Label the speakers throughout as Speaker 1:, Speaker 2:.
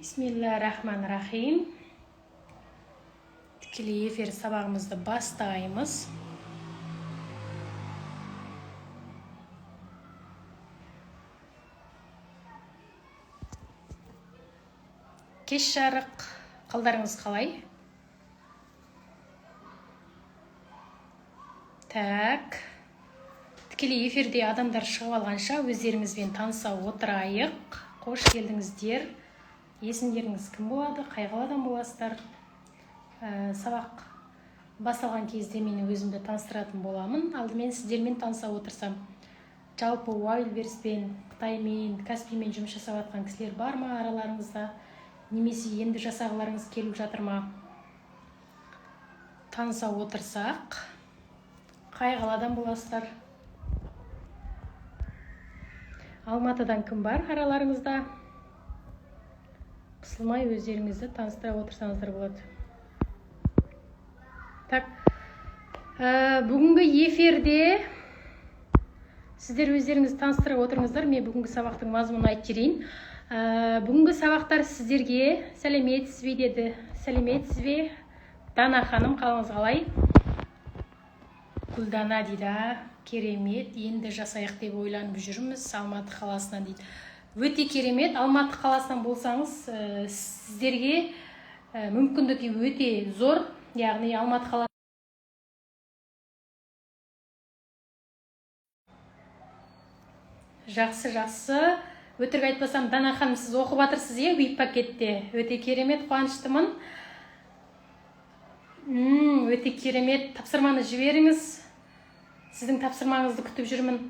Speaker 1: Bismillahirrahmanirrahim. Tікелей эфир сабағымызды бастаймыз. Кеш жарық, қалдарыңыз қалай? Так. Тікелей эфирде адамдар шығып алғанша өздеріңізбен таныса отырайық. Қош келдіңіздер. Есімдеріңіз кім болады? Қай қаладан боласыздар? Сабақ басталған кезде мен өзімді таныстыратын боламын. Алдымен сіздермен таныса отырсам, жалпы Wildberries-пен, Қытаймен, Каспиймен жұмыс жасап жатқан кісілер бар ма араларыңызда? Немесе енді жасағыларыңыз келіп жатыр ма? Таныса отырсақ, қай қаладан боласыздар? Алматыдан кім бар араларыңызда? Қысылмай өздеріңізді таныстыра отырсаңыздар болады. Так, бүгінгі эфирде сіздер өздеріңізді таныстыра отырыңыздар. Мен бүгінгі сабақтың мазмұнын айтып жіберейін. Бүгінгі сабақтар сіздерге сәлеметсіз бе деді. Сәлеметсіз бе? Дана ханым, қалыңыз қалай? Гүлдана дейді. Керемет, енді жасайық деп ойланып жүрміз Алматы қаласынан дейді. Өте керемет, Алматы қаласынан болсаңыз, сіздерге мүмкіндігі өте зор, яғни Алматы қаласы. Жақсы. Өтірік айтпасам, Дана ханым, сіз оқып жатырсыз, VIP пакетте. Өте керемет, қуаныштымын. Өте керемет, тапсырманы жіберіңіз. Сіздің тапсырмаңызды күтіп жүрмін.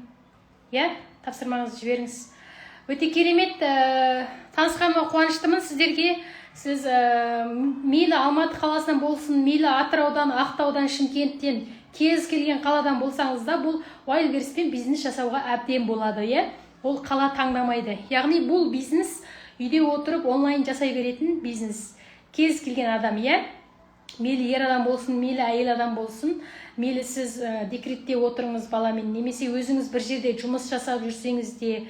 Speaker 1: Тапсырмаңызды жіберіңіз. Өте керемет, танысқаныма қуаныштымын сіздерге. Сіз мейлі Алматы қаласынан болсын, мейлі Атыраудан, Ақтаудан, Шымкенттен, кез келген қаладан болсаңыз да, бұл Wildberries-пен бизнес жасауға әбден болады, Ол қала таңдамайды. Яғни бұл бизнес үйде отырып онлайн жасай беретін бизнес. Кез келген адам, Мейлі ер адам болсын, мейлі әйел адам болсын, мейлі сіз декретте отырыңыз баламен, немесе өзіңіз бір жерде жұмыс жасап жүрсеңіз де,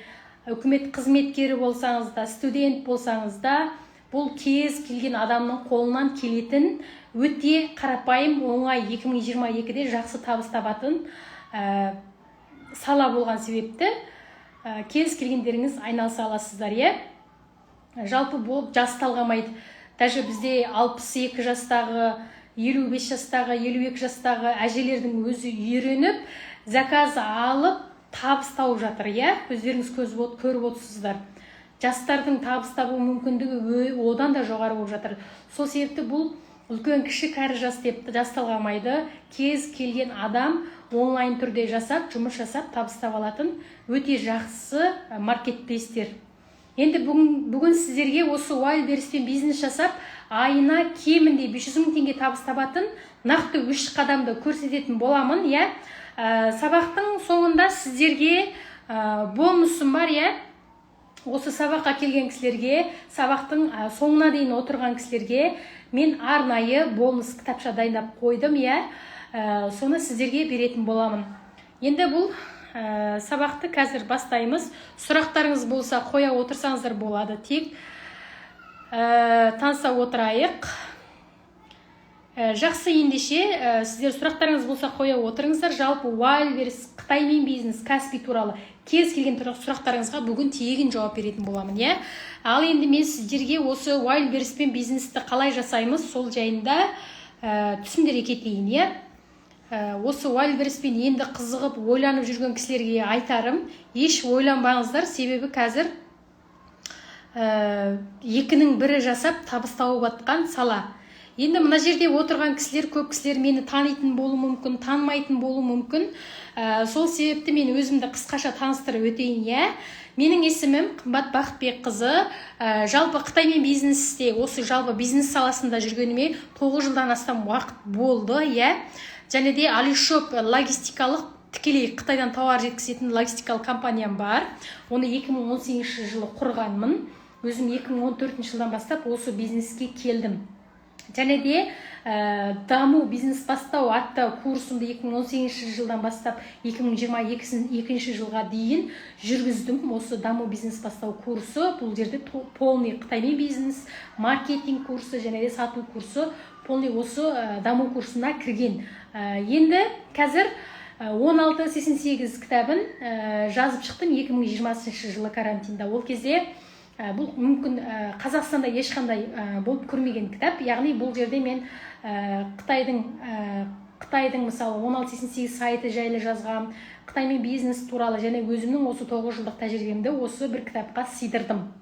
Speaker 1: үкімет қызметкері болсаңыз да, студент болсаңыз да, бұл кез келген адамның қолынан келетін өте қарапайым оңай 2022-де жақсы табыс табатын сала болған себепті кез келгендеріңіз айналыса аласыздар, Жалпы болып жас талғамайды. Даже бізде 62 жастағы, 55 жастағы, 52 жастағы әжелердің өзі үйреніп, заказ алып, табыс тауып жатыр, Өздеріңіз көріп отырсыздар. Жастардың табыс табу мүмкіндігі одан да жоғары болып жатыр. Сол себепті бұл үлкен кіші кәрі жас деп жасталғамайды. Кез келген адам онлайн түрде жасап, жұмыс жасап, табыс таба алатын өте жақсы маркетплейстер. Енді бүгін сіздерге осы Wildberries-пен бизнес жасап, айына кемінде 500 мың теңге табыс табатын нақты 3 қадамды көрсететін боламын, Сабақтың соңында сіздерге бонусым бар, Осы сабаққа келген кісілерге, сабақтың соңына дейін отырған кісілерге мен арнайы бонус кітапша дайындап қойдым, Соны сіздерге беретін боламын. Енді бұл сабақты қазір бастаймыз. Сұрақтарыңыз болса қоя отырсаңыздар болады. Тек таныса отырайық. Жақсы, ендеше сіздер сұрақтарыңыз болса қоя отырыңыздар. Жалпы Wildberries, Қытаймен бизнес, Каспий туралы кез келген сұрақтарыңызға бүгін тегін жауап беретін боламын, Ал енді мен сіздерге осы Wildberries-пен бизнесті қалай жасаймыз, сол жайында түсіндіре кетейін, Осы Wildberries-пен енді қызығып ойланып жүрген кісілерге айтарым, еш ойланбаңыздар, себебі қазір екінің бірі жасап табыс тауып жатқан сала. Енді мына жерде отырған кісілер, көп кісілер мені танитын болу мүмкін, танымайтын болу мүмкін. Сол себепті мен өзімді қысқаша таныстырып өтейін, Менің есімім Қымбат Бақытбекқызы. Жалпы Қытаймен бизнесте, осы жалпы бизнес саласында жүргеніме 9 жылдан астам уақыт болды, Және де Алишоп логистикалық, тікелей Қытайдан тауар жеткізетін логистикалық компаниям бар. Оны 2018 жылы құрғанмын. Өзім 2014 жылдан бастап осы бизнеске келдім. және де даму бизнес бастау атты курсымды 2018 жылдан бастап 2022 жылға дейін жүргіздім. Осы даму бизнес бастау курсы, бұл жерде полный қытаймен бизнес, маркетинг курсы және де сату курсы полный осы даму курсына кірген. Енді қазір 1688 кітабын жазып шықтым 2020 жылы карантинда. Ол кезде бұл мүмкін Қазақстанда ешқандай болып көрмеген кітап. Яғни бұл жерде мен Қытайдың мысалы 1688 сайты жайлы жазғам, Қытаймен бизнес туралы және өзімнің осы 9 жылдық тәжірибемді осы бір кітапқа сыйдырдым.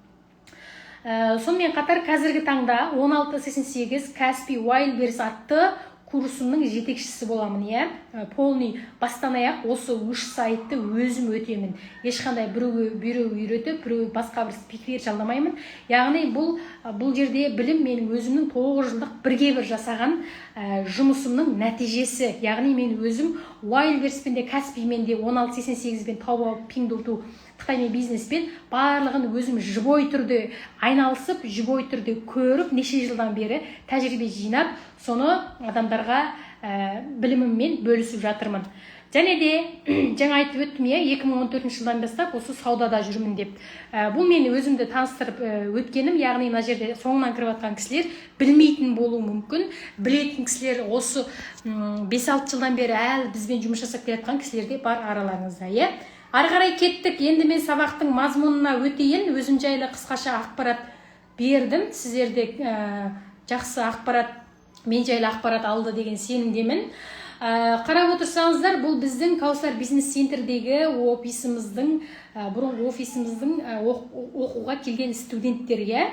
Speaker 1: Сонымен қатар қазіргі таңда 1688 Каспий Wildberries атты курсымның жетекшісі боламын, полный бастан аяқ осы 3 сайтты өзім өтемін. Ешқандай біреу үйретіп, біреу басқа бір спикер жалдамаймын. Яғни бұл жерде білім менің өзімнің 9 жылдық бірге бір жасаған жұмысымның нәтижесі. Яғни мен өзім Wildberries-пен де Каспиймен де 1688-пен Taobao, Pinduoduo Қытаймен бизнеспен барлығын өзім живой түрде айналысып, живой түрде көріп, неше жылдан бері тәжірибе жинап, соны адамдарға біліміммен бөлісіп жатырмын. Және де жаңа айтып өттім, 2014 жылдан бастап осы саудада жүрмін деп. Бұл мені өзімді таныстырып өткенім, яғни мына жерде соңынан кіріп жатқан кісілер білмейтін болуы мүмкін. Білетін кісілер осы 5-6 жылдан бері әлі бізбен жұмыс жасап келе жатқан кісілер де бар араларыңызда, Ары қарай кеттік. Енді мен сабақтың мазмұнына өтейін. Өзім жайлы қысқаша ақпарат бердім. Сіздерде жақсы ақпарат, мен жайлы ақпарат алды деген сенімдемін. Қарап отырсаңыздар, бұл біздің Каусар бизнес центрдегі офисіміздің, бұрынғы офисіміздің оқуға келген студенттерге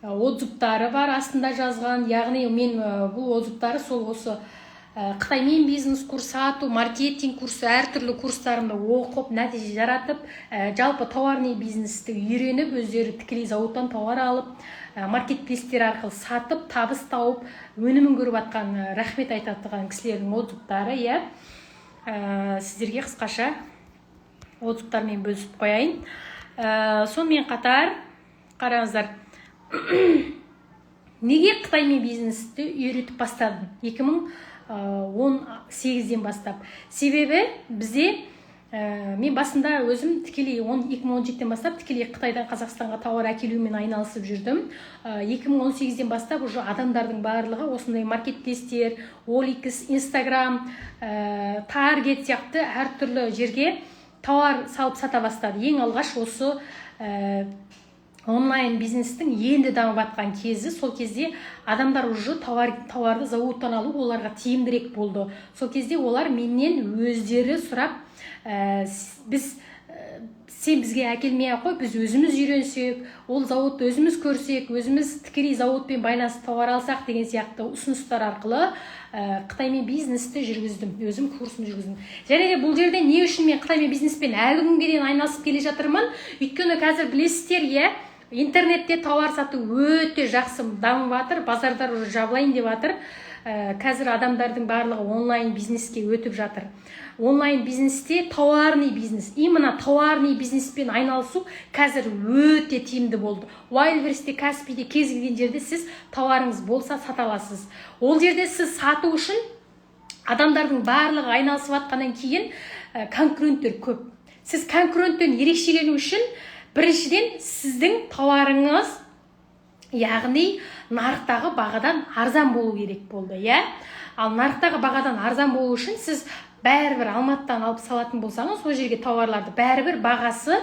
Speaker 1: отзывтары бар, астында жазған. Яғни мен бұл отзывтары сол осы Қытаймен бизнес курсы, сату, маркетинг курсы, әртүрлі курстарымды оқып, нәтиже жаратып, жалпы тауарный бизнесті үйреніп, өздері тікелей зауыттан тауар алып, маркетплейстер арқылы сатып, табыс тауып, өнімін көріп атқан рахмет айтатыған кісілердің отзывтары, сіздерге қысқаша отзывтармен бөлісіп қояйын. Сонымен қатар, қараңыздар, неге Қытаймен бизнесті үйретіп бастадым 2018-ден бастап? Себебі бізде мен басында өзім тікелей 2017-ден бастап тікелей Қытайдан Қазақстанға тауар әкелумен айналысып жүрдім. 2018-ден бастап уже адамдардың барлығы осындай маркетплейстер, OLX, Instagram, Target сияқты әртүрлі жерге тауар салып сата бастады. Ең алғаш осы онлайн бизнестің енді дамып жатқан кезі, сол кезде адамдар уже тауарды зауыттан алу оларға тиімдірек болды. Сол кезде олар менен өздері сұрап, сен бізге әкелмей қой, біз өзіміз үйренсек, ол зауытты өзіміз көрсек, өзіміз тікелей зауытпен байланысып тауар алсақ деген сияқты ұсыныстар арқылы Қытаймен бизнесті жүргіздім, өзім курсын жүргіздім. Және де бұл жерде не үшін мен Қытаймен бизнеспен әлі күнге дейін айналысып келе жатырмын? Өйткені қазір білесіздер, интернетте тауар сату өте жақсы дамып жатыр, базардар уже жабылайын деп жатыр. Қазір адамдардың барлығы онлайн бизнеске өтіп жатыр. Онлайн бизнесте тауарный бизнес, именно тауарный бизнеспен айналысу қазір өте тиімді болды. Wildberries'те, Каспийде кез келген жерде сіз тауарыңыз болса сата аласыз. Ол жерде сіз сату үшін адамдардың барлығы айналысып жатқаннан кейін конкуренттер көп. Сіз конкуренттен ерекшелену үшін біріншіден сіздің тауарыңыз, яғни нарықтағы бағадан арзан болу керек болды, Ал нарықтағы бағадан арзан болу үшін сіз бәрібір Алматыдан алып салатын болсаңыз, сол жерге тауарларды бәрібір бағасы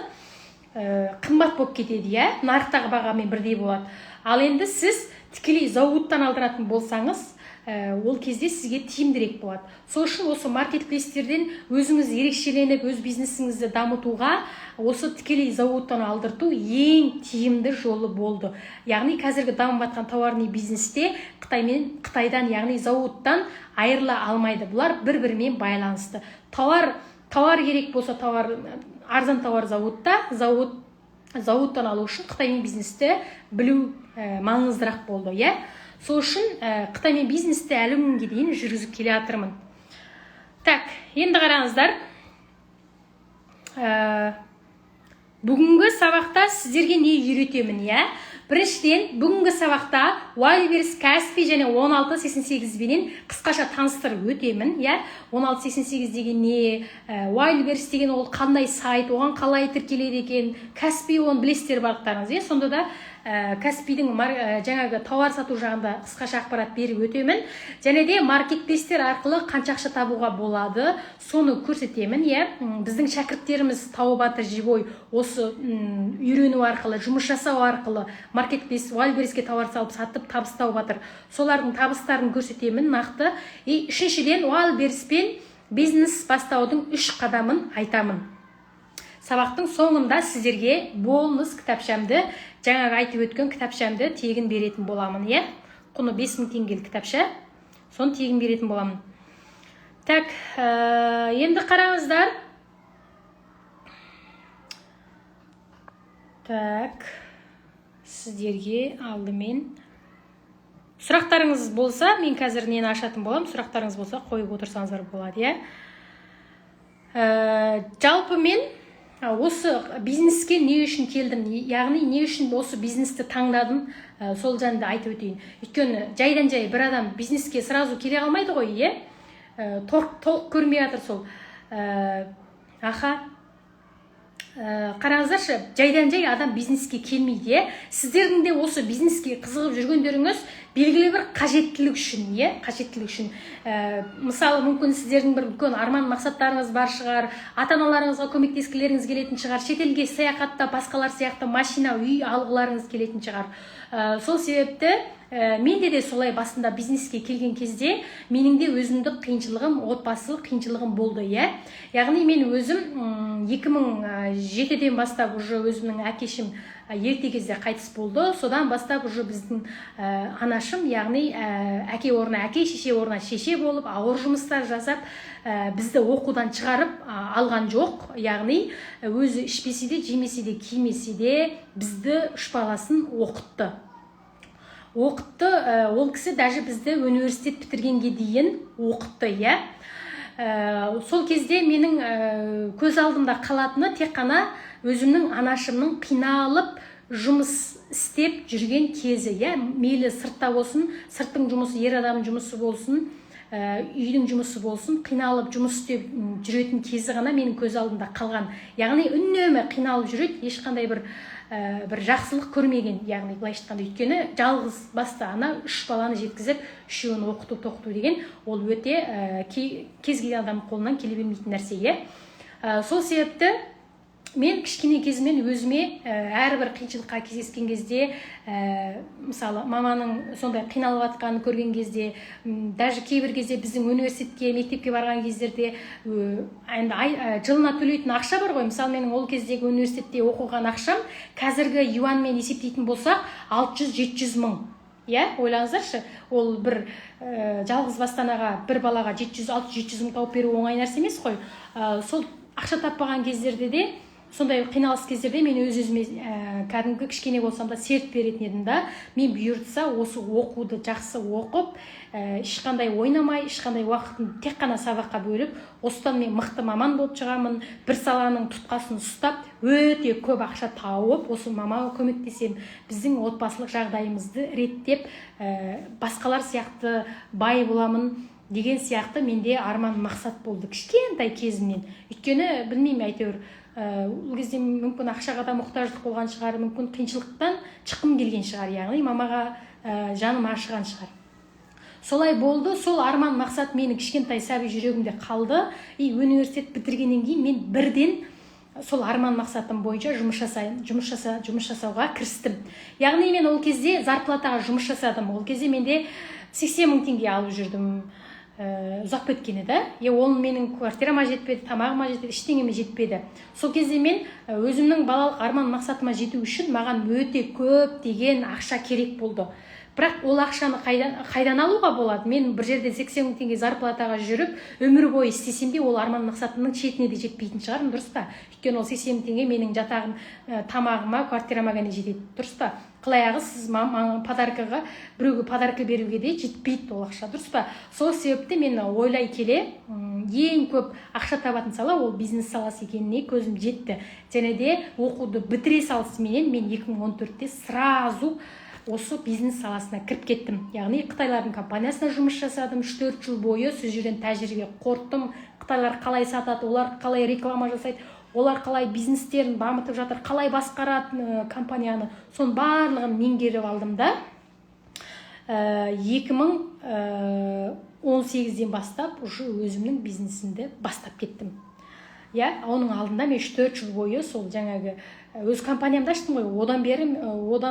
Speaker 1: қымбат болып кетеді, нарықтағы бағамен бірдей болады. Ал енді сіз тікелей зауыттан алдыратын болсаңыз, ол кезде сізге тиімдірек болады. Сол үшін осы маркетплейстерден өзіңіз ерекшеленіп, өз бизнесіңізді дамытуға осы тікелей зауыттан алдырту ең тиімді жолы болды. Яғни қазіргі дамып жатқан тауарный бизнесте Қытайдан, яғни зауыттан айырыла алмайды. Бұлар бір-бірімен байланысты. Тауар керек болса, арзан тауар зауытта, зауыттан алу үшін Қытаймен бизнесті білу маңыздырақ болды, Сол үшін Қытаймен бизнесті әлі күнге дейін жүргізіп келе жатырмын. Так, енді қараңыздар. бүгінгі сабақта сіздерге не үйретемін, иә? Біріншіден, бүгінгі сабақта Wildberries Каспи және 1688 бенен қысқаша таныстырып өтемін, иә? 1688 деген не, Wildberries деген ол қандай сайт, оған қалай тіркеледі екен, Каспи оны білесіздер барлықтарыңыз, иә? Сонда да Каспидің жаңағы тауар сату жағында қысқаша ақпарат беріп өтемін. Және де маркетплейстер арқылы қанша ақша табуға болады, соны көрсетемін, иә? Біздің шәкірттеріміз тауып жатыр живой осы үйрену арқылы, жұмыс жасау арқылы маркетплейс Wildberriesке тауар салып сатып табыс тауып жатыр. Солардың табыстарын көрсетемін нақты. Үшіншіден, Wildberrieспен бизнес бастаудың 3 қадамын айтамын. Сабақтың соңында сіздерге бонус кітапшамды, жаңағы айтып өткен кітапшамды тегін беретін боламын, иә? Құны 5000 теңгелік кітапша, соны тегін беретін боламын. Так, енді қараңыздар. Так, сіздерге алдымен сұрақтарыңыз болса, мен қазір нені ашатын боламын, сұрақтарыңыз болса қойып отырсаңыздар болады, иә? Жалпы мен осы бизнеске не үшін келдім, яғни не үшін осы бизнесті таңдадым, сол жөнінде айтып өтейін. Өйткені жайдан жай бір адам бизнеске сразу келе қалмайды ғой, иә? Толық көрмей жатыр сол. Қараңыздаршы, жайдан жай адам бизнеске келмейді, иә? Сіздердің де осы бизнеске қызығып жүргендеріңіз белгілі бір қажеттілік үшін, иә? Қажеттілік үшін. Мысалы, мүмкін сіздердің бір үлкен арман мақсаттарыңыз бар шығар, ата-аналарыңызға көмектескілеріңіз келетін шығар, шетелге саяхатта басқалар сияқты машина, үй алғыларыңыз келетін шығар. Сол себепті менде де солай басында бизнеске келген кезде менің де өзімдік қиыншылығым, отбасылық қиыншылығым болды, иә? Яғни мен өзім 2007-ден бастап уже өзімнің әкешім ерте кезде қайтыс болды. Содан бастап уже біздің анашым, яғни әке орнына әке, шеше орнына шеше болып, ауыр жұмыстар жасап, бізді оқудан шығарып алған жоқ. Яғни өзі ішпесе де, жемесе де, кимесе де бізді 3 баласын оқытты. Ол кісі даже бізді университет бітіргенге дейін оқытты, иә? Сол кезде менің көз алдымда қалатыны тек қана өзімнің анашымның қиналып жұмыс істеп жүрген кезі, иә? Мейлі сыртта болсын, сырттың жұмысы, ер адамның жұмысы болсын, үйдің жұмысы болсын, қиналып жұмыс істеп жүретін кезі ғана менің көз алдымда қалған. Яғни үнемі қиналып жүреді, ешқандай бір жақсылық көрмеген, яғни былай айтқанда. Өйткені жалғыз басты ана 3 баланы жеткізіп, 3-еуін оқыту, тоқыту деген ол өте кез келген адамның қолынан келе бермейтін нәрсе, иә? Сол себепті мен кішкене кезімнен өзіме әрбір қиыншылыққа кездескен кезде, мысалы, маманың сондай қиналып жатқанын көрген кезде, даже кейбір кезде біздің университетке, мектепке барған кездерде жылына төлейтін ақша бар ғой. Мысалы, менің ол кездегі университетте оқыған ақшам қазіргі юанмен есептейтін болсақ 600-700 мың. Иә, ойлаңыздаршы, ол бір жалғыз бастанаға, бір балаға 600-700 мың тауып беру оңай нәрсе емес қой. Сол ақша таппаған кездерде де, сондай қиналыс кездерде мен өз-өзіме кәдімгі кішкене болсам да серт беретін едім да. Мен бұйыртса осы оқуды жақсы оқып, ешқандай ойнамай, ешқандай уақытын тек қана сабаққа бөліп, осыдан мен мықты маман болып шығамын, бір саланың тұтқасын ұстап, өте көп ақша тауып, осы мамаға көмектесем, біздің отбасылық жағдайымызды реттеп, басқалар сияқты бай боламын деген сияқты менде арман мақсат болды кішкентай кезімнен. Өйткені білмеймін, әйтеуір ол кезде мүмкін ақшаға да мұқтаждық болған шығар, мүмкін қиыншылықтан шыққым келген шығар, яғни мамаға жаным ашыған шығар. Солай болды, сол арман мақсат мені кішкентай сәби жүрегімде қалды. Университет бітіргеннен кейін мен бірден сол арман мақсатым бойынша жұмыс жасауға кірістім. Яғни мен ол кезде зарплатаға жұмыс жасадым. Ол кезде менде 80 мың теңге алып жүрдім. Ұзақ кеткені да. Ол менің квартирама жетпеді, тамағыма жетпеді, ештеңеме жетпеді. Сол кезде мен өзімнің балалық арман мақсатыма жету үшін маған өте көп деген ақша керек болды. бірақ ол ақшаны қайдан алуға болады? Мен бір жерде 80 мың теңге зарплатаға жүріп, өмір бойы істесем де ол арман мақсатымның шетіне де жетпейтін шығармын, дұрыс па? Өйткені ол 80 мың теңге менің жатағым, тамағыма, квартирама ғана жетеді, дұрыс па? Қылаяғы сіз подаркаға, біреуге подарка беруге де жетпейді ол ақша, дұрыс па? Сол себепті мен ойлай келе, ең көп ақша табатын сала ол бизнес саласы екеніне көзім жетті. Және де оқуды бітіре салысыменен мен 2014-те сразу осы бизнес саласына кіріп кеттім. Яғни Қытайлардың компаниясына жұмыс жасадым, 3-4 жыл бойы сол жерден тәжірибе қорыттым. Қытайлар қалай сатады, олар қалай реклама жасайды, олар қалай бизнестерін дамытып жатыр, қалай басқарады компанияны, соның барлығын меңгеріп алдым да 2018-ден бастап уже өзімнің бизнесімді бастап кеттім. Оның алдында мен 3-4 жыл бойы сол жаңағы өз компаниямды аштым ғой. Одан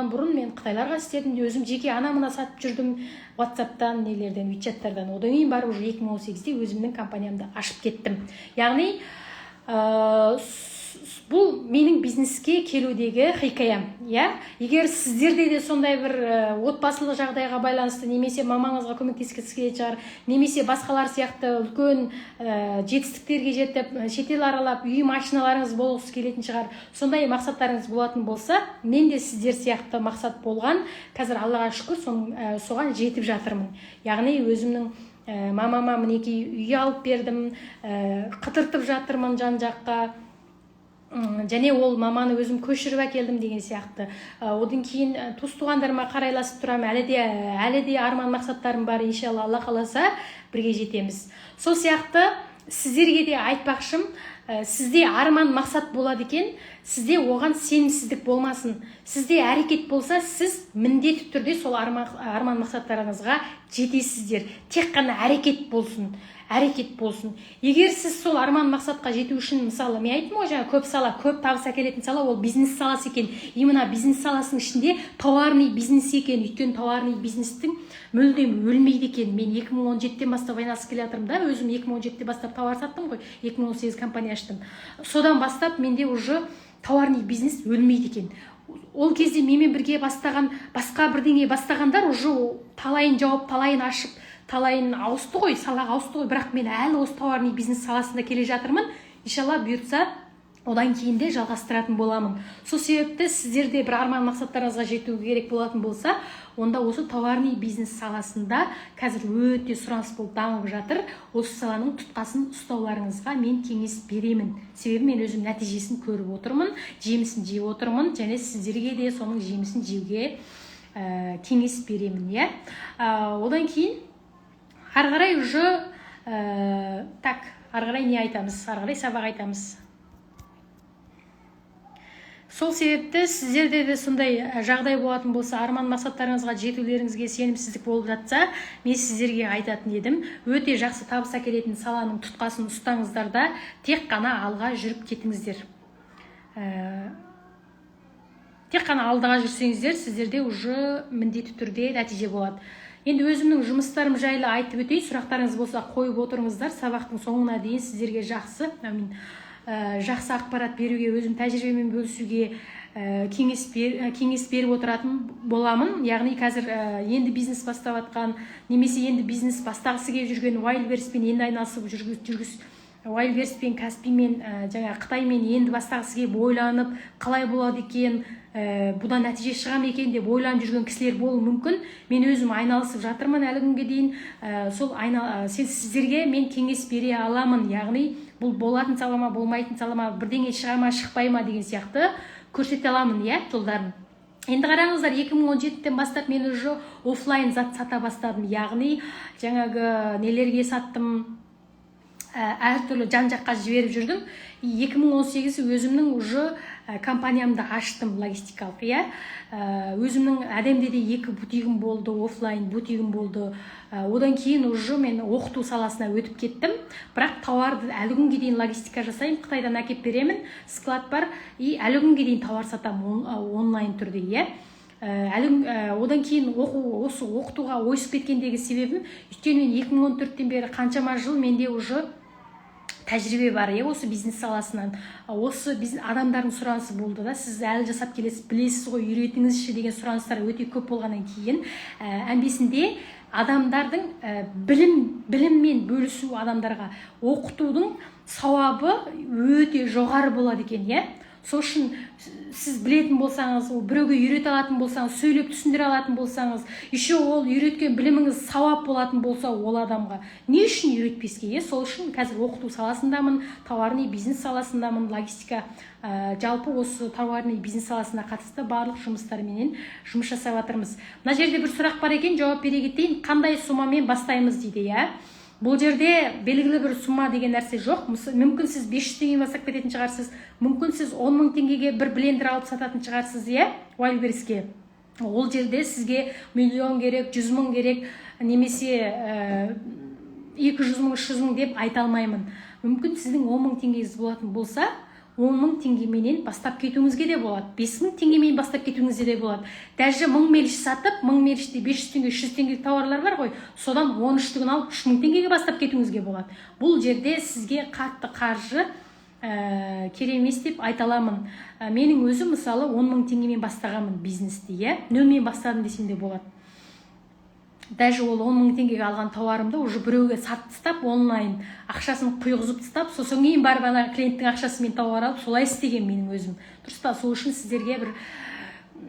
Speaker 1: бұрын мен Қытайларға істедім де, өзім жеке анамына сатып жүрдім, WhatsApp-тан, нелерден, WeChat-тардан. Одан кейін барып уже 2018-де өзімнің компаниямды ашып кеттім. Яғни бұл менің бизнеске келудегі хикаям. Егер сіздерде де сондай бір отбасылық жағдайға байланысты, немесе мамаңызға көмектескіңіз келетін шығар, немесе басқалар сияқты үлкен жетістіктерге жетіп, шетел аралап, үй машиналарыңыз болғысы келетін шығар, сондай мақсаттарыңыз болатын болса, мен де сіздер сияқты мақсат болған, қазір Аллаға шүкір соған жетіп жатырмын. Яғни өзімнің мамама мінекей үй алып бердім, қыдыртып жатырмын жан жаққа. Және ол маманы өзім көшіріп әкелдім деген сияқты. Одан кейін туыс-туғандарыма қарайласып тұрам, әлі де арман мақсаттарым бар, иншалла, Алла қаласа бірге жетеміз. Сол сияқты сіздерге де айтпақшым, сізде арман мақсат болады екен, сізде оған сенімсіздік болмасын. Сізде әрекет болса, сіз міндетті түрде сол арман мақсаттарыңызға жетесіздер. Тек қана әрекет болсын. Егер сіз сол арман мақсатқа жету үшін, мысалы, мен айттым ғой, жаңа көп табыс әкелетін сала ол бизнес саласы екен. Именно бизнес саласының ішінде тауарный бизнес екен. Өйткені тауарный бизнестің мүлдем өлмейді екен. Мен 2017-тен бастап айналысып келе жатырмын да, өзім 2017-те бастап тауар саттым ғой, 2018 компания аштым. Содан бастап менде уже тауарный бизнес өлмейді екен. Ол кезде менімен бірге бастаған, басқа бірдеңе бастағандар уже талайын жауып, талайын ашып, талайын ауысты ғой, салаға ауысты ғой, бірақ мен әлі осы тауарный бизнес саласында келе жатырмын. Иншалла бұйыртса, одан кейін де жалғастыратын боламын. Сол себепті сіздерде бір арман мақсаттарыңызға жету керек болатын болса, онда осы тауарный бизнес саласында қазір өте сұраныс болып дамып жатыр. Осы саланың тұтқасын ұстауларыңызға мен кеңес беремін. Себебі мен өзім нәтижесін көріп отырмын, жемісін жеп отырмын, және сіздерге де соның жемісін жеуге кеңес беремін. Одан кейін ары қарай уже ары қарай не айтамыз? Ары қарай сабақ айтамыз. Сол себепті сіздерде де сондай жағдай болатын болса, арман мақсаттарыңызға жетулеріңізге сенімсіздік болып жатса, мен сіздерге айтатын едім, өте жақсы табыс әкелетін саланың тұтқасын ұстаңыздар да, тек қана алға жүріп кетіңіздер. Тек қана алдыға жүрсеңіздер, сіздерде уже міндетті түрде нәтиже болады. Енді өзімнің жұмыстарым жайлы айтып өтейін, сұрақтарыңыз болса қойып отырыңыздар, сабақтың соңына дейін сіздерге жақсы ақпарат беруге, өзім тәжірибемен бөлісуге кеңес беріп отыратын боламын. Яғни қазір енді бизнес бастап жатқан, немесе енді бизнес бастағысы келіп жүрген, Wildberries-пен енді айналысып Wildberries-пен, Каспиймен, Қытаймен енді бастағысы келіп ойланып, қалай болады екен, бұдан нәтиже шығам екен деп ойланып жүрген кісілер болуы мүмкін. Мен өзім айналысып жатырмын әлі күнге дейін. Сіздерге мен кеңес бере аламын. Яғни бұл болатын салама, болмайтын салама, бірдеңе шыға ма, шықпай ма деген сияқты көрсете аламын, жолдарын. Енді қараңыздар, 2017-тен бастап мен уже офлайн зат сата бастадым. Яғни жаңағы нелерге саттым, әртүрлі жан-жаққа жіберіп жүрдім. 2018 өзімнің уже компаниямды аштым, логистикалық. Өзімнің әдемде де 2 бутигім болды, офлайн бутигім болды. Одан кейін уже мен оқыту саласына өтіп кеттім. Бірақ тауарды әлі күнге дейін логистика жасаймын, Қытайдан әкеп беремін, склад бар, әлі күнге дейін тауар сатам онлайн түрде. Одан кейін осы оқытуға ойысып кеткендегі себебім, өйткені 2014-тен бері қаншама жыл менде уже тәжірибе бар осы бизнес саласынан. Осы бизнес адамдардың сұранысы болды да, сіз әлі жасап келесіз, білесіз ғой, үйретіңізші деген сұраныстар өте көп болғаннан кейін әмбесінде адамдардың біліммен бөлісу, адамдарға оқытудың сауабы өте жоғары болады екен, Сол үшін сіз білетін болсаңыз, біреуге үйрете алатын болсаңыз, сөйлеп түсіндіре алатын болсаңыз, еще ол үйреткен біліміңіз сауап болатын болса, ол адамға не үшін үйретпеске? Сол үшін қазір оқыту саласындамын, товарный бизнес саласындамын, логистика, жалпы осы товарный бизнес саласына қатысты барлық жұмыстарменен жұмыс жасап жатырмыз. Мына жерде бір сұрақ бар екен, жауап бере кетейін. Қандай суммамен бастаймыз дейді, Бұл жерде белгілі бір сумма деген нәрсе жоқ. Мүмкін сіз 500 теңге бастап кететін шығарсыз, мүмкін сіз 10 мың теңгеге бір блендер алып сататын шығарсыз, Wildberriesке. Ол жерде сізге миллион керек, 100 мың керек, немесе 200 мың, 300 мың деп айта алмаймын. Мүмкін сіздің 10 мың теңгеңіз болатын болса, 10 мың теңгеменен бастап кетуіңізге де болады. 5 мың теңгемен бастап кетуіңізге де болады. Даже 1000 меліш сатып, 1000 меліште 500 теңге, 300 теңге тауарлар бар ғой, содан 13-тігін алып 3000 теңгеге бастап кетуіңізге болады. Бұл жерде сізге қатты қаржы керек емес деп айта аламын. Менің өзім мысалы 10 мың теңгемен бастағанмын бизнесте, нөлмен бастадым десем де болады. Даже ол 10 мың теңгеге алған тауарымды уже біреуге сатып тастап, онлайн ақшасын құйғызып тастап, сосын кейін барып ана клиенттің ақшасымен тауар алып, солай істеген менің өзім. Дұрыс па? Сол үшін сіздерге бір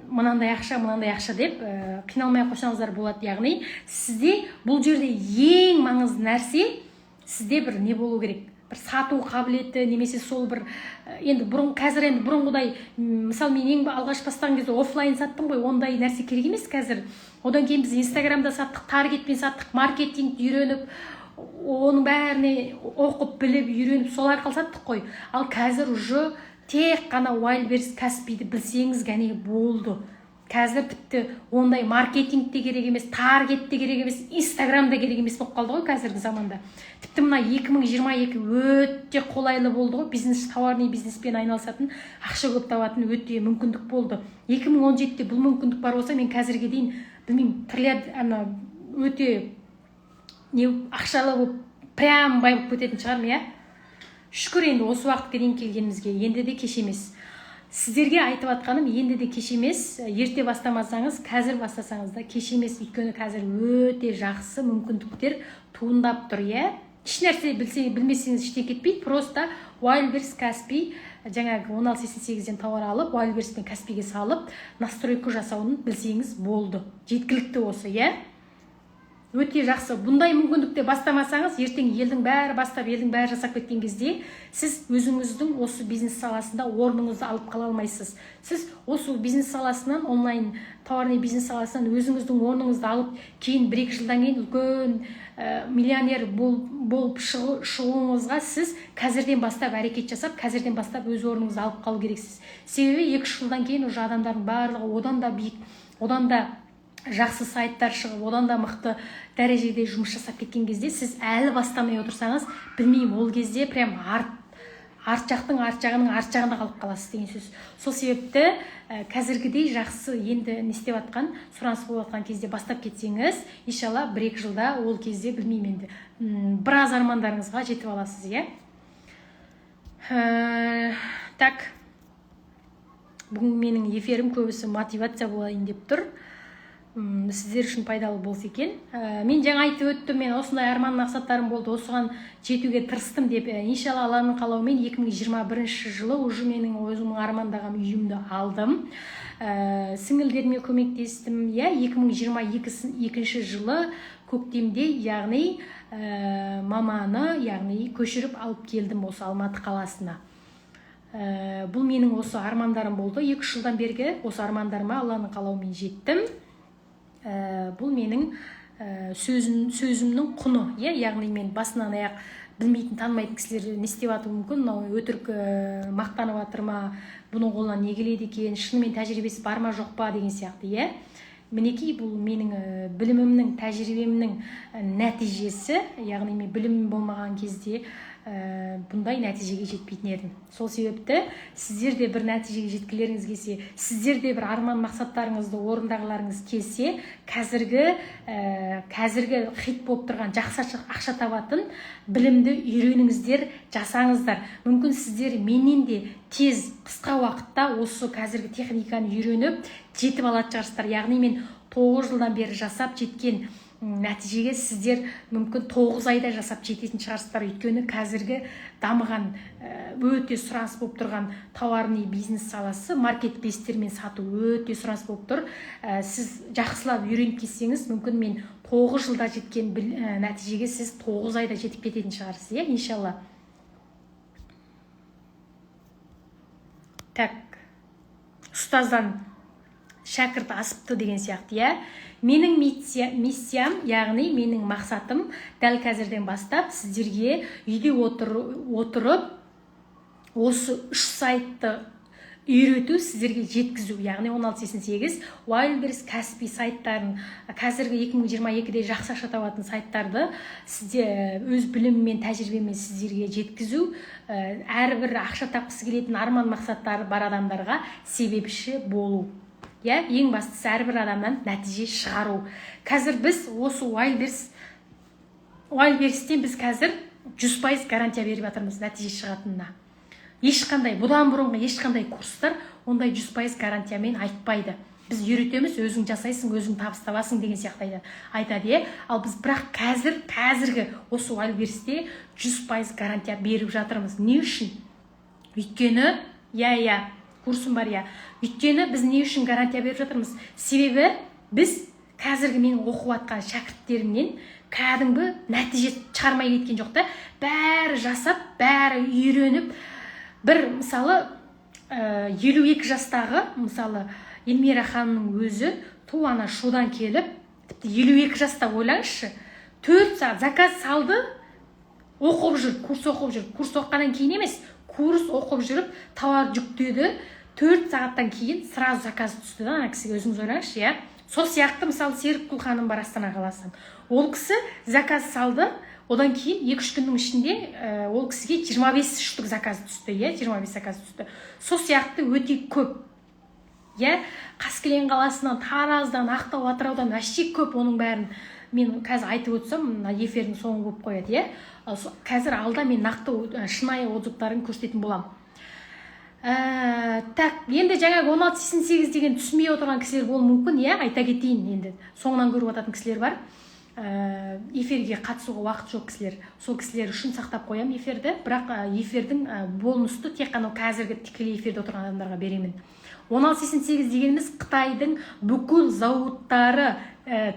Speaker 1: мынандай ақша деп қиналмай қойсаңыздар болады. Яғни сізде бұл жерде ең маңызды нәрсе, сізде бір не болу керек? Бір сату қабілеті, немесе сол бір қазір бұрынғыдай, мысалы мен ең алғаш бастаған кезде офлайн саттым ғой, ондай нәрсе керек емес қазір. Одан кейін біз Инстаграмда саттық, таргетпен саттық, маркетингті үйреніп, оның бәріне оқып, біліп, үйреніп, сол арқылы саттық қой. Ал қазір уже тек қана Wildberries Каспиді білсеңіз ғана болды. Қазір тіпті ондай маркетинг те керек емес, таргет те керек емес, Инстаграм да керек емес болып қалды ғой қазіргі заманда. Тіпті мына 2022 өте қолайлы болды ғой, товарный бизнеспен айналысатын, ақша көп табатын өте мүмкіндік болды. 2017-те бұл мүмкіндік бар болса, мен қазірге дейін білмеймін, өте ақшалы болып, прям бай болып кететін шығармын, Шүкір, енді осы уақытқа дейін келгенімізге, енді де кеш емес. Сіздерге айтып атқаным, енді де кеш емес, ерте бастамасаңыз, қазір бастасаңыз да кеш емес, өйткені қазір өте жақсы мүмкіндіктер туындап тұр, Еш нәрсе білмесеңіз іштен кетпейді, просто Wildberries Каспи, жаңағы 1688-ден тауар алып, Wildberries пен Каспиге салып, настройка жасауын білсеңіз болды. Жеткілікті осы, Өте жақсы. Бұндай мүмкіндікте бастамасаңыз, ертең елдің бәрі бастап, елдің бәрі жасап кеткен кезде, сіз өзіңіздің осы бизнес саласында орныңызды алып қала алмайсыз. Сіз осы бизнес саласынан, онлайн товарный бизнес саласынан өзіңіздің орныңызды алып, кейін 1-2 жылдан кейін үлкен миллионер болып шығуыңызға сіз қазірден бастап әрекет жасап, қазірден бастап өз орныңызды алып қалу керексіз. Себебі 2 жылдан кейін уже адамдардың барлығы одан да биік, одан да жақсы сайттар шығып, одан да мықты дәрежеде жұмыс жасап кеткен кезде, сіз әлі бастамай отырсаңыз, білмеймін, ол кезде прям арт жағында қалып қаласыз деген сөз. Сол себепті қазіргідей жақсы енді не істеп атқан, сұраныс болып атқан кезде бастап кетсеңіз, иншалла 1-2 жылда ол кезде білмеймін енді, біраз армандарыңызға жетіп аласыз, Так, бүгін менің эфирім көбісі мотивация болайын деп тұр. Сіздер үшін пайдалы болса екен. Мен жаңа айтып өттім, мен осындай арман мақсаттарым болды, осыған жетуге тырыстым деп. Иншалла Алланың қалауымен 2021 жылы уже менің өзімнің армандаған үйімді алдым. Сіңілдеріме көмектестім. 2022 жылы көктемде, яғни маманы, яғни көшіріп алып келдім осы Алматы қаласына. Бұл менің осы армандарым болды. 2 жылдан бергі осы армандарыма Алланың қалауымен жеттім. Бұл менің сөзімнің құны, яғни мен басынан аяқ білмейтін, танымайтын кісілер не істеп атуы мүмкін, өтірік мақтанып жатыр ма, бұның қолынан не келеді екен, шынымен тәжірибесі бар ма жоқ па деген сияқты, Мінекей бұл менің білімімнің, тәжірибемнің нәтижесі, яғни мен білімім болмаған кезде бұндай нәтижеге жетпейтін едім. Сол себепті сіздер де бір нәтижеге жеткілеріңіз келсе, сіздер де бір арман мақсаттарыңызды орындағыларыңыз келсе, қазіргі хит болып тұрған жақсы ақша табатын білімді үйреніңіздер, жасаңыздар. Мүмкін сіздер менен де тез, қысқа уақытта осы қазіргі техниканы үйреніп жетіп алатын шығарсыздар. Яғни мен 9 жылдан бері жасап жеткен нәтижеге сіздер мүмкін 9 айда жасап жететін шығарсыздар. Өйткені қазіргі дамыған өте сұраныс болып тұрған тауарный бизнес саласы, маркетплейстермен сату өте сұраныс болып тұр. Сіз жақсылап үйреніп кетсеңіз, мүмкін мен 9 жылда жеткен нәтижеге сіз 9 айда жетіп кететін шығарсыз, иншалла. Так, ұстаздан шәкірт асыпты деген сияқты, Менің миссиям, яғни менің мақсатым дәл қазірден бастап сіздерге үйде отырып осы 3 сайтты үйрету, сіздерге жеткізу, яғни 1688 Wildberries кәсіби сайттарын, қазіргі 2022-де жақсы ақша табатын сайттарды сізде өз біліммен, тәжірибемен сіздерге жеткізу, әрбір ақша тапқысы келетін арман мақсаттары бар адамдарға себепші болу. Ең бастысы әрбір адамнан нәтиже шығару. Қазір біз осы Wildberries'тен біз қазір 100% гарантия беріп жатырмыз нәтиже шығатынына. Бұдан бұрынғы ешқандай курстар ондай 100% гарантиямен айтпайды. Біз үйретеміз, өзің жасайсың, өзің табыс табасың деген сияқты айтады. Ал біз бірақ қазіргі осы Wildberries'те 100% гарантия беріп жатырмыз. Не үшін? Өйткені, курсым бар, Өйткені біз не үшін гарантия беріп жатырмыз? Себебі біз қазіргі менің оқып жатқан шәкірттерімнен кәдімгі нәтиже шығармай кеткен жоқ та. Бәрі жасап, бәрі үйреніп, бір мысалы 52 жастағы мысалы Эльмира ханымның өзі туана шудан келіп, тіпті 52 жаста ойлаңызшы, 4 сағат заказ салды, оқып жүр, курс оқып жүр. Курс оққаннан кейін емес, курс оқып жүріп, тауар жүктеді. 4 сағаттан кейін сразу заказ түсті да, ана кісіге өзіңіз ойлаңызшы, Сол сияқты мысалы Серікгүл ханым бар Астана қаласынан. Ол кісі заказ салды, одан кейін 2-3 күннің ішінде ол кісіге 25 штук заказ түсті, 25 заказ түсті. Сол сияқты өте көп. Қаскелең қаласынан, Тараздан, Ақтау, Атыраудан вообще көп, оның бәрін мен қазір айтып өтсем, эфирдің соңы болып қояды, Қазір алда мен нақты шынайы отзывтарын көрсететін боламын. Так, енді жаңағы 1688 деген түсінбей отырған кісілер болуы мүмкін, айта кетейін, енді соңынан көріп отыратын кісілер бар. Эфирге қатысуға уақыт жоқ кісілер. Сол кісілер үшін сақтап қоям эфирді, бірақ эфирдің бонусты тек қана қазіргі тікелей эфирде отырған адамдарға беремін. 1688 дегеніміз Қытайдың бүкіл зауыттары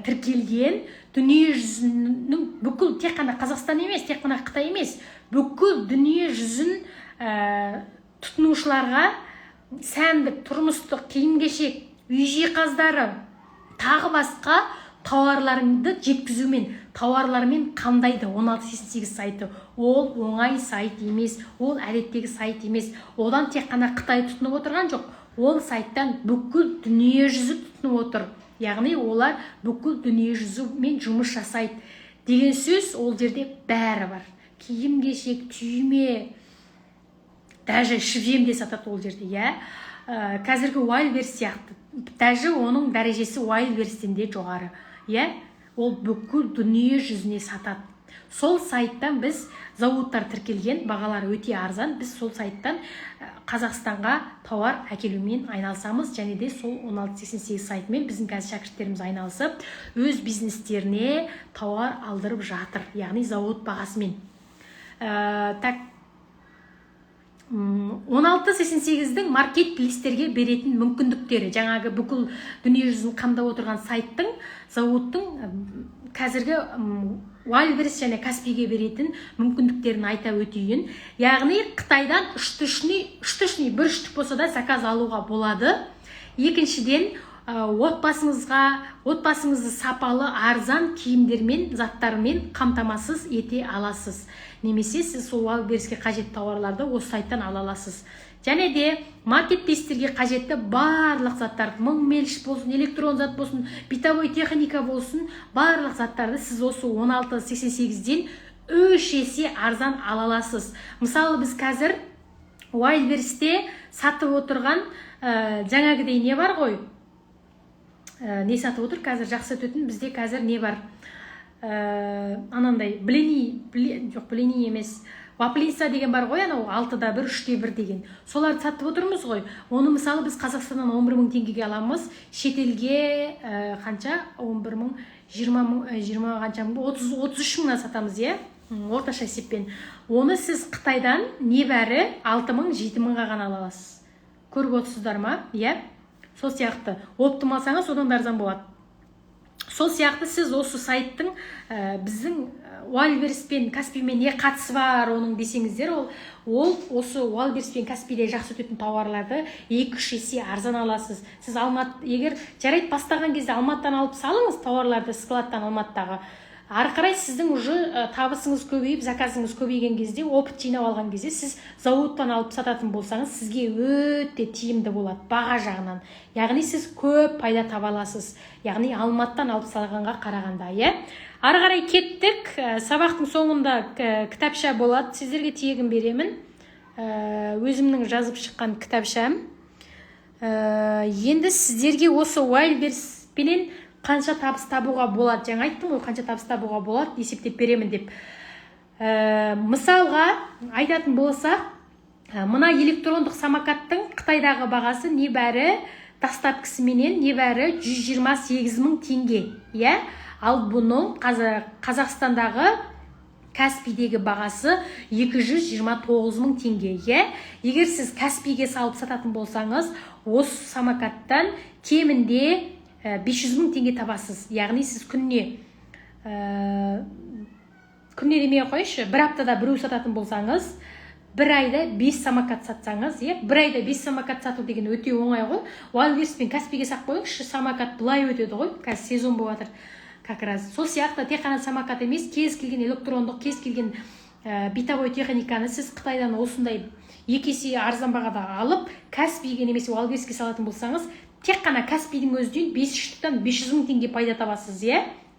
Speaker 1: тіркелген, дүние жүзінің бүкіл, тек қана Қазақстан емес, тек қана Қытай емес, бүкіл дүние жүзін тұтынушыларға сәндік, тұрмыстық, киім-кешек, үй жиһаздары, тағы басқа тауарларыңды жеткізумен, тауарлармен қамдайды 1688 сайты. Ол оңай сайт емес, ол әдеттегі сайт емес. Одан тек қана Қытай тұтынып отырған жоқ. Ол сайттан бүкіл дүние жүзі тұтынып отыр. Яғни олар бүкіл дүние жүзімен жұмыс жасайды. Деген сөз, ол жерде бәрі бар. Киім-кешек, түйме, даже швем де сатады ол жерде, қазіргі Wildberries сияқты. Даже оның дәрежесі Wildberries'тен де жоғары, Ол бүкіл дүние жүзіне сатады. Сол сайттан біз зауыттар тіркелген, бағалары өте арзан, біз сол сайттан Қазақстанға тауар әкелумен айналысамыз, және де сол 1688 сайтымен біздің қазір шәкірттеріміз айналысып, өз бизнестеріне тауар алдырып жатыр, яғни зауыт бағасымен. Так, 1688-дің маркетплейстерге беретін мүмкіндіктері, жаңағы бүкіл дүние жүзін қамдап отырған сайттың, зауыттың қазіргі Wildberries және Каспиге беретін мүмкіндіктерін айта өтейін. Яғни Қытайдан үштішні бір үштік болса да заказ алуға болады. Екіншіден, отбасыңызды сапалы арзан киімдермен, заттармен қамтамасыз ете аласыз. Немесе сіз сол Wildberries'ке қажетті тауарларды осы сайттан ала аласыз. Және де маркетплейстерге қажетті барлық заттарды, меліш болсын, электрон зат болсын, битовой техника болсын, барлық заттарды сіз осы 1688-ден 3 есе арзан ала аласыз. Мысалы біз қазір Wildberries'те сатып отырған жаңағыдай не бар ғой? Не сатып отыр? Қазір жақсы өтетін бізде қазір не бар? Анандай блини емес. Ваплиса деген бар ғой, анау 6-да 1, 3-те 1 деген. Соларды сатып отырмыз ғой. Оны мысалы біз Қазақстаннан 11 мың теңгеге аламыз. Шетелге қанша? 11 мың, 20 қанша мың? 33 мыңнан сатамыз, е? Орташа есеппен. Оны сіз Қытайдан небәрі 6 мың, 7 мыңға ғана ала аласыз. Көріп отырсыздар ма? Е? Сол сияқты. Оптым алсаңыз, одан да арзан болады. Сол сияқты сіз осы сайттың біздің Wildberries пен Каспимен не қатысы бар оның десеңіздер, ол осы Wildberries пен Каспиде жақсы өтетін тауарларды 2-3 есе арзан аласыз. Сіз егер жарайды бастаған кезде Алматыдан алып салыңыз тауарларды, складтан Алматыдағы. Ары қарай сіздің уже табысыңыз көбейіп, заказыңыз көбейген кезде, опыт жинап алған кезде сіз зауыттан алып сататын болсаңыз, сізге өте тиімді болады баға жағынан. Яғни сіз көп пайда таба аласыз. Яғни Алматыдан алып салғанға қарағанда, е? Ары қарай кеттік. Сабақтың соңында кітапша болады. Сіздерге тегін беремін. Өзімнің жазып шыққан кітапшам. Енді сіздерге осы Wildberries пенен қанша табыс табуға болады? Жаңа айттым ғой, қанша табыс табуға болады, есептеп беремін деп. Мысалға айтатын болсақ, мына электрондық самокаттың Қытайдағы бағасы небәрі бастапқысыменен небәрі 128 мың теңге. Ал бұның Қазақстандағы Каспидегі бағасы 229 мың теңге. Егер сіз Каспиге салып сататын болсаңыз, осы самокаттан кемінде 500 мың теңге табасыз. Яғни сіз күнне демей қойшы, бір аптада біреу сататын болсаңыз, бір айда 5 самокат сатсаңыз, бір айда 5 самокат сату деген өте оңай ғой. Wildberries пен Каспиге сақ қойыңызшы, самокат бұлай өтеді ғой, қазір сезон болып жатыр. Как раз сол сияқты тек қана самокат емес, кез келген электрондық, кез келген битовой техниканы сіз Қытайдан осындай 2 есе арзан бағада алып, Каспиге немесе Wildberries'ке салатын болсаңыз, тек қана Каспидің өзінен 5 штуктан 500 мың теңге пайда табасыз,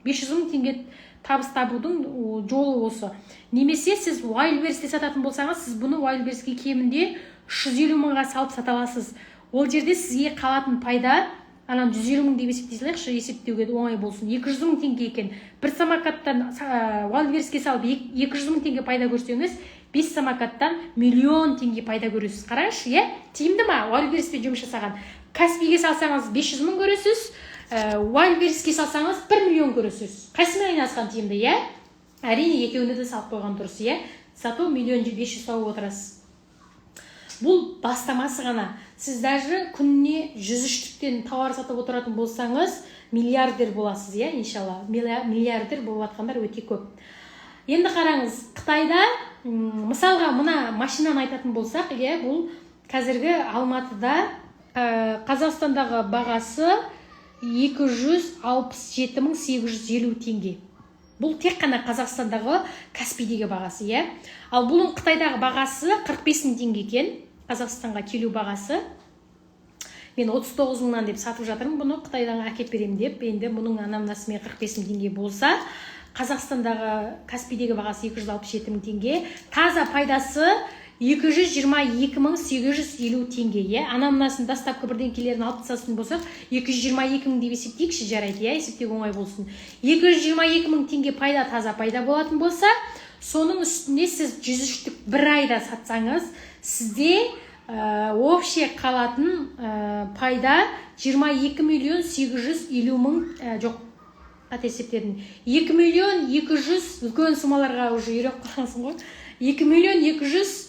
Speaker 1: 500 мың теңге табыс табудың жолы осы. Немесе сіз Wildberries'те сататын болсаңыз, сіз бұны Wildberries'ке кемінде 350 мыңға салып сата аласыз. Ол жерде сізге қалатын пайда, анан 150 мың деп есептейсіздерші, есептеуге оңай болсын. 200 мың теңге екен. Бір самокаттан Wildberries'ке салып 200 мың теңге пайда көрсеңіз, 5 самокаттан миллион теңге пайда көресіз. Қараңызшы, тиімді ма? Wildberries'пен жұмыс жасаған. Каспиге салсаңыз 500 мың көресіз, Wildberries'ке салсаңыз 1 миллион көресіз. Қайсымен айналысқан тиімді, Әрине, екеуіне де салып қойған дұрыс, Сату 1,500,000 тауып отырасыз. Бұл бастамасы ғана. Сіз даже күніне 100 штуктен тауар сатып отыратын болсаңыз, миллиардер боласыз, иншалла. Миллиардер болып жатқандар өте көп. Енді қараңыз, Қытайда, мысалға мына машинаны айтатын болсақ, бұл қазіргі Алматыда Қазақстандағы бағасы 267 мың 850 теңге. Бұл тек қана Қазақстандағы Каспидегі бағасы, Ал бұның Қытайдағы бағасы 45 мың теңге екен. Қазақстанға келу бағасы. Мен 39 мыңнан деп сатып жатырмын бұны, Қытайдан әкеп берем деп. Енді бұның анамнасымен 45 мың теңге болса, Қазақстандағы Каспидегі бағасы 267 мың теңге. Таза пайдасы 222 мың 850 теңге. Анамнасын дастапқы бірдеңкелерін алып тастайтын болсақ, 222 мың деп есептейікші, жарайды, есептеу оңай болсын. 222 мың теңге пайда, таза пайда болатын болса, соның үстіне сіз 100 штук бір айда сатсаңыз, сізде общий қалатын пайда 22 миллион 850 мың, жоқ, қате есептедім. 2 миллион 200, үлкен сумаларға уже үйреп қалғансың ғой. 2 миллион 200,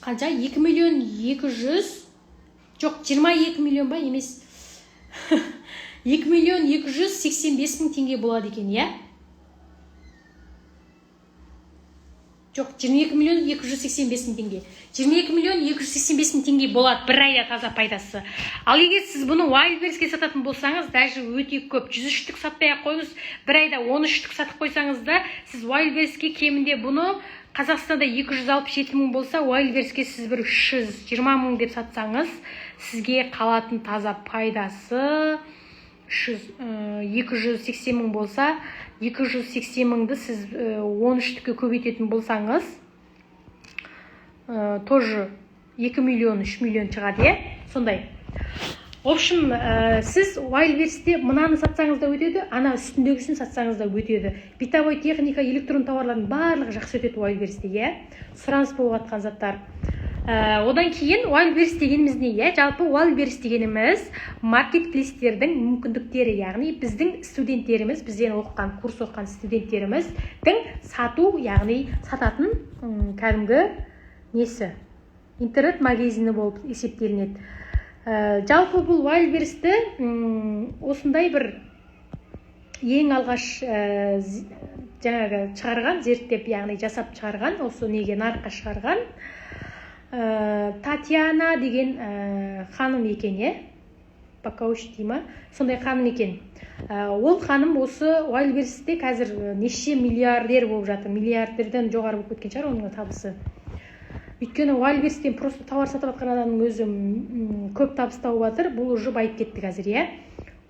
Speaker 1: қанша? 2 миллион 200, жоқ, 22 миллион ба емес. 2 миллион 285 мың теңге болады екен, Жоқ, 22 миллион 285 мың теңге. 22 миллион 285 мың теңге болады бір айда таза пайдасы. Ал егер сіз бұны Wildberries'ке сататын болсаңыз, даже өте көп, 100 штук сатпай қойыңыз, бір айда 13 штук сатып қойсаңыз да, сіз Wildberries'ке кемінде бұны Қазақстанда 267 мың болса, Wildberries'ке сіз бір 320 мың деп сатсаңыз, сізге қалатын таза пайдасы 280 мың болса, 280 мыңды сіз 13-тікке көбейтетін болсаңыз, тоже 2 миллион, 3 миллион шығады, сондай. В общем, сіз Wildberriesте мынаны сатсаңыз да өтеді, ана үстіндегісін сатсаңыз да өтеді. Битовой техника, электрон товарлардың барлығы жақсы өтеді Wildberriesте, сұраныс болып жатқан заттар. Одан кейін Wildberries дегеніміз не? Жалпы Wildberries дегеніміз маркетплейстердің мүмкіндіктері, яғни біздің студенттеріміз, бізден оқыған, курс оқыған студенттеріміздің сату, яғни сататын кәдімгі несі? Интернет-магазині болып есептелінеді. Жалпы бұл Wildberriesті осындай бір ең алғаш жаңағы шығарған, зерттеп, яғни жасап шығарған, осы неге нарыққа шығарған Татьяна деген ханым екен, Бакауш дейма, сондай ханым екен. Ол ханым осы Wildberriesте қазір неше миллиардер болып жатыр, миллиардерден жоғары болып кеткен шығар оның табысы. Өйткені Wildberriestен просто товар сатып жатқан адамның өзі көп табыс тауып жатыр, бұл уже байып кетті қазір,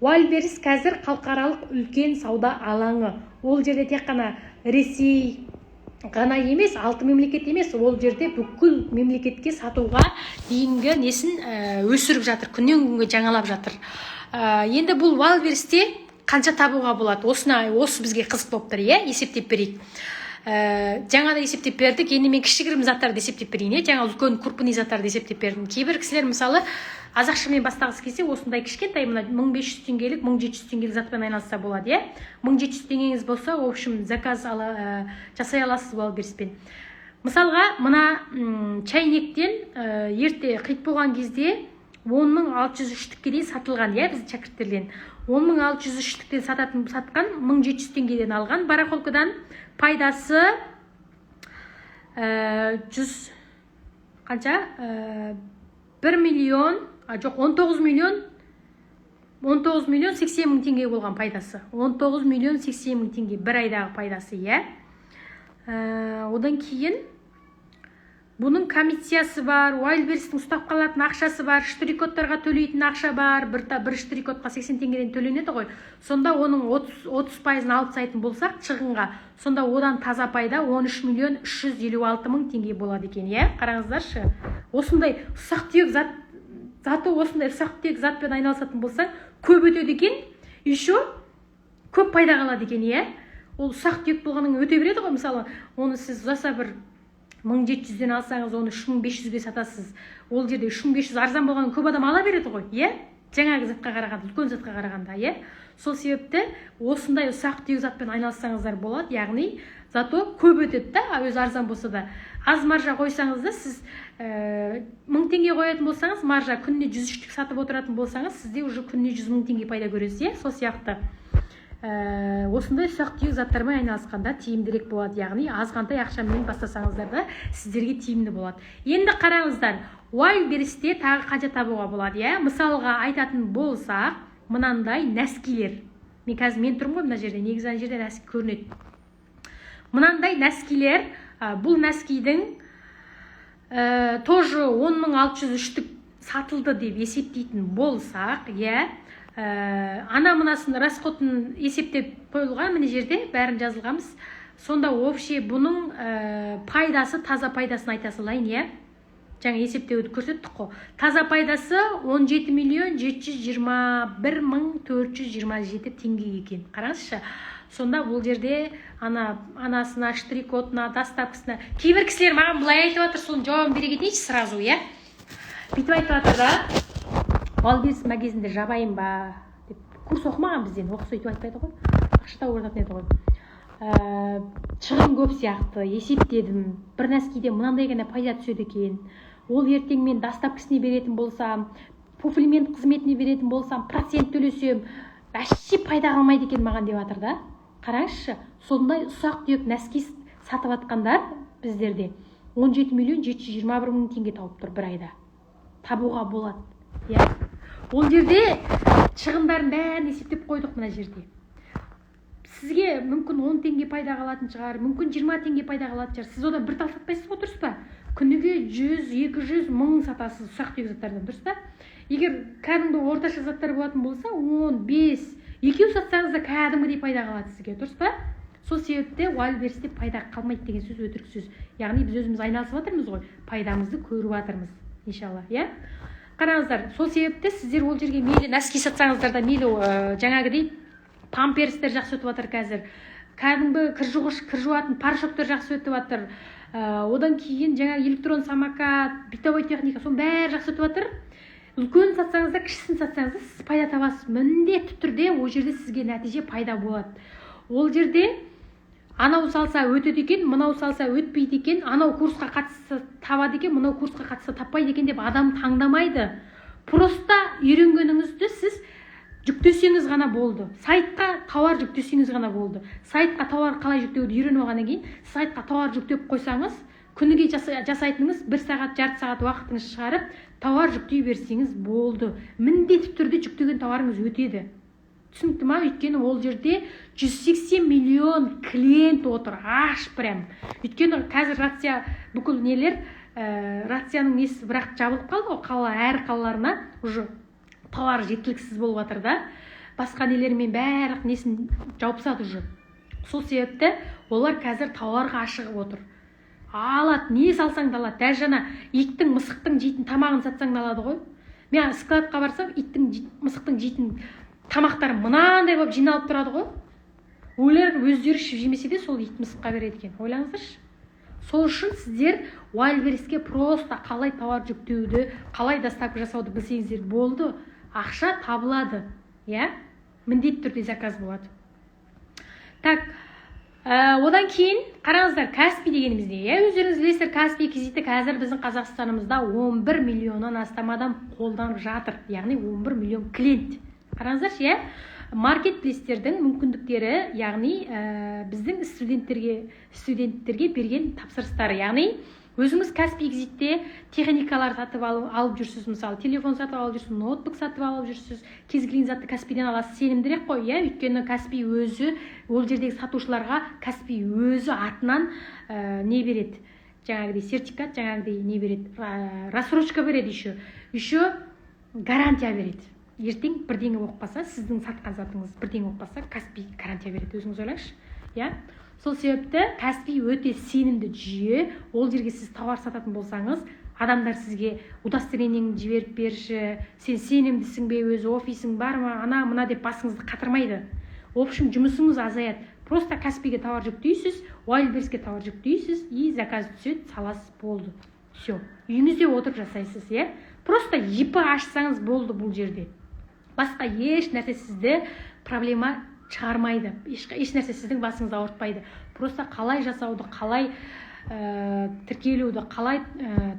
Speaker 1: Wildberries қазір халықаралық үлкен сауда алаңы. Ол жерде тек қана Ресей ғана емес, 6 мемлекет емес, ол жерде бүкіл мемлекетке сатуға дейінгі несін өсіріп жатыр, күннен күнге жаңалап жатыр. Енді бұл Wildberriesте қанша табуға болады? Осы бізге қызық болып тұр, есептеп берейік. Жаңа да есептеп бердік, енді мен кішігірім заттарды есептеп берейін, жаңа үлкен крупный заттарды есептеп бердім. Кейбір кісілер мысалы аз ақшамен бастағысы келсе, осындай кішкентай мына 1500 теңгелік, 1700 теңгелік затпен айналысса болады, 1700 теңгеңіз болса, в общем, заказ жасай аласыз Wildberrieспен. Мысалға, мына чайнектен ерте қит болған кезде 10.603-тікке дейін сатылған, біздің шәкірттерден. 10.603-тіктен сатқан 1700 теңгеден алған барахолкадан пайдасы 100 қанша? 1 миллион, жоқ 19 миллион 80 мың теңге болған пайдасы. 19 миллион 80 мың теңге бір айдағы пайдасы, Одан кейін бұның комиссиясы бар, Wildberries'тің ұстап қалатын ақшасы бар, штрих-кодтарға төлейтін ақша бар, бір штрих-кодқа 80 теңгеден төленеді ғой. Сонда оның 30%-ын алып тастайтын болсақ, шығынға, сонда одан таза пайда 13 миллион 356 мың теңге болады екен, Қараңыздаршы. Осындай ұсақ-түйек осындай ұсақ-түйек затпен айналысатын болсаң, көп өтеді екен, еще көп пайда қалады екен, Ол ұсақ-түйек болғаннан өте береді ғой, мысалы, оны сіз ұзаса бір 1700-ден алсаңыз, оны 3500-ге сатасыз. Ол жерде 3500 арзан болғанын көп адам ала береді ғой, Жаңағы затқа қарағанда, үлкен затқа қарағанда, Сол себепті осындай ұсақ-түйек затпен айналыссаңыздар болады, яғни зато көп өтеді, өзі арзан болса да. Аз маржа қойсаңыз да, сіз 1000 теңге қоятын болсаңыз, маржа күніне 103-тік сатып отыратын болсаңыз, сізде уже күніне 100 мың теңге пайда көресіз, Сол сияқты. Осындай ұсақ-түйек заттармен айналысқанда тиімдірек болады, яғни азғантай ақшамен бастасаңыздар да сіздерге тиімді болады. Енді қараңыздар, Wildberriesте тағы қанша табуға болады, Мысалға айтатын болсақ, мынандай нәскилер. Мен тұрмын ғой мына жерде, негізі ана жерде нәски көрінеді. Мынандай нәскилер, бұл нәскидің тоже 10.603-тік сатылды деп есептейтін болсақ, ана мынасын расходын есептеп қойылған, міне жерде бәрін жазылғанбыз. Сонда вообще бұның пайдасы, таза пайдасын айта салайын, Жаңа есептеуді көрсеттік қой. Таза пайдасы 17 миллион 721 мың 427 теңге екен. Қараңызшы. Сонда бұл жерде анасына, штрих-кодына, доставкасына. Кейбір кісілер маған бұлай айтып жатыр, соны жауабын бере кетейінші сразу, Бүйтіп айтып жатыр да, Wildberries магазинде жабайын ба деп. Курс оқымаған бізден, оқыса өйтіп айтпайды ғой. Ақша тауып жататын еді ғой. Шығын көп сияқты, есептедім. Бір нәскиде мынандай ғана пайда түседі екен. Ол ертең мен доставкасына беретін болсам, пуфлимент қызметіне беретін болсам, процент төлесем, вообще пайда қалмайды екен маған деп жатыр да. Қараңызшы, сондай ұсақ-түйек нәски сатып жатқандар біздерде 17 миллион 721 мың теңге тауып тұр бір айда. Табуға болады. Ол жерде шығындарын бәрін есептеп қойдық мына жерде. Сізге мүмкін 10 теңге пайда қалатын шығар, мүмкін 20 теңге пайда қалатын шығар. Сіз одан бір тал сатпайсыз ғой, дұрыс па? Күніге 100-200 мың сатасыз ұсақ-түйек заттардан, дұрыс па? Егер кәдімгі орташа заттар болатын болса, 10, 5, Екеу сатсаңыз да кәдімгідей пайда қалады сізге, дұрыс па? Сол себепті Wildberriesте пайда қалмайды деген сөз өтірік сөз. Яғни біз өзіміз айналысып жатырмыз ғой, пайдамызды көріп жатырмыз, иншалла, иә? Қараңыздар, сол себепті сіздер ол жерге мейлі носки сатсаңыздар да, мейлі жаңағыдей памперстер жақсы өтіп жатыр қазір. Кәдімгі кір жуғыш, кір жуатын порошоктар жақсы өтіп жатыр. Одан кейін жаңа электрон самокат, бытовой техника, соның бәрі жақсы өтіп жатыр. Үлкен сатсаңыз да, кішісін сатсаңыз да сіз пайда табасыз. Міндетті түрде ол жерде сізге нәтиже пайда болады. Ол жерде анау салса өтеді екен, мынау салса өтпейді екен, анау курсқа қатысса табады екен, мынау курсқа қатысса таппайды екен деп адам таңдамайды. Просто үйренгеніңізді сіз жүктесеңіз ғана болды. Сайтқа тауар жүктесеңіз ғана болды. Сайтқа тауар қалай жүктеуді үйреніп алғаннан кейін, сайтқа тауар жүктеп қойсаңыз, күніге жасайтыныңыз 1 сағат, жарты сағат уақытыңыз шығарып, тауар жүктей берсеңіз болды. Міндетті түрде жүктеген тауарыңыз өтеді. Түсінікті ма? Өйткені ол жерде 180 миллион клиент отыр. Аш прям. Өйткені қазір рация бүкіл нелер, рацияның несі бірақ жабылып қалды ғой, қала әр қалаларына уже тауар жеткіліксіз болып жатыр да. Басқа нелермен бәрі несін жауып тастады уже. Сол себепті олар қазір тауарға ашығып отыр. Алады, не салсаң да алады. Даже жана иттің, мысықтың жейтін тамағын сатсаң да алады ғой. Мен складқа барсам, иттің, мысықтың жейтін тамақтары мынандай болып жиналып тұрады ғой. Олар өздері ішіп жемесе де сол ит мысыққа береді екен. Ойлаңыздаршы. Сол үшін сіздер Wildberriesке просто қалай тауар жүктеуді, қалай доставка жасауды білсеңіздер болды. Ақша табылады. Я? Міндетті түрде заказ болады. Так, одан кейін қараңыздар, Каспи дегенімізде. Өздеріңіз білесіздер, Каспи кредиті қазір біздің Қазақстанымызда 11 миллионнан астам адам қолданып жатыр. Яғни 11 миллион клиент. Қараңыздаршы, маркетплейстердің мүмкіндіктері, яғни біздің студенттерге берген тапсырыстары. Яғни өзіңіз Каспи кредитте техникалар сатып алып жүрсіз, мысалы телефон сатып алып жүрсіз, ноутбук сатып алып жүрсіз, кез келген затты Каспиден аласыз, сенімдірек қой, иә? Өйткені Каспи өзі, ол жердегі сатушыларға Каспи өзі атынан не береді? Жаңағыдай сертификат, жаңағыдай не береді? Рассрочка береді еще гарантия береді. Ертең бірдеңе болып қалса, сіздің сатқан затыңыз бірдеңе болып қалса, Каспи гарантия береді. Өзіңіз ойлаңызшы, иә? Сол себепті Каспи өте сенімді жүйе. Ол жерге сіз тауар сататын болсаңыз, адамдар сізге удостоверениеңді жіберіп берші, сен сенімдісің бе, өзі офисің бар ма, ана мына деп басыңызды қатырмайды. В общем, жұмысыңыз азаяды. Просто Каспиге тауар жүктейсіз, Wildberriesке тауар жүктейсіз, и заказ түседі, саласыз, болды. Все. Үйіңізде отырып жасайсыз, иә? Просто ИП ашсаңыз болды бұл жерде. Басқа еш нәрсе сізді проблема шығармайды. Еш нәрсе сіздің басыңызды ауыртпайды. Просто қалай жасауды, қалай тіркелуді, қалай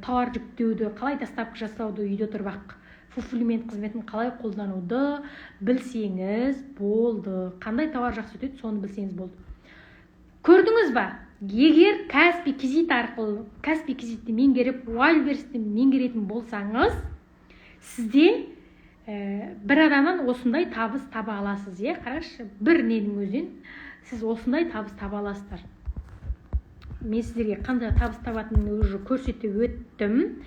Speaker 1: тауар жүктеуді, қалай доставка жасауды үйде тұрып фулфилмент қызметін қалай қолдануды білсеңіз болды. Қандай тауар жақсы өтеді, соны білсеңіз болды. Көрдіңіз ба? Егер Каспи кредит арқылы, Каспи кредитті меңгеріп, Wildberriesті меңгеретін болсаңыз, сізде бір адамнан осындай табыс таба аласыз, е? Қарашы, бір ненің өзінен сіз осындай табыс таба аласыздар. Мен сіздерге қандай табыс табатынын уже көрсетіп өттім.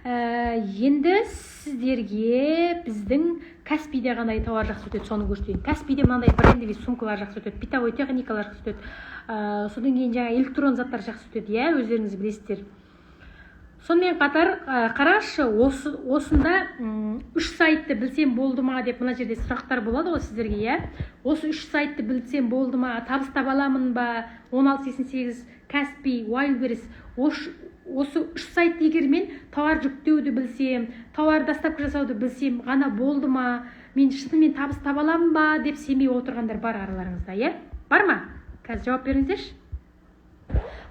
Speaker 1: Енді сіздерге біздің Каспиде қандай тауар жақсы өтеді, соны көрсетейін. Каспиде мынандай брендовый сумкалар жақсы өтеді, бытовой техникалар жақсы өтеді. Содан кейін жаңа электрон заттар жақсы өтеді, иә, өздеріңіз білесіздер. Сонымен қатар, қарашы, осында 3 сайтты білсем болды ма деп мына жерде сұрақтар болады ғой сіздерге, иә? Осы 3 сайтты білсем болды ма, табыс таба аламын ба, 1688, Каспи, Wildberries, осы 3 сайтты егер мен тауар жүктеуді білсем, тауар доставка жасауды білсем ғана болды ма, мен шынымен табыс таба аламын ба деп сенбей отырғандар бар араларыңызда, иә? Бар ма? Қазір жауап беріңіздерші.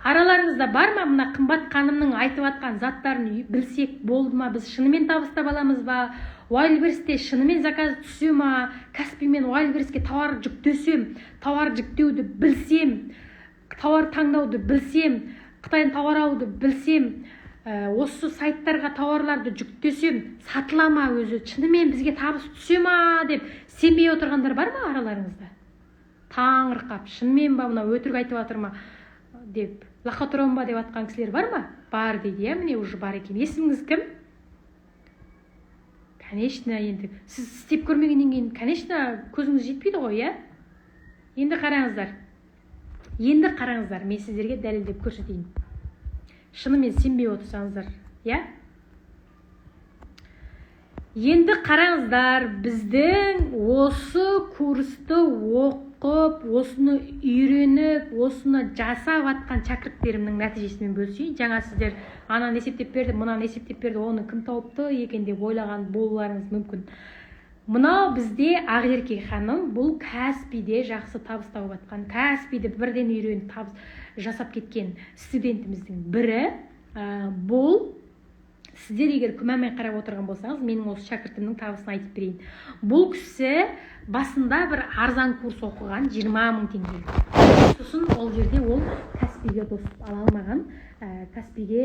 Speaker 1: Араларыңызда бар ма мына қымбат ханымның айтып атқан заттарын білсек болды ма, біз шынымен табыс таба аламыз ба, Wildberriesте шынымен заказ түсе ма, Каспи мен Wildberriesке тауар жүктесем, тауар жүктеуді білсем, тауар таңдауды білсем, Қытайдан тауар алуды білсем, осы сайттарға тауарларды жүктесем, сатыла ма өзі, шынымен бізге табыс түсе ма деп сенбей отырғандар бар ма араларыңызда? Таңырқап, шынымен ба, мына өтірік айтып жатыр ма деп, лохотрон ба деп атқан кісілер бар ма? Бар дейді, иә, міне уже бар екен. Есіміңіз кім? конечно, енді сіз істеп көрмегеннен кейін, конечно, көзіңіз жетпейді ғой, иә? Енді қараңыздар, мен сіздерге дәлелдеп көрсетейін. Шынымен сенбей отырсаңыздар, иә? Енді қараңыздар, біздің осы курсты оқып, осыны үйреніп, осыны жасап атқан шәкірттерімнің нәтижесімен бөлісейін. Жаңа сіздер ананы есептеп берді, мынаны есептеп берді, оны кім тауыпты екен деп ойлаған болуларыңыз мүмкін. Мынау бізде Ақерке ханым, бұл Каспиде жақсы табыс тауып атқан, Каспиде бірден үйреніп табыс жасап кеткен студентіміздің бірі. Бұл сіздер егер күмәнмен қарап отырған болсаңыз, менің осы шәкіртімнің табысын айтып берейін. Бұл кісі басында бір арзан курс оқыған, 20 мың теңге. Сосын ол жерде ол Каспиге доступ ала алмаған, Каспиге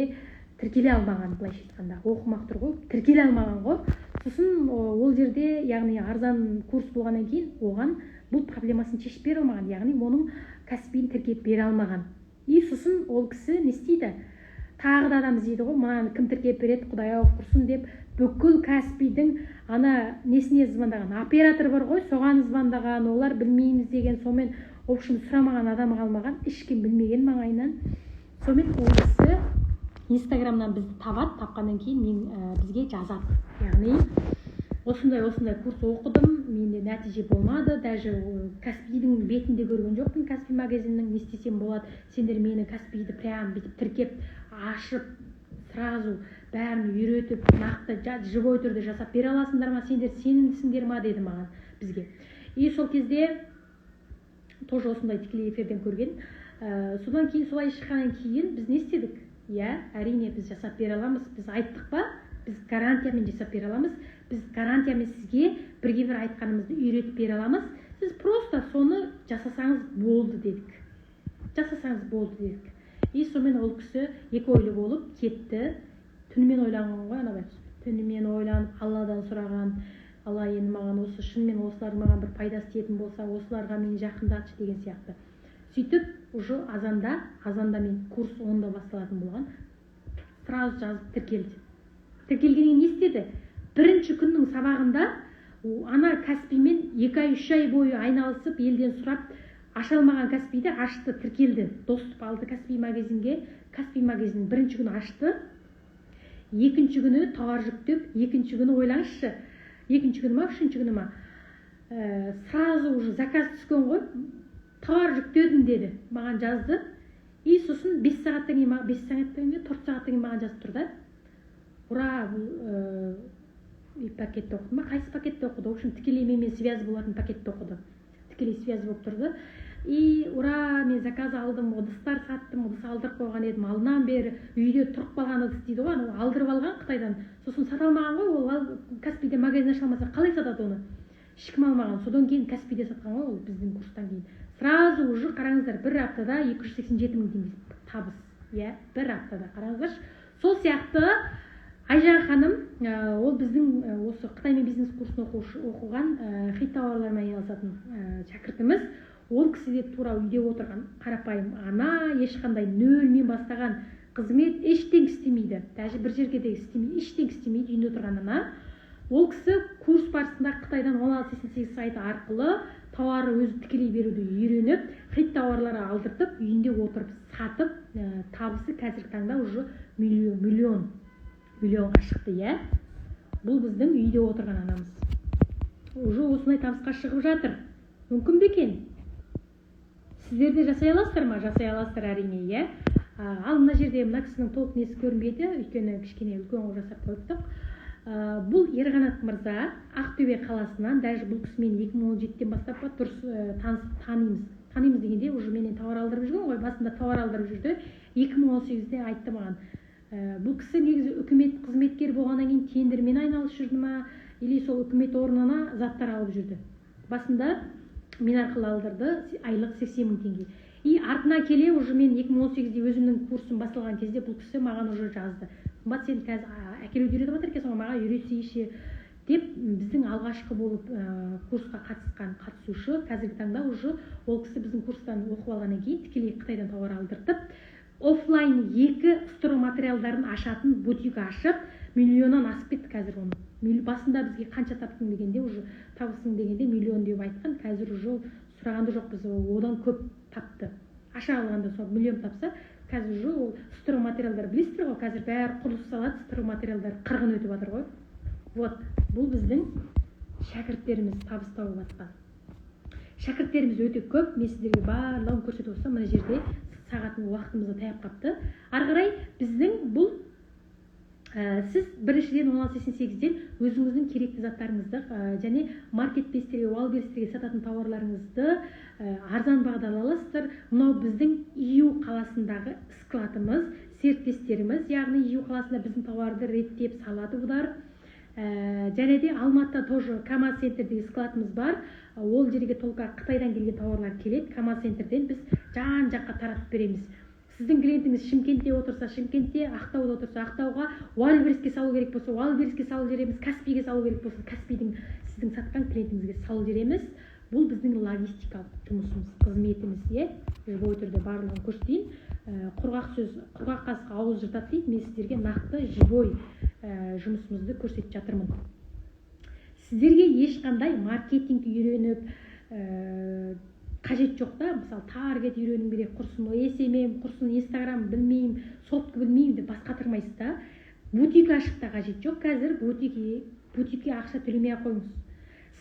Speaker 1: тіркеле алмаған, былайша айтқанда. Оқымақ тұр ғой, тіркеле алмаған ғой. Сосын ол жерде, яғни арзан курс болғаннан кейін, оған бұл проблемасын шешіп бере алмаған, яғни оның Каспиін тіркеп бере алмаған. И сосын ол кісі не істейді? Тағы да адам іздейді ғой, мынаны кім тіркеп береді, Құдай-ау құрсын деп, бүкіл Каспидің ана несіне звондаған, оператор бар ғой, соған звондаған, олар білмейміз деген, сонымен общем сұрамаған адамы қалмаған, ешкім білмеген маңайынан. Сонымен ол кісі Инстаграмнан бізді табады, тапқаннан кейін бізге жазады. Яғни осындай курс оқыдым, менде нәтиже болмады, даже Каспидің бетінде көрген жоқпын, Каспи магазиннің, не істесем болады, сендер мені Каспиді прям бүйтіп тіркеп ашып, сразу бәрін үйретіп, нақты живой түрде жасап бере аласыңдар ма, сендер сенімдісіңдер ма деді маған бізге. И сол кезде тоже осындай тікелей эфирден көрген. Содан кейін солай шыққаннан кейін біз не істедік? Иә, әрине біз жасап бере аламыз. Біз айттық па? Біз гарантиямен жасап бере аламыз. Біз гарантиямен сізге бірге-бір айтқанымызды үйретіп бере аламыз. Сіз просто соны жасасаңыз болды дедік. И сонымен ол кісі екі ойлы болып кетті. Түнімен ойланған ғой, ана түнімен ойланып, Алладан сұраған, Алла енді маған осы шынымен осылардың маған бір пайдасы тиетін болса, осыларға мені жақындатшы деген сияқты. Сөйтіп, уже азанда мен курс 10-да басталатын болған. Сразу жазып тіркелді. Тіркелгеннен не істеді? Бірінші күннің сабағында ана Каспимен 2 ай, 3 ай бойы айналысып, елден сұрап, аша алмаған Каспиді ашты, тіркелді. Доступ алды Каспи магазинге. Каспи магазин бірінші күні ашты. Екінші күні товар жүктеп, екінші күні ойлаңызшы. Екінші күні ма, үшінші күні ма? Сразу уже заказ түскен ғой. Товар жүктедім деді. Маған жазды. И сосын 5 сағаттан кейін, 4 сағаттан кейін маған жазып тұрды. Ура, пакетті оқыды ма? Қайсы пакетті оқыды? В общем, тікелей менімен связь болатын пакетті оқыды. Тікелей связь болып тұрды. И ура, мен заказ алдым, ыдыстар саттым, ыдыс алдырып қойған едім. Алдынан бері үйде тұрып қалған ыдыс дейді ғой, алдырып алған Қытайдан. Сосын сата алмаған ғой, ол Каспиде магазин аша алмаса қалай сатады оны? Ешкім алмаған. Содан кейін Каспиде сатқан ғой, ол біздің курстан кейін. Сразу уже қараңыздар, бір аптада 287 мың теңге табыс. Иә, бір аптада қараңыздаршы. Сол сияқты Айжан ханым, ол біздің осы Қытаймен бизнес курсын оқыған хит тауарлармен айналысатын шәкіртіміз. Ол кісіде тура үйде отырған қарапайым ана, ешқандай нөлмен бастаған қызмет ештеңе істемейді. Даже бір жерге де істемейді, ештеңе істемейді, үйінде отырған ана. Ол кісі курс барысында Қытайдан 1688 сайты арқылы тауары өзі тікелей беруді үйреніп, хит тауарлары алдыртып, үйінде отырып сатып, табысы қазіргі таңда уже миллионға шықты, иә. Бұл біздің үйде отырған анамыз. Уже осындай табысқа шығып жатыр. Мүмкін бе екен? Сіздер де жасай аласыздар ма? Жасай аласыздар әрине, иә. Ал мына жерде мына кісінің толық несі көрінбейді, өйткені кішкене үлкен қылып жасап қойыптық. Бұл Ерғанат мырза Ақтөбе қаласынан, даже бұл кісімен 2017-ден бастап дұрыс танимыз дегенде, уже менен тауар алдырып жүрген ғой, басында тауар алдырып жүрді. 2018-де айтты маған. Бұл кісі негізі үкімет қызметкер болғаннан кейін тендермен айналысып жүрді ма, или сол үкімет орнына заттар алып жүрді. Басында мен арқылы алдырды, айлық 80 мың теңге. И артына келе, уже мен 2018-де өзімнің курсым басталған кезде бұл кісі маған уже жазды. Қымбат, сен қазір әкелуді үйретіп жатыр екенсің, маған үйретсейші деп біздің алғашқы болып курсқа қатысқан қатысушы. Қазіргі таңда уже ол кісі біздің курстан оқып алғаннан кейін тікелей Қытайдан тауар алдыртып, офлайн 2 строй материалдарын ашатын бутик ашып, миллионнан асып кетті қазір оны. басында бізге қанша таптың дегенде, уже табысың дегенде миллион деп айтқан, қазір уже сұрағанды жоқ, біз одан көп тапты. Аша алғанда сол миллион тапса, қазір уже ол стройматериалдар білесіздер ғой, қазір бәрі құрылыс салады, стройматериалдар қырғын өтіп жатыр ғой. Вот, бұл біздің шәкірттеріміз табыс тауып жатқан. Шәкірттеріміз өте көп, мен сіздерге барлығын көрсетіп отырсам, мына жерде сағаттың уақытымызды таяп қапты. Ары қарай біздің бұл сіз біріншіден 1688-ден өзіңіздің керекті заттарыңызды және маркетплейстерге, уалберстерге сататын тауарларыңызды арзан бағада аласыздар. Мынау біздің ИУ қаласындағы складымыз, серіктестеріміз, яғни ИУ қаласында біздің тауарды реттеп салады бұлар. Және де Алматыда тоже КамАЗ центрдегі складымыз бар. Ол жерге толқа Қытайдан келген тауарлар келеді. КамАЗ центрден біз жан-жаққа таратып береміз. Сіздің клиентіңіз Шымкентте отырса, Шымкентте, Ақтауда отырса, Ақтауға, Уалберске салу керек болса, Уалберске салып жібереміз, Каспийге салу керек болса, Каспийдің сіздің сатқан клиентіңізге салып жібереміз. Бұл біздің логистикалық жұмысымыз, қызметіміз, живой түрде барлығын көрсетейін. Құрғақ сөз, құрғақ қасқа ауыз жыртады дейді, мен сіздерге нақты живой жұмысымызды көрсетіп жатырмын. Сіздерге ешқандай маркетинг үйреніп, қажет жоқ та, мысалы таргет үйренім керек, құрсын SMM, құрсын Instagram білмеймін, сотты білмеймін деп бас қатырмайсыз да. Бутик ашықта қажет жоқ, қазір бутикке ақша төлемей қойыңыз.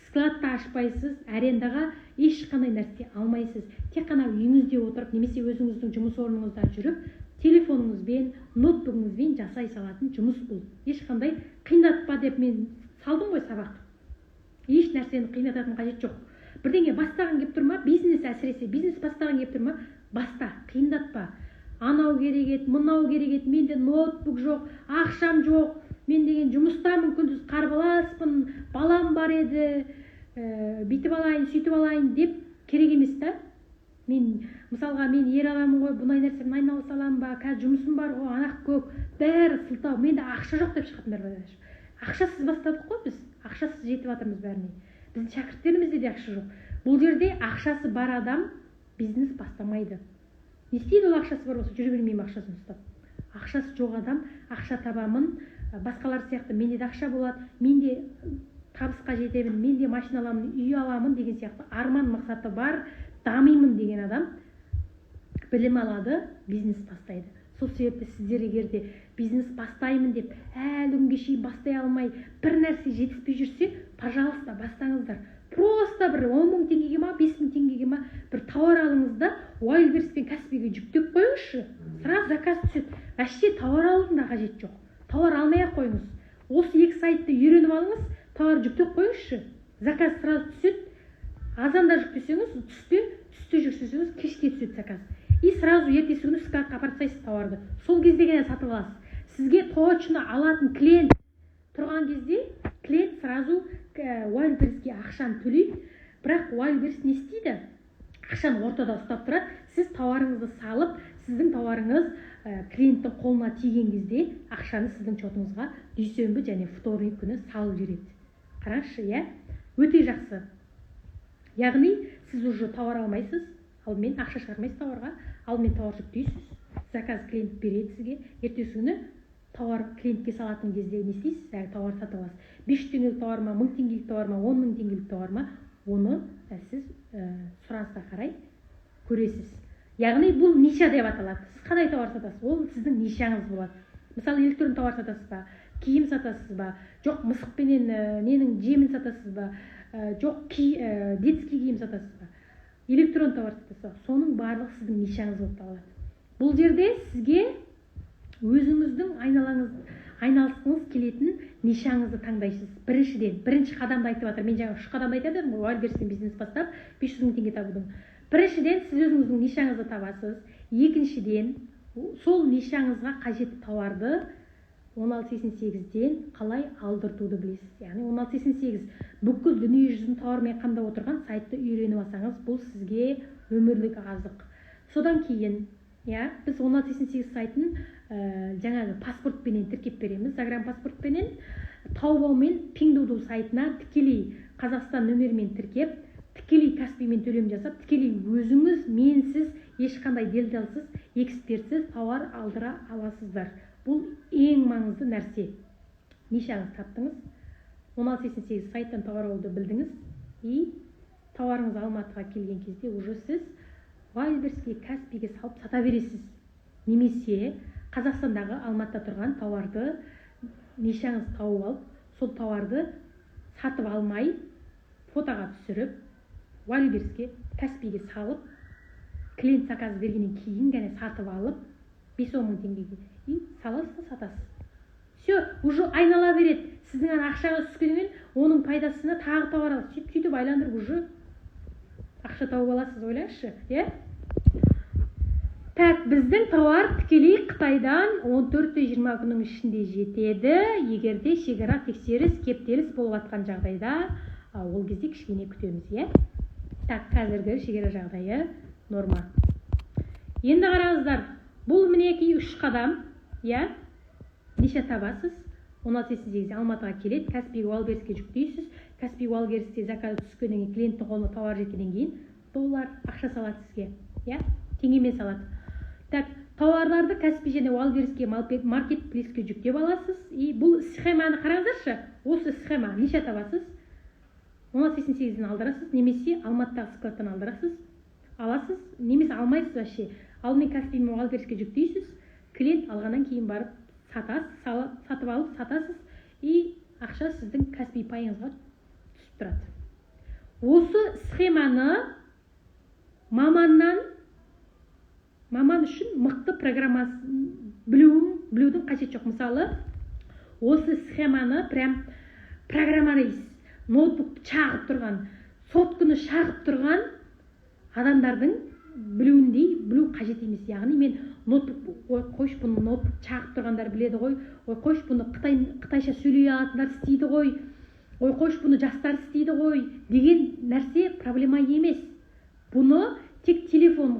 Speaker 1: Складта ашпайсыз, арендаға ешқандай нәрсе алмайсыз. Тек қана үйіңізде отырып, немесе өзіңіздің жұмыс орныңызда жүріп, телефоныңызбен, ноутбугыңызбен жасай салатын жұмыс бұл. Ешқандай қиындатпа деп мен салдым ғой сабақ. Еш нәрсені қиындататын қажет жоқ. Бірдеңе бастаған кеп тұрма, бизнес әсіресе, бизнес бастаған кеп тұрма, баста, қиындатпа. Анау керек ет, мынау керек ет, менде ноутбук жоқ, ақшам жоқ, мен деген жұмыстамын, күндіз қарбаласпын, балам бар еді, бүйтіп алайын, сөйтіп алайын деп керек емес та. Мысалға мен ер адамын ғой, бұнай нәрсемен айналыса аламын ба, қазір жұмысым бар ғой, анақ көп, бәрі сылтау, менде ақша жоқ деп шығатындар бар. Ақшасыз бастадық қой біз, ақшасыз жетіп жатырмыз бәріне. Біздің шәкірттерімізде де ақша жоқ. Бұл жерде ақшасы бар адам бизнес бастамайды. Не істейді ол ақшасы бар болса, жүре бермеймін ақшасын ұстап. Ақшасы жоқ адам, ақша табамын, басқалар сияқты менде де ақша болады, менде табысқа жетемін, менде машина аламын, үй аламын деген сияқты арман мақсаты бар, дамимын деген адам білім алады, бизнес бастайды. Сол себепті сіздер егерде бизнес бастаймын деп, әлі күнге шейін бастай алмай, бір нәрсе жетіспей жүрсе, пожалуйста, бастаңыздар. Просто бір 10 мың теңгеге ма, 5 мың теңгеге ма бір тауар алыңызда, Уайлберс пен Каспийге жүктеп қойыңызшы. Сразу заказ түседі. Вообще тауар алудың да қажет жоқ. Тауар алмай-ақ қойыңыз. Осы екі сайтты үйреніп алыңыз, тауар жүктеп қойыңызшы. Заказ сразу түседі. Азанда жүктесеңіз, түсте жүктесеңіз, кешке түседі заказ. И сразу ертесі күні складқа апарып тастайсыз тауарды. Сол кезде ғана сатып аласыз. Сізге точно алатын клиент тұрған кезде клиент сразу Уайлберске ақшаны төлейді. Бірақ Уайлберс не істейді? Ақшаны ортада ұстап тұрады. Сіз тауарыңызды салып, сіздің тауарыңыз клиенттің қолына тиген кезде ақшаны сіздің шотыңызға дүйсенбі және вторник күні салып жібереді. Қараңызшы, өте жақсы. Яғни сіз уже тауар алмайсыз, алдымен ақша шығармайсыз тауарға, алдымен тауар жүктейсіз, заказ клиент береді сізге, ертесі күні тауар клиентке салатын кезде не істейсіз? Тауар сатып аласыз. 500 теңгелік тауар ма, 1000 теңгелік тауар ма, 10 мың теңгелік тауар ма, оны сіз сұранысқа қарай көресіз. Яғни бұл ниша деп аталады. Сіз қандай тауар сатасыз? Ол сіздің нишаңыз болады. Мысалы, электрон тауар сатасыз ба, киім сатасыз ба, жоқ мысықпенен ненің жемін сатасыз ба, жоқ детский киім сатасыз ба, электрон тауар сатасыз ба, соның барлығы сіздің нишаңыз болып табылады. Бұл жерде сізге өзіңіздің айналысқыңыз келетін нишаңызды таңдайсыз. Бірінші қадамды айтып жатыр. Мен жаңа 3 қадамды айтып едім ғой, Уайлберстен бизнес бастап 500 мың теңге табудың. Біріншіден сіз өзіңіздің нишаңызды табасыз. Екіншіден сол нишаңызға қажетті тауарды 1688-ден қалай алдыртуды білесіз. Яғни 1688 бүкіл дүние жүзін тауармен қамдап отырған сайтты үйреніп алсаңыз, бұл сізге өмірлік азық. Содан кейін біз 1688 сайтын жаңағы паспортпенен тіркеп береміз, загранпаспортпенен, таубаумен Пиңдуду сайтына тікелей Қазақстан нөмірімен тіркеп, тікелей Каспиймен төлем жасап, тікелей өзіңіз, менсіз, ешқандай делдалсыз, экспертсіз тауар алдыра аласыздар. Бұл ең маңызды нәрсе. Нишаңыз таптыңыз, 1688 сайттан товар алуды білдіңіз, и товарыңыз Алматыға келген кезде уже сіз Вайлберске, Каспиге салып сата бересіз. Немесе Қазақстандағы Алматыда тұрған товарды нишаңыз тауып алып, сол товарды сатып алмай, фотоға түсіріп, Вайлберске, Каспиге салып, клиент заказ бергеннен кейін ғана сатып алып, 5-10 мың теңгеге и саласыз, сатасыз. Все, уже айнала береді. Сіздің ақшаңыз түскеннен оның пайдасына тағы товар аласыз. Сөйтіп айландырып уже ақша тауып аласыз, ойлаңызшы, иә? Так, біздің товар тікелей Қытайдан 14-20 күннің ішінде жетеді. Егерде шекара тексеріс, кептеліс болып жатқан жағдайда, ол кезде кішкене күтеміз, иә? Так, қазіргі шекара жағдайы норма. Енді қараңыздар, бұл мінекей 3 қадам, иә? Неше табасыз? 1688 Алматыға келеді, Каспий Вайлберске жүктейсіз. Каспий Вайлберске заказ түскеннен кейін, клиенттің қолына товар жеткеннен кейін доллар ақша салады сізге, иә? Теңгемен салады. Так, товарларды Каспий және Вайлберске маркетплейске жүктеп аласыз. И бұл схеманы қараңыздаршы. Осы схема неше табасыз? 1688-ден алдырасыз, немесе Алматыдағы складтан алдырасыз. Аласыз, немесе алмайсыз вообще. Алдымен Каспий мен Вайлберске жүктейсіз. Клиент алғаннан кейін барып сатып алып сатасыз, и ақша сіздің Каспий пайыңызға түсіп тұрады. Осы схеманы маман үшін мықты программасын білудің қажет жоқ. Мысалы, осы схеманы прям программарист, ноутбук шағып тұрған, сотканы шағып тұрған адамдардың білу қажет емес. Яғни мен ноутбук, қойш бұны ноутбук шағып тұрғандар біледі ғой, қойш бұны қытайша сөйлей алатындар істейді ғой, қойш бұны жастар істейді ғой деген нәрсе проблема емес. Бұны тек телефон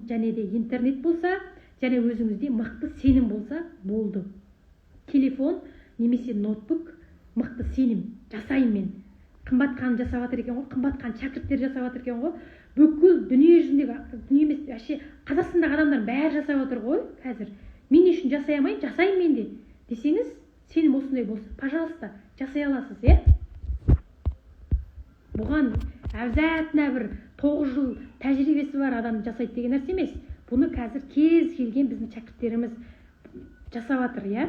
Speaker 1: және де интернет болса, және өзіңізде мықты сенім болса болды. Телефон немесе ноутбук мықты сенім жасайын мен. Қымбатқан жасап жатыр екен ғой, қымбатқан шәкірттер жасап жатыр екен ғой. Бүкіл дүние жүзіндегі, дүние емес, вообще Қазақстандағы адамдар бәрі жасап отыр ғой қазір. Мен не үшін жасай алмайын, жасайын мен де десеңіз, сенім осындай болса, пожалуйста, жасай аласыз, иә? Бұған әбзәтіне бір 9 жыл тәжірибесі бар адам жасайды деген нәрсе емес. Бұны қазір кез келген біздің шәкірттеріміз жасап жатыр, иә?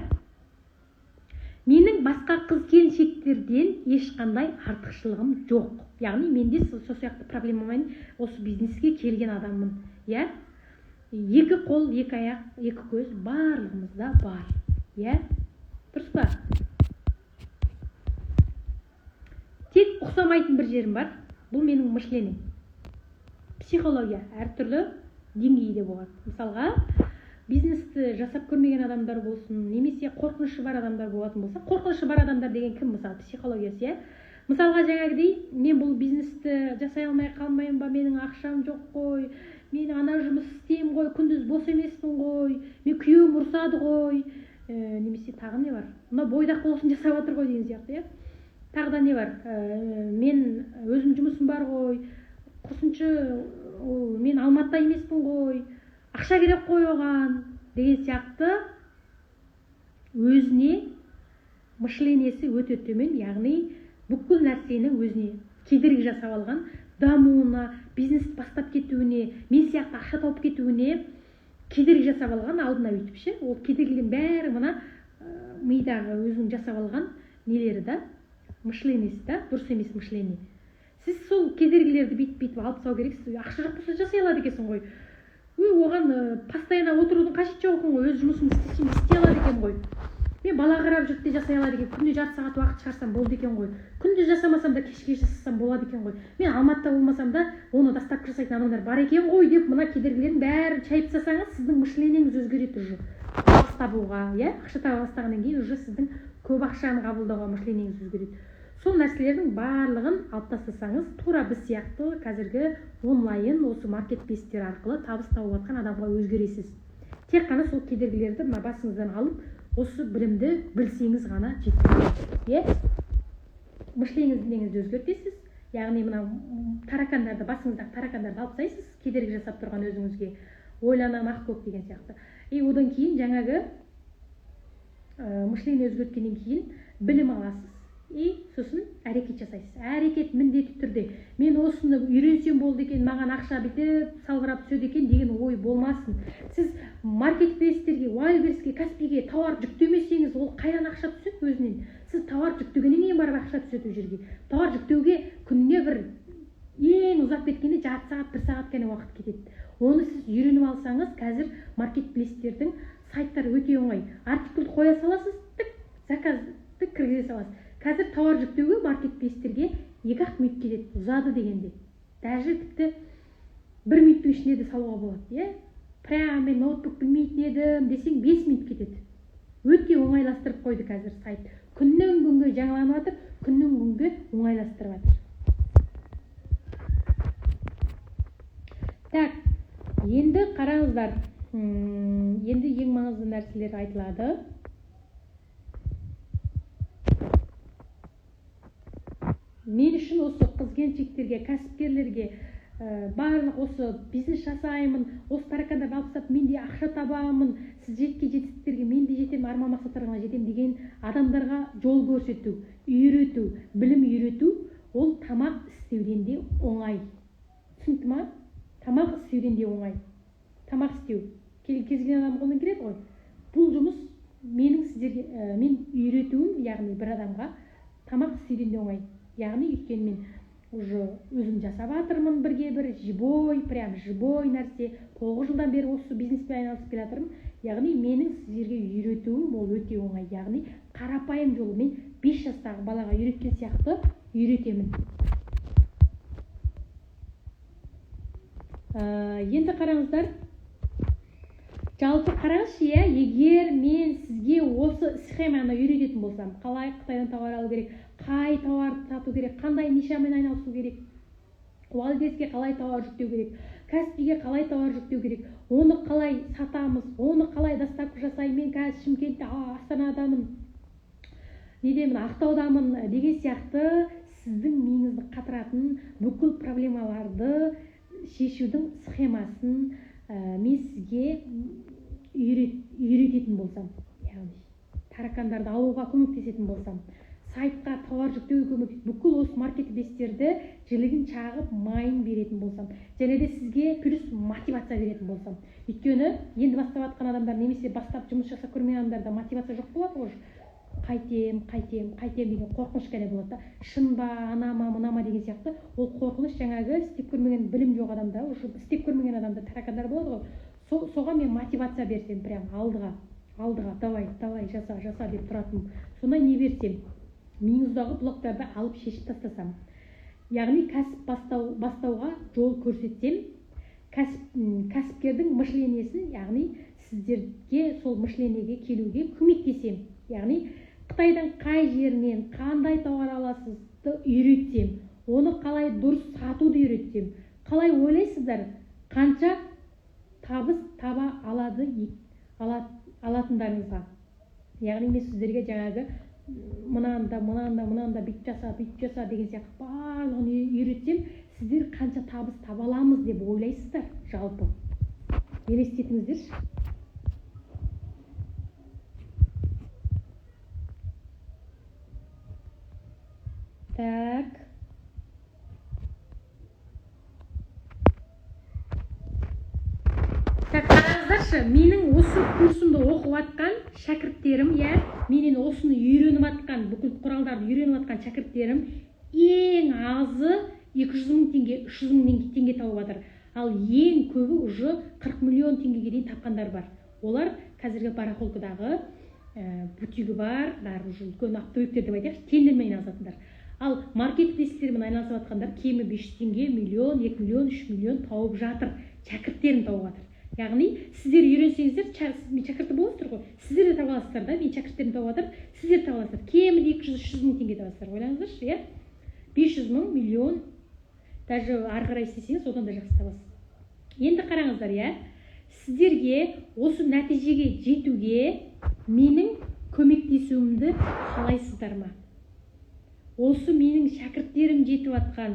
Speaker 1: Менің басқа қыз-келіншектерден ешқандай артықшылығым жоқ. Яғни менде сол сияқты проблемамен осы бизнеске келген адаммын, иә? 2 қол, 2 аяқ, 2 көз барлығымызда бар, иә? Дұрыс па? Тек ұқсамайтын бір жерім бар. Бұл менің мышлением. Психология әртүрлі деңгейде болады. Мысалға, бизнесті жасап көрмеген адамдар болсын, немесе қорқынышы бар адамдар болатын болса, қорқынышы бар адамдар деген кім? Мысалы, психологиясы, иә? Мысалға, жаңағыдей, мен бұл бизнесті жасай алмай қалмайын ба, менің ақшам жоқ қой, мен ана жұмыс істеймін ғой, күндіз бос емеспін ғой, мен күйеуім ұрсады ғой, немесе тағы не бар? Мына бойдақ болсын жасап отыр ғой деген сияқты, иә? Тағы да не бар? Мен өзім жұмысым бар ғой, қосымша мен Алматыда емеспін ғой, ақша керек қой оған деген сияқты өзіне мышлениясы өте төмен, яғни бүкіл нәрсені өзіне кедергі жасап алған, дамуына, бизнес бастап кетуіне, мен сияқты ақша тауып кетуіне кедергі жасап алған алдына өйтіп ше. Ол кедергілердің бәрі мына мидағы өзінің жасап алған нелері да, мышлениясы да, дұрыс емес мышление. Сіз сол кедергілерді бүйтіп алып тастау керексіз. Ақша жоқ болса жасай алады екенсің ғой. Оған постоянно отырудың қажеті жоқ екен ғой. Өз жұмысын істей алады екен ғой. Мен бала қарап жүріп те жасай алады екен. Күнде жарты сағат уақыт шығарсам болды екен ғой. Күнде жасамасам да кешке жасасам болады екен ғой. Мен Алматыда болмасам да оны доставка жасайтын адамдар бар екен ғой деп мына кедергілердің бәрін шайып тастасаңыз, сіздің мышленияңыз өзгереді уже. Табыс табуға, иә? Ақша таба бастағаннан кейін уже сіздің көп ақшаны қабылдауға мышленияңыз өзгереді. Сол нәрселердің барлығын алып тастасаңыз, тура біз сияқты қазіргі онлайн осы маркетплейстер арқылы табыс тауып жатқан адамға өзгересіз. Тек қана сол кедергілерді мына басыңыздан алып, осы білімді білсеңіз ғана жетеді. Иә? Мышленияңызды өзгертесіз. Яғни мына таракандарды, басыңыздағы таракандарды алып тастайсыз, кедергі жасап тұрған өзіңізге. Ойланам ақ көп деген сияқты. Одан кейін жаңағы мышление өзгерткеннен кейін білім аласыз и сосын әрекет жасайсыз. Әрекет міндетті түрде мен осыны үйренсем болды екен, маған ақша бүйтіп салбырап түседі екен деген ой болмасын. Сіз маркетплейстерге, Wildberriesке, Каспиге тауар жүктемесеңіз, ол қайдан ақша түседі өзінен? Сіз тауар жүктегеннен кейін барып ақша түседі ол жерге. Тауар жүктеуге күніне бір ең ұзап кеткенде жарты сағат, бір сағат қана уақыт кетеді. Оны сіз үйреніп алсаңыз, қазір маркетплейстердің сайттары өте оңай. Артиклді қоя саласыз, заказды кіргізе саласыз. Қазір тауар жүктеуге маркетплейстерге 2-ақ минут кетеді, ұзады дегенде. Даже тіпті 1 минуттың ішінде де салуға болады. Прямо мен ноутбук білмейтін едім десең 5 минут кетеді. Өте оңайластырып қойды қазір сайт. Күннен күнге жаңаланып жатыр, күннен күнге оңайластырып жатыр. Так, енді қараңыздар. Енді ең маңызды нәрселер айтылады. Мен үшін осы қыз-келіншектерге, кәсіпкерлерге барлық осы бизнес жасаймын, осы таракандарды алып тастап мен де ақша табамын, сіз жеткен жетістіктерге мен де жетемін, арман мақсаттарыма жетемін деген адамдарға жол көрсету, үйрету, білім үйрету, ол тамақ істеуден де оңай. Түсінікті ма? Тамақ істеуден де оңай. Тамақ істеу кез келген адам қолынан келеді ғой. Бұл жұмыс менің сіздерге мен үйретуім, яғни бір адамға тамақ істеуден де оңай. Яғни өйткені мен уже өзім жасап жатырмын бірге бір жібой, прям жібой нәрсе. 9 жылдан бері осы бизнеспен айналысып келе жатырмын. Яғни менің сіздерге үйретуім ол өте оңай. Яғни қарапайым жолы мен 5 жастағы балаға үйреткен сияқты үйретемін. Енді қараңыздар. Жалпы қараңызшы, егер мен сізге осы схеманы үйрететін болсам, қалай Қытайдан тауар алу керек, қай тауарды сату керек, қандай нишамен айналысу керек, Wildberriesке қалай тауар жүктеу керек, Каспиге қалай тауар жүктеу керек, оны қалай сатамыз, оны қалай доставка жасаймын, мен қазір Шымкентте, Астанадамын, Ақтаудамын деген сияқты сіздің миыңызды қатыратын бүкіл проблемаларды шешудің схемасын мен сізге үйрететін болсам, яғни таракандарды алуға көмектесетін болсам, сайтқа тауар жүктеуге көмектесетін, бүкіл осы маркетплейстерді жілігін шағып майын беретін болсам, және де сізге плюс мотивация беретін болсам. Өйткені енді бастап жатқан адамдар, немесе бастап жұмыс жасап көрмеген адамдарда мотивация жоқ болады ғой. Қайтем деген қорқыныш кәне болады. Шын ба, анама, мынама деген сияқты. Ол қорқыныш жаңағы істеп көрмеген білім жоқ адамда, уже істеп көрмеген адамда таракандар болады ғой. Соған мен мотивация берсем, прям алдыға, давай, жаса деп тұратым. Сондай не берсем, миыңыздағы блоктарды алып шешіп тастасам. Яғни кәсіп бастауға жол көрсетсем, кәсіпкердің мышлениясын, яғни сіздерге сол мышленияге келуге көмектесем. Яғни Қытайдан қай жерінен қандай тауар аласызды үйретсем, оны қалай дұрыс сатуды үйретсем, қалай ойлайсыздар, қанша табыс таба алатындарыңызға. Яғни мен сіздерге жаңағы мынанда бүйтіп жаса деген сияқты барлығын үйретсем, сіздер қанша табыс таба аламыз деп ойлайсыздар жалпы. Елестетіңіздерші. Так. Қараңыздаршы, менің осы курсымды оқып атқан шәкірттерім, менен осыны үйреніп атқан, бүкіл құралдарды үйреніп атқан шәкірттерім ең азы 200 мың теңге, 300 мың теңге тауып жатыр. Ал ең көбі уже 40 миллион теңгеге дейін тапқандар бар. Олар қазіргі барахолкадағы бутигі бар, уже үлкен автовектер деп айтайықшы, тендермен айналысатындар. Ал маркетплейстермен айналысып жатқандар кемі 500 теңге, миллион, 2 миллион, 3 миллион тауып жатыр. Шәкірттерін тауып жатыр. Яғни сіздер үйренсеңіздер, мен шәкірті боласыздар ғой. Сіздер де таба аласыздар да, мен шәкірттерін тауып жатыр. Сіздер таба аласыздар. Кемі 200-300 мың теңге табасыздар. Ойлаңыздаршы, 500 мың, миллион, даже ары қарай істесеңіз, одан да жақсы табасыз. Енді қараңыздар, сіздерге осы нәтижеге жетуге менің көмектесуімді қалайсыздар ма? Осы менің шәкірттерім жетіп атқан,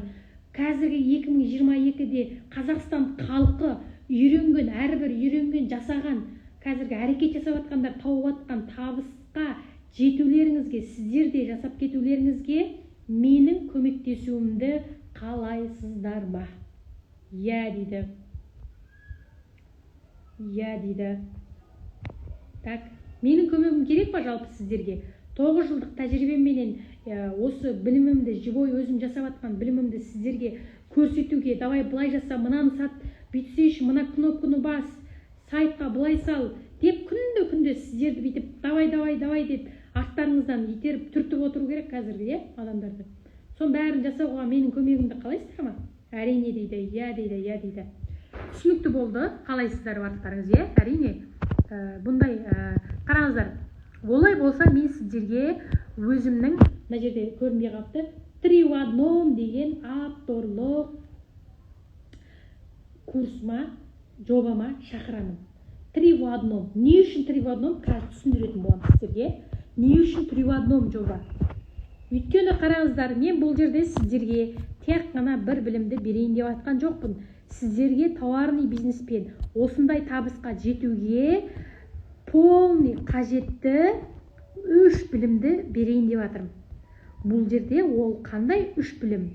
Speaker 1: қазіргі 2022-де Қазақстан халқы үйренген, әрбір үйренген, жасаған, қазіргі әрекет жасап атқандар тауып атқан табысқа жетулеріңізге, сіздерде жасап кетулеріңізге менің көмектесуімді қалайсыздар ма? Иә дейді. Иә дейді. Так, менің көмегім керек па жалпы сіздерге? 9 жылдық тәжірибемменен осы білімімді, живой өзім жасап атқан білімімді сіздерге көрсетуге, давай былай жаса, мынаны сат, бүйтсейші, мына кнопканы бас, сайтқа былай сал деп күнде сіздерді бүйтіп давай деп арттарыңыздан итеріп түртіп отыру керек қазіргі адамдарды. Соның бәрін жасауға менің көмегімді қалайсыздар ма? Әрине дейді, иә дейді. Түсінікті болды, қалайсыздар арттарыңыз, әрине. Бұндай қараңыздар. Олай болса мен сіздерге өзімнің, мына жерде көрінбей қалыпты, 3 в 1 деген авторлық курсыма, жобама шақырамын. 3 в 1. Не үшін 3 в 1? Қазір түсіндіретін боламын сіздерге. Не үшін 3 в 1 жоба? Өйткені қараңыздар, мен бұл жерде сіздерге тек қана бір білімді берейін деп айтқан жоқпын. Сіздерге товарный бизнеспен осындай табысқа жетуге полный қажетті 3 білімді берейін деп жатырмын. Бұл жерде ол қандай 3 білім?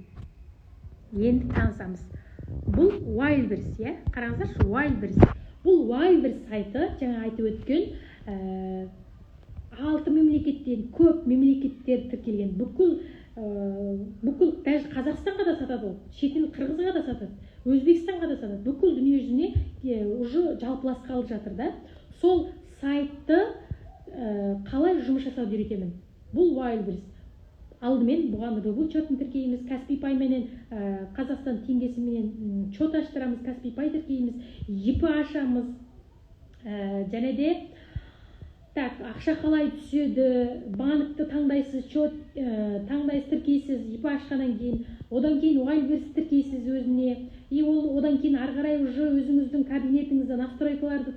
Speaker 1: Енді танысамыз. Бұл Wildberries, қараңыздар, Wildberries. Бұл Wildberries сайты, жаңа айтып өткен, 6 мемлекеттен көп мемлекеттер тіркелген. Бүкіл даже Қазақстанға да сатады ол, шетел Қырғызға да сатады, Өзбекстанға да сатады. Бүкіл дүние жүзіне уже жалпыласқалы жатыр да. Сол сайтты қалай жұмыс жасауды үйретемін. Бұл Wildberries. Алдымен бұған рубль счетін тіркейміз, Каспий Пай менен Қазақстан теңгесіменен счет аштырамыз, Каспий Пай тіркейміз, ИП ашамыз. Және де ақша қалай түседі, банкты таңдайсыз, счет таңдайсыз, тіркейсіз, ИП ашқаннан кейін, одан кейін Wildberries тіркейсіз өзіне. Одан кейін арғарай уже өзіңіздің кабинетіңізді настройкаларды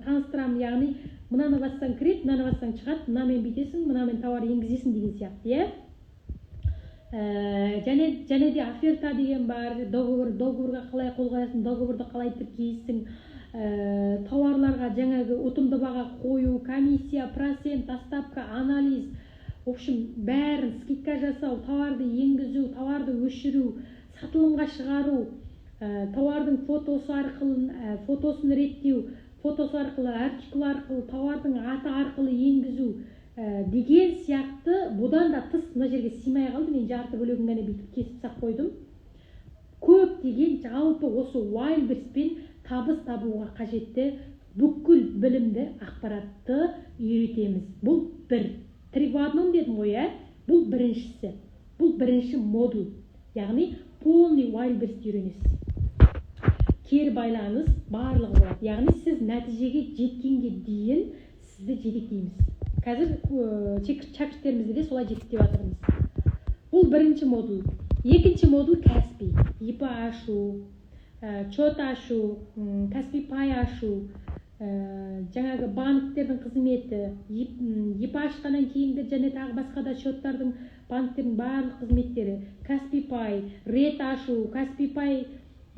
Speaker 1: таныстырамын, яғни мынаны бассаң кіреді, мынаны бассаң шығады, мынамен бүйтесің, мынамен товар енгізесің деген сияқты, және де оферта деген бар, договорға қалай қол қоясың, договорды қалай тіркейсің, товарларға жаңағы ұтымды баға қою, комиссия, процент, доставка, анализ, в общем, бәрін скидка жасау, товарды енгізу, товарды өшіру, сатылымға шығару, товардың фотосын реттеу, фотосы арқылы, артикул арқылы, товардың аты арқылы енгізу деген сияқты. Бұдан да тыс, мына жерге симай қалды, мен жарты бөлігін ғана бүйтіп кесіп сақ қойдым. Көп деген жалпы осы Wildberries-пен табыс табуға қажетті бүкіл білімді, ақпаратты үйретеміз. Бұл 3 в 1 дедім ғой, бұл біріншісі. Бұл бірінші модул. Яғни полный Wildberries үйренесіз. Кері байланыс барлығы болады. Яғни сіз нәтижеге жеткенге дейін сізді жетектейміз. Қазір шәкірттерімізді де солай жетектеп жатырмыз. Бұл бірінші модул. Екінші модул Каспий. ИП ашу, счет ашу, Каспий Пай ашу, жаңағы банктердің қызметі, ИП ашқаннан кейінгі және тағы басқа да счеттардың, банктердің барлық қызметтері, Каспий Пай, рет ашу, Каспий Пай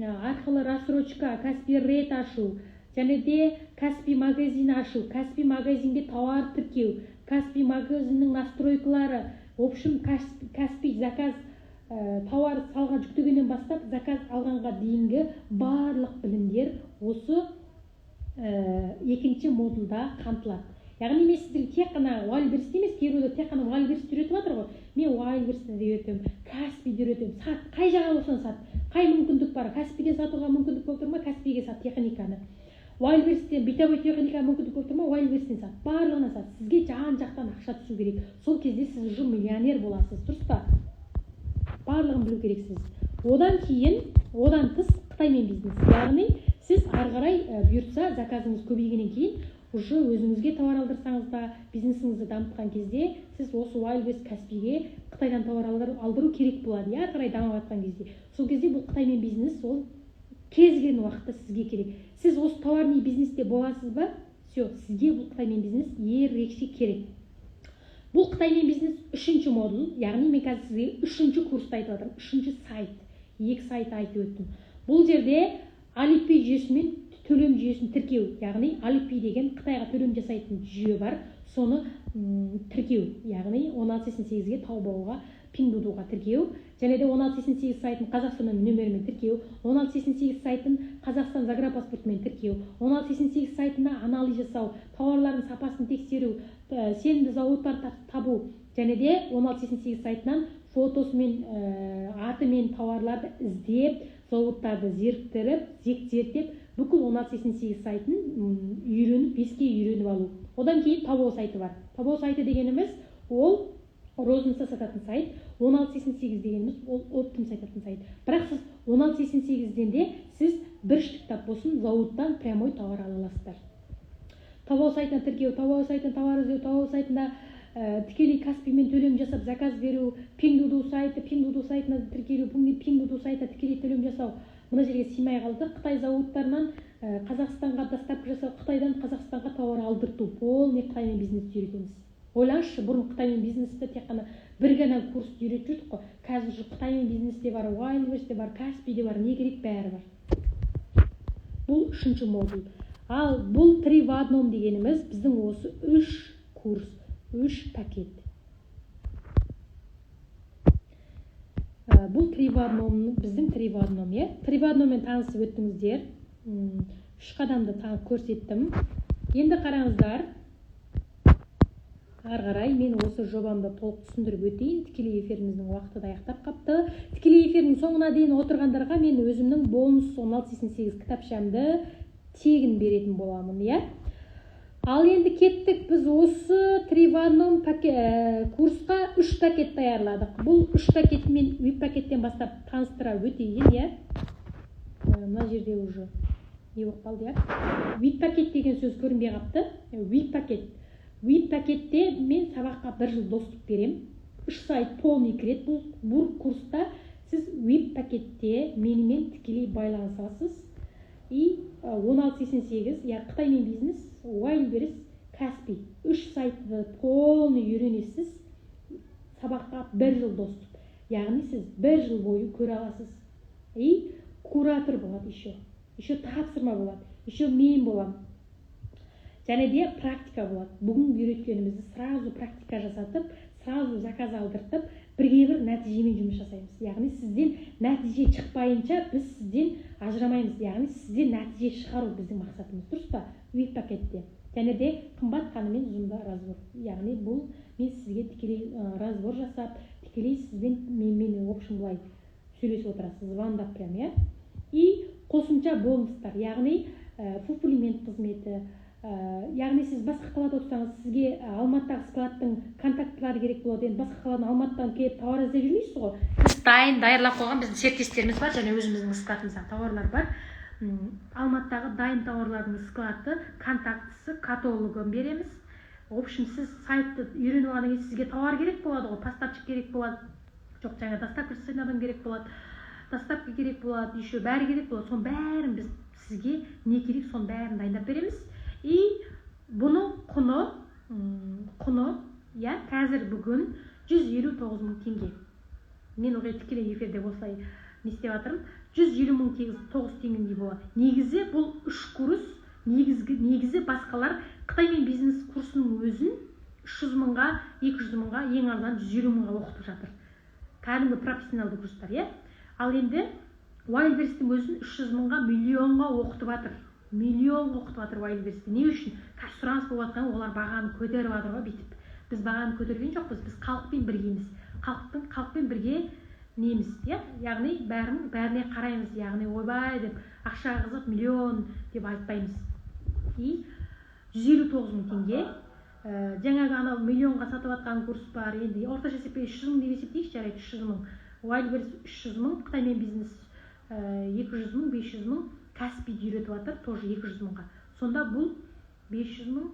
Speaker 1: арқылы рассрочка, Каспий рет ашу, және де Каспий магазин ашу, Каспий магазинге товар тіркеу, Каспий магазиннің настройкалары, в общем, Каспий заказ товар салға жүктегеннен бастап заказ алғанға дейінгі барлық білімдер осы екінші модулда қамтылады. Яғни мен сіздерге тек қана Wildberries емес, кейбіреулер тек қана Wildberries үйретіп жатыр ғой. Мен Wildberries-ті үйретемін, Каспийді үйретемін. Сат, қай жаға болсаң сат. Қай мүмкіндік бар? Каспийге сатуға мүмкіндік болып тұр ма? Каспийге сат техниканы. Wildberries-тен битовой техника мүмкіндік болып тұр ма? Wildberries-тен сат. Барлығына сат. Сізге жан-жақтан ақша түсу керек. Сол кезде сіз уже миллионер боласыз, дұрыс па? Барлығын білу керексіз. Одан кейін, одан тыс Қытаймен бизнес. Яғни сіз арғарай бұйыртса заказыңыз көбейгеннен кейін уже өзіңізге товар алдырсаңыз да, бизнесіңізді дамытқан кезде сіз осы Wildberries Каспийге Қытайдан товар алдыру керек болады. Арғарай дамып жатқан кезде. Сол кезде бұл Қытаймен бизнес ол кез келген уақытта сізге керек. Сіз осы товарный бизнесте боласыз ба? Все, сізге бұл Қытаймен бизнес ерекше керек. Бұл Қытаймен бизнес үшінші модул, яғни мен қазір сізге үшінші курсты айтып жатырмын, үшінші сайт, екі сайт айтып өттім. Бұл жерде Alipay жүйесімен төлем жүйесін тіркеу, яғни Alipay деген Қытайға төлем жасайтын жүйе бар. Соны тіркеу, яғни 1688-ге Taobao-ға Pinduoduo-ға тіркеу, және де 1688 сайтын Қазақстан нөмірімен тіркеу, 1688 сайтын Қазақстан загранпаспортымен тіркеу, 1688 сайтына анализ жасау, тауарлардың сапасын тексеру, сенімді зауыттар табу, және де 1688 сайтынан фотосымен, атымен тауарларды іздеп, зауыттарды зерттеп, бүкіл 1688 сайтын беске үйреніп алу. Одан кейін Taobao сайты бар. Taobao сайты дегеніміз ол розница сататын сайт, 1688 дегеніміз ол оптом сататын сайт. Бірақ сіз 1688-ден де сіз бір штуктап болсын зауыттан прямой товар ала аласыздар. Taobao сайтына тіркеу, Taobao сайтына товар іздеу, Taobao сайтына тікелей Каспиймен төлем жасап заказ беру, Pinduoduo сайтына тіркелу, Pinduoduo сайтына тікелей төлем жасау. Мына жерге сыймай қалды. Қытай зауыттарынан Қазақстанға доставка жасау, Қытайдан Қазақстанға тауар алдырту. Полный Қытаймен бизнесті үйретеміз. Ойлаңызшы, бұрын Қытаймен бизнесті тек қана бір ғана курсты үйретіп жүрдік қой. Қазір Қытаймен бизнесте бар, Wildberries-те бар, Каспийде бар, не керек бәрі бар. Бұл 3-ші модуль. Ал бұл 3 в 1 дегеніміз біздің осы 3 курс, 3 пакет. Бұл 3 в 1 біздің 3 в 1, е? 3 в 1 мен танысып өттіңіздер. 3 қадамды көрсеттім. Енді қараңыздар. Ары қарай мен осы жобамды толық түсіндіріп өтейін. Тікелей эфиріміздің уақыты да аяқтап қапты. Тікелей эфирдің соңына дейін отырғандарға мен өзімнің бонус 1688 кітапшамды тегін беретін боламын, иә? Ал енді кеттік, біз осы 3 в 1 курсқа 3 пакет даярладық. Бұл 3 пакетмен, VIP пакеттен бастап таныстыра өтейін, иә? Мына жерде уже не болып қалды, иә? VIP пакет деген сөз көрінбей қапты. VIP пакет. VIP пакетте мен сабаққа 1 жыл доступ берем. 3 сайт полный кірет. Бұл курста сіз VIP пакетте менімен тікелей байланысасыз. И 1688, Қытаймен бизнес, Wildberries, Каспий. 3 сайтты полный үйренесіз. Сабаққа 1 жыл доступ. Яғни сіз 1 жыл бойы көре аласыз. И куратор болады еще тапсырма болады. Еще мен болам. Және де практика болады. Бүгін үйреткенімізді сразу практика жасатып, сразу заказ алдыртып, бірге-бір нәтижемен жұмыс жасаймыз. Яғни сізден нәтиже шықпайынша біз сізден ажырамаймыз. Яғни сізден нәтиже шығару біздің мақсатымыз. Дұрыс па? VIP пакетте. Және де қымбат қанымен зумда разбор. Яғни бұл мен сізге тікелей разбор жасап, тікелей сізбен мен общем былай сөйлесіп отырасыз, звондап прям, иә? И қосымша бонустар, яғни фулфилмент қызметі, яғни сіз басқа қалада отырсаңыз, сізге Алматыдағы складтың контактылары керек болады. Енді басқа қаладан Алматыдан келіп тауар іздеп жүрмейсіз ғой. Біз дайырлап қойған біздің серіктестеріміз бар, және өзіміздің складымызда тауарлар бар. Алматыдағы дайын тауарлардың склады, контактысы, каталогын береміз. В общем, сіз сайтты үйреніп алғаннан кейін сізге тауар керек болады ғой, поставщик керек болады. Жоқ, жаңа доставка жасайтын адам керек болады. Доставка керек болады, еще бәрі керек болады. Соның бәрін біз сізге не керек, соның бәрін дайындап береміз. И бұның құны, я қазір бүгін 159 мың теңге. Мен оған тікелей эфирде осылай не істеп жатырмын. 150 мың теңгедей болады. Негізі бұл 3 курс, негізі басқалар Қытаймен бизнес курсының өзін 300 мыңға, 200 мыңға, ең арзан 150 мыңға оқытып жатыр. Кәдімгі профессионалды курстар, иә? Ал енді Wildberries-тің өзін 300 мыңға, миллионға оқытып жатыр. Миллионға оқытып жатыр Wildberries-те. Не үшін? Қазір сұраныс болып жатқан, олар бағаны көтеріп жатыр ғой, бүйтіп. Біз бағаны көтерген жоқпыз, біз халықпен біргеміз. Халықпен бірге неміз, иә? Яғни бәріне қараймыз, яғни ойбай деп ақша қызық миллион деп айтпаймыз. И 159 мың теңге. Жаңағы анау миллионға сатып жатқан курс бар. Енді орташа есеппен 300 мың деп есептейікші, жарайды 300 мың. Wildberries 300 мың, Қытаймен бизнес 200 мың, 500 мың, Каспийді үйретіп жатыр, тоже 200 мыңға. Сонда бұл 500 мың,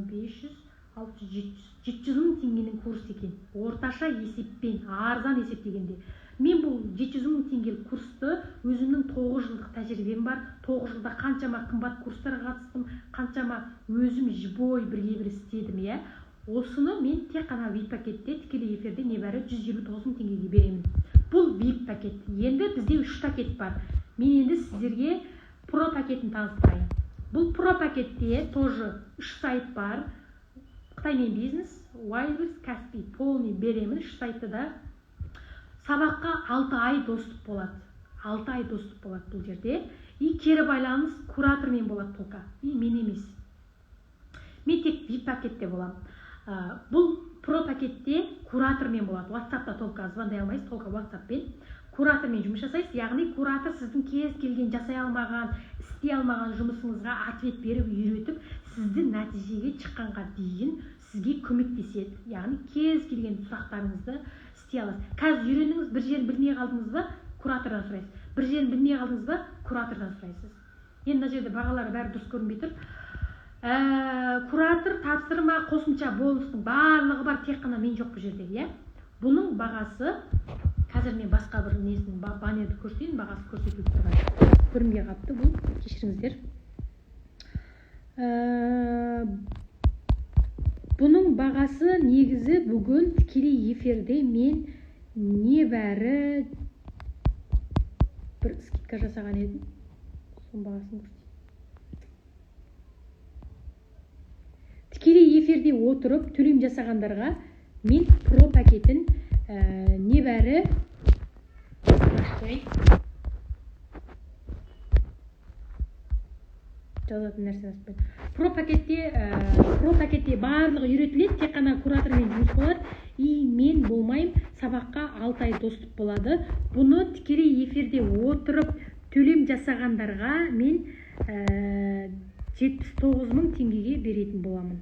Speaker 1: 500, 600, 700 мың теңгенің курс екен. Орташа есеппен, арзан есептегенде. Мен бұл 700 мың теңгелік курсты өзімнің 9 жылдық тәжірибем бар. 9 жылда қаншама қымбат курстарға қатыстым, қаншама өзім жбой бірге-бір істедім, иә? Осыны мен тек қана VIP пакетте, тікелей эфирде небәрі 159 мың теңгеге беремін. Бұл VIP пакет. Енді бізде 3 пакет бар. Мен енді сіздерге Pro пакетін таныстырайын. Бұл Pro пакетте тоже 3 сайт бар. Қытаймен бизнес, Wildberries, Каспий полный беремін. Үш сайтыда сабаққа 6 ай доступ болады. 6 ай доступ болады бұл жерде. И кері байланыс куратормен болады толқа. И мен емес. Мен тек VIP пакетте болам. Бұл про пакетте куратормен болады. WhatsAppта толқа звондай алмайсыз, толқа WhatsAppпен. Куратормен жұмыс жасайсыз. Яғни куратор сіздің кез келген жасай алмаған, істей алмаған жұмысыңызға ответ беріп, үйретіп, сізді нәтижеге шыққанға дейін сізге көмектеседі. Яғни кез келген сұрақтарыңызды істей аласыз. Қазір үйрендіңіз, бір жерін білмей қалдыңыз ба, куратордан сұрайсыз. Бір жерін білмей қалдыңыз ба, куратордан сұрайсыз. Енді мына жерде бағалары бәрі дұрыс көрінбей тұр. Куратор, тапсырма, қосымша бонустың барлығы бар, тек қана мен жоқ бұл жерде, иә? Бұның бағасы, қазір мен басқа бір несінің баннерді көрсетейін, бағасы көрсетіліп тұрған. Көрінбей қалыпты бұл, кешіріңіздер. Бұның бағасы негізі бүгін тікелей эфирде мен небәрі бір скидка жасаған едім. Соның бағасын көрсетейін. Тікелей эфирде отырып төлем жасағандарға мен про пакетін небәрі жазатын нәрсе про пакетте барлығы үйретіледі, тек қана куратормен жұмыс болады. И мен болмайым, сабаққа 6 ай доступ болады. Бұны тікелей эфирде отырып төлем жасағандарға мен 79 мың теңгеге беретін боламын.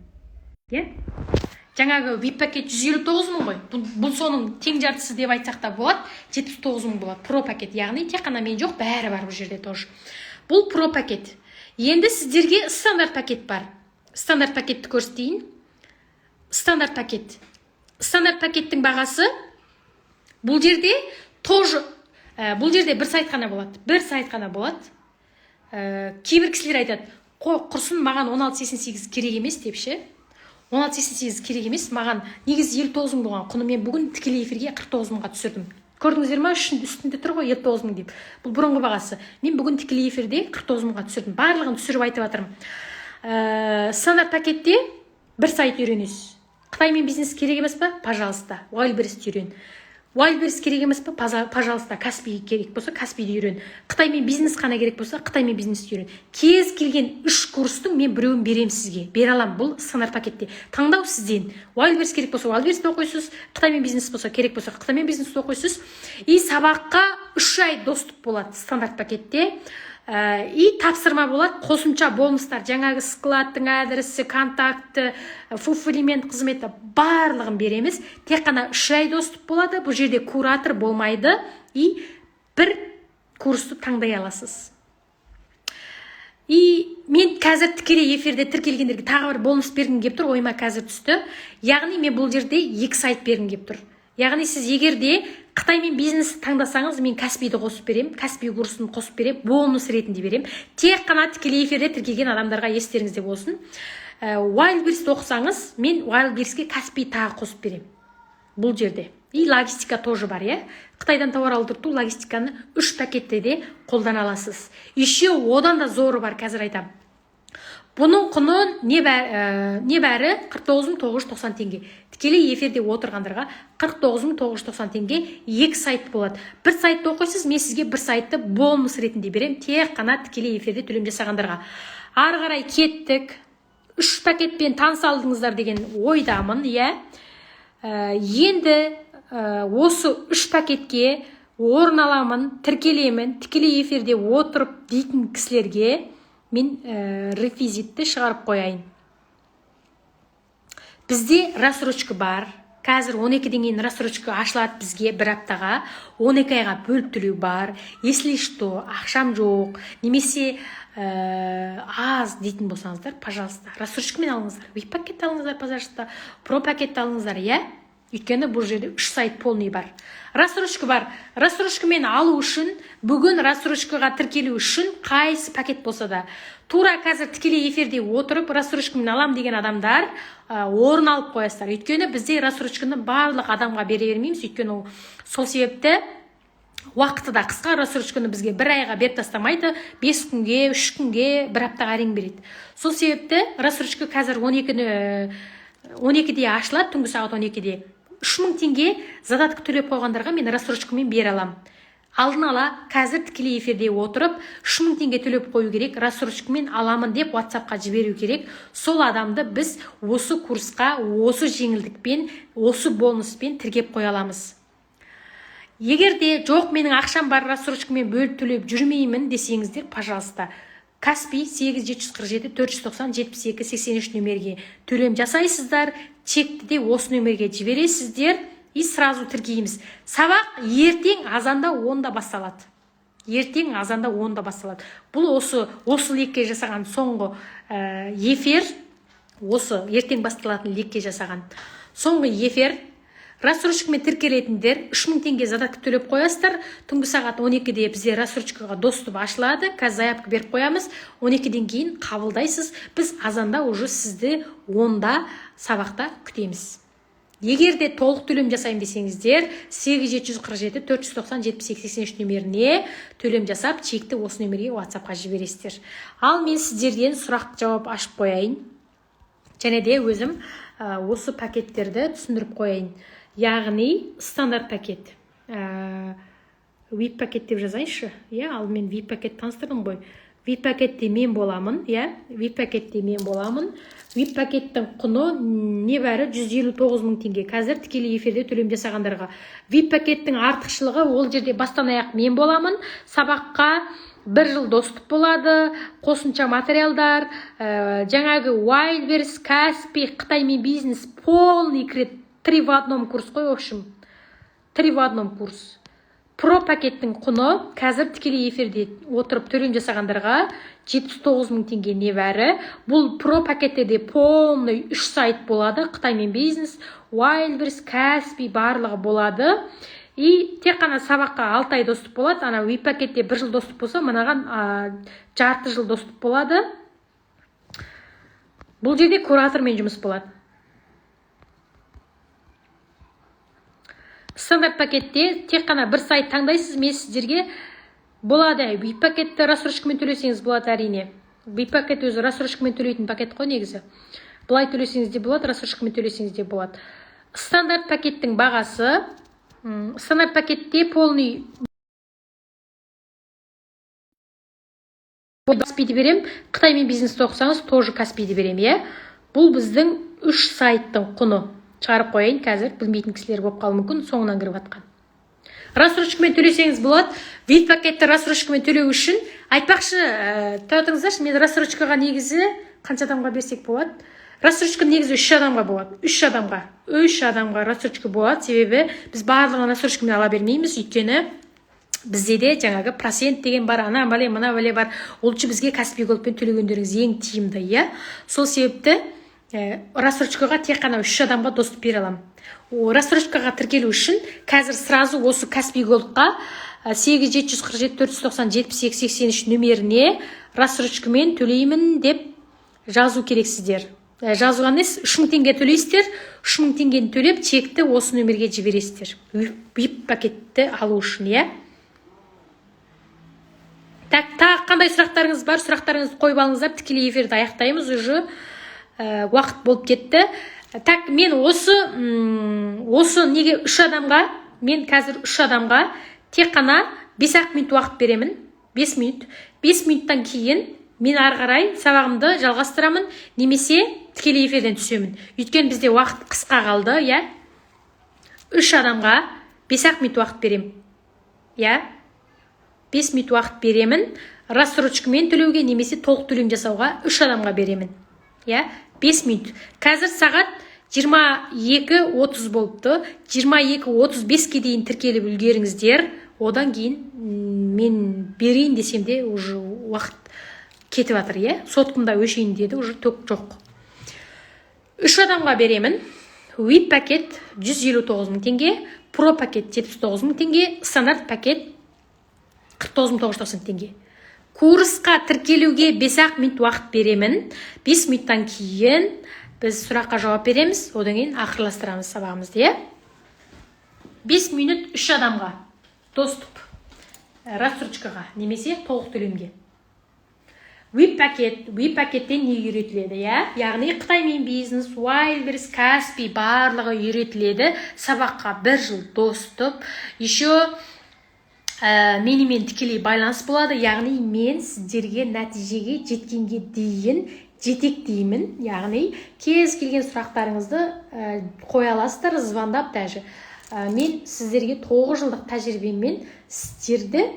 Speaker 1: Жаңағы VIP пакет 159 мың ғой. Бұл соның тең жартысы деп айтсақ та болады. 79 мың болады про пакет. Яғни тек қана мен жоқ, бәрі бар бұл жерде тоже. Бұл про пакет. Енді сіздерге стандарт пакет бар. Стандарт пакетті көрсетейін. Стандарт пакет. Стандарт пакеттің бағасы бұл жерде тоже бұл жерде бір сайт қана болады. Бір сайт қана болады. Кейбір кісілер айтады, құрсын маған 16.88 керек емес деп ше. 16.88 керек емес, маған негізі 59 мың болған құны, мен бүгін тікелей эфирге 49 мыңға түсірдім. Көрдіңіздер ма, үстінде тұр ғой 59 мың деп. Бұл бұрынғы бағасы. Мен бүгін тікелей эфирде 49 мыңға түсірдім. Барлығын түсіріп айтып жатырмын. Стандарт пакетте бір сайт үйренесіз. Қытаймен бизнес керек емес па? Пожалуйста, Wildberries'ті үйрен. Wildberries керек емес па? Пожалуйста, Каспий керек болса, Каспийді үйрен. Қытаймен бизнес қана керек болса, Қытаймен бизнесті үйрен. Кез келген 3 курстың мен біреуін берем сізге. Бере алам, бұл стандарт пакетте. Таңдау сізден. Wildberries керек болса, Wildberries'ті оқисыз. Қытаймен бизнес болса, керек болса, Қытаймен бизнесті оқисыз. И сабаққа 3 ай доступ болады стандарт пакетте. И тапсырма болады, қосымша бонустар, жаңағы складтың адресі, контакты, фулфилмент қызметі барлығын береміз. Тек қана 3 ай доступ болады. Бұл жерде куратор болмайды. И бір курсты таңдай аласыз. И мен қазір тікелей эфирде тіркелгендерге тағы бір бонус бергім кеп тұр, ойыма қазір түсті. Яғни мен бұл жерде 2 сайт бергім кеп тұр. Яғни сіз егерде Қытаймен бизнес таңдасаңыз, мен Каспийді қосып берем, Каспий курсын қосып берем, бонус ретінде берем. Тек қана тікелей эфирде тіркелген адамдарға естеріңізде болсын. Wildberries'ті оқысаңыз, мен Wildberries'ке Каспий тағы қосып берем. Бұл жерде. И логистика тоже бар, иә? Қытайдан тауар алдырту логистиканы 3 пакетте де қолдана аласыз. Еще одан да зоры бар, қазір айтам. Бұның құны небәрі 49.990 теңге. Тікелей эфирде отырғандарға 49.990 теңге 2 сайт болады. Бір сайтты оқисыз, мен сізге бір сайтты бонус ретінде берем, тек қана тікелей эфирде төлем жасағандарға. Ары қарай кеттік. 3 пакетпен таныс алдыңыздар деген ойдамын, иә. Енді осы 3 пакетке орын аламын, тіркелемін, тікелей эфирде отырып дейтін кісілерге мен реквизитті шығарып қояйын. Бізде рассрочка бар. Қазір 12-ден кейін рассрочка ашылады бізге бір аптаға. 12 айға бөліп төлеу бар. Если что, ақшам жоқ, немесе аз дейтін болсаңыздар, пожалуйста, рассрочкамен алыңыздар. VIP пакет алыңыздар, пожалуйста, про пакет алыңыздар, иә? Өйткені бұл жерде 3 сайт полный бар. Рассрочка бар. Рассрочкамен алу үшін, бүгін рассрочкаға тіркелу үшін қайсы пакет болса да, тура қазір тікелей эфирде отырып рассрочкамен алам деген адамдар орын алып қоясыздар. Өйткені бізде рассрочканы барлық адамға бере бермейміз. Өйткені сол себепті уақыты да қысқа, рассрочканы бізге бір айға беріп тастамайды, 5 күнге, 3 күнге, бір аптаға әрең береді. Сол себепті рассрочка қазір 12-ні 12-де ашылады, түнгі сағат 12-де. 3000 теңге задатка төлеп қойғандарға мен рассрочкамен бере аламын. Алдын ала қазір тікелей эфирде отырып 3000 теңге төлеп қою керек, рассрочкамен аламын деп WhatsApp-қа жіберу керек. Сол адамды біз осы курсқа, осы жеңілдікпен, осы бонуспен тіркеп қоя аламыз. Егер де жоқ, менің ақшам бар, рассрочкамен бөліп төлеп жүрмеймін десеңіздер, пожалуйста, Каспий 8747 490 72 83 нөмерге төлем жасайсыздар, чекті де осы нөмерге жібересіздер и сразу тіркейміз. Сабақ ертең азанда 10-да басталады. Ертең азанда 10-да басталады. Бұл осы лекке жасаған соңғы эфир, осы ертең басталатын лекке жасаған соңғы эфир. Рассрочкамен тіркелетіндер 3000 теңге задатка төлеп қоясыздар. Түнгі сағат 12-де бізде рассрочкаға доступ ашылады. Қазір заявка беріп қоямыз. 12-ден кейін қабылдайсыз. Біз азанда уже сізді 10-да сабақта күтеміз. Егер де толық төлем жасайым десеңіздер, 8747 490 72 83 нөмеріне төлем жасап, чекті осы нөмерге WhatsApp-қа жібересіздер. Ал мен сіздерден сұрақ жауап ашып қояйын. Және де өзім осы пакеттерді түсіндіріп қояйын. Яғни стандарт пакет. VIP пакет деп жазайыншы. Ал мен VIP пакет таныстырдым ғой. VIP пакетте мен боламын. VIP пакетте мен боламын. VIP пакеттің құны небәрі 159 000 теңге. Қазір тікелей эфирде төлем жасағандарға. VIP пакеттің артықшылығы ол жерде бастан аяқ мен боламын. Сабаққа 1 жыл доступ болады, қосымша материалдар, жаңағы Wildberries, Каспий, Қытай мен бизнес полный кірет. 3 в 1 курс қой, в общем. 3 в 1 курс. Про пакеттің құны қазір тікелей эфирде отырып төлем жасағандарға 79 000 теңге небәрі. Бұл про пакеттерде полный 3 сайт болады. Қытай мен бизнес, Wildberries, Каспий барлығы болады. И тек қана сабаққа 6 ай доступ болады. Ана VIP пакетте 1 жыл доступ болса, мынаған жарты жыл доступ болады. Бұл жерде куратормен жұмыс болады. Стандарт пакетте тек қана бір сайт таңдайсыз, мен сіздерге болады. VIP пакетті рассрочкамен төлесеңіз болады әрине. VIP пакет өзі рассрочкамен төлейтін пакет қой негізі. Бұлай төлесеңіз де болады, рассрочкамен төлесеңіз де болады. Стандарт пакеттің бағасы, стандарт пакетте полный Каспийді берем, Қытай мен бизнесті оқысаңыз, тоже Каспийді берем, Бұл біздің 3 сайттың құны. Шығарып қойын, қазір білмейтін кісілер болып қалуы мүмкін, соңынан кіріп атқан. Рассрочкамен төлесеңіз болады. VIP пакетті рассрочкамен төлеу үшін айтпақшы, тұратыңыздаршы, мен рассрочкаға негізі қанша адамға берсек болады? Рассрочка негізі 3 адамға болады. 3 адамға рассрочка болады. Себебі біз барлығын рассрочкамен ала бермейміз, өйткені бізде де жаңағы процент деген бар, ана бәле, мына бәле бар. Ол үшін бізге Каспий голдпен төлегендеріңіз ең тиімді, Сол себепті рассрочкаға тек қана 3 адамға доступ бере аламын. Рассрочкаға тіркелу үшін қазір сразу осы Каспий голдқа 8747 490 72 83 нөмеріне рассрочкамен төлеймін деп жазу керексіздер. Жазуған емес, 3000 теңге төлейсіздер, 3000 теңгені төлеп чекті осы нөмерге жібересіздер. VIP пакетті алу үшін, Тағы қандай сұрақтарыңыз бар? Сұрақтарыңызды қойып алыңыздар, тікелей эфирді аяқтаймыз, уже уақыт болып кетті. Мен осы неге 3 адамға, мен қазір 3 адамға тек қана 5 минут уақыт беремін. 5 минут. 5 минуттан кейін мен ары қарай сабағымды жалғастырамын, немесе тікелей эфирден түсемін. Өйткені бізде уақыт қысқа қалды, 3 адамға 5 минут уақыт беремін. 5 минут уақыт беремін. Рассрочкамен төлеуге немесе толық төлем жасауға 3 адамға беремін. 5 минут. Қазір сағат 22:30 болыпты. 22:35-ке дейін тіркеліп үлгеріңіздер. Одан кейін мен берейін десем де уже уақыт кетіп жатыр, Соткымда өшейін деді, уже төк жоқ. 3 адамға беремін. VIP пакет 159 000 теңге, Pro пакет 79 000 теңге, стандарт пакет 49 990 теңге. Курсқа тіркелуге 5 минут уақыт беремін. 5 минуттан кейін біз сұраққа жауап береміз, одан кейін ақырластырамыз сабағымызды, 5 минут 3 адамға доступ рассрочкаға немесе толық төлемге. пакеттен не үйретіледі, яғни Қытаймен бизнес, Wildberries, Каспи барлығы үйретіледі. Сабаққа 1 жыл достып, еще менімен тікелей байланыс болады, яғни мен сіздерге нәтижеге жеткенге дейін жетектеймін, яғни кез келген сұрақтарыңызды қоя аласыздар, звондап даже. Мен сіздерге 9 жылдық тәжірибеммен сіздерді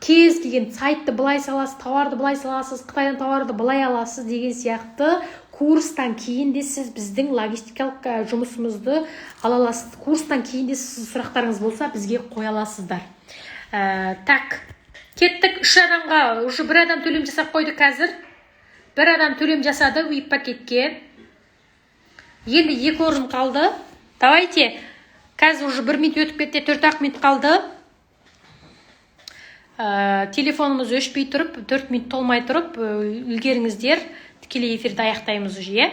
Speaker 1: кез келген сайтты былай саласыз, тауарды былай саласыз, Қытайдан тауарды былай аласыз деген сияқты курстан кейін де сіз біздің логистикалық жұмысымызды ала аласыз. Курстан кейін де сіз сұрақтарыңыз болса бізге қоя аласыздар. Так, кеттік 3 адамға, уже 1 адам төлем жасап қойды қазір. 1 адам төлем жасады VIP пакетке. Енді 2 орын қалды. Давайте, қазір уже 1 минут өтіп кетті, 4 минут қалды. Телефонымыз өшпей тұрып, 4 минут толмай тұрып, үлгеріңіздер, тікелей эфирді аяқтаймыз уже.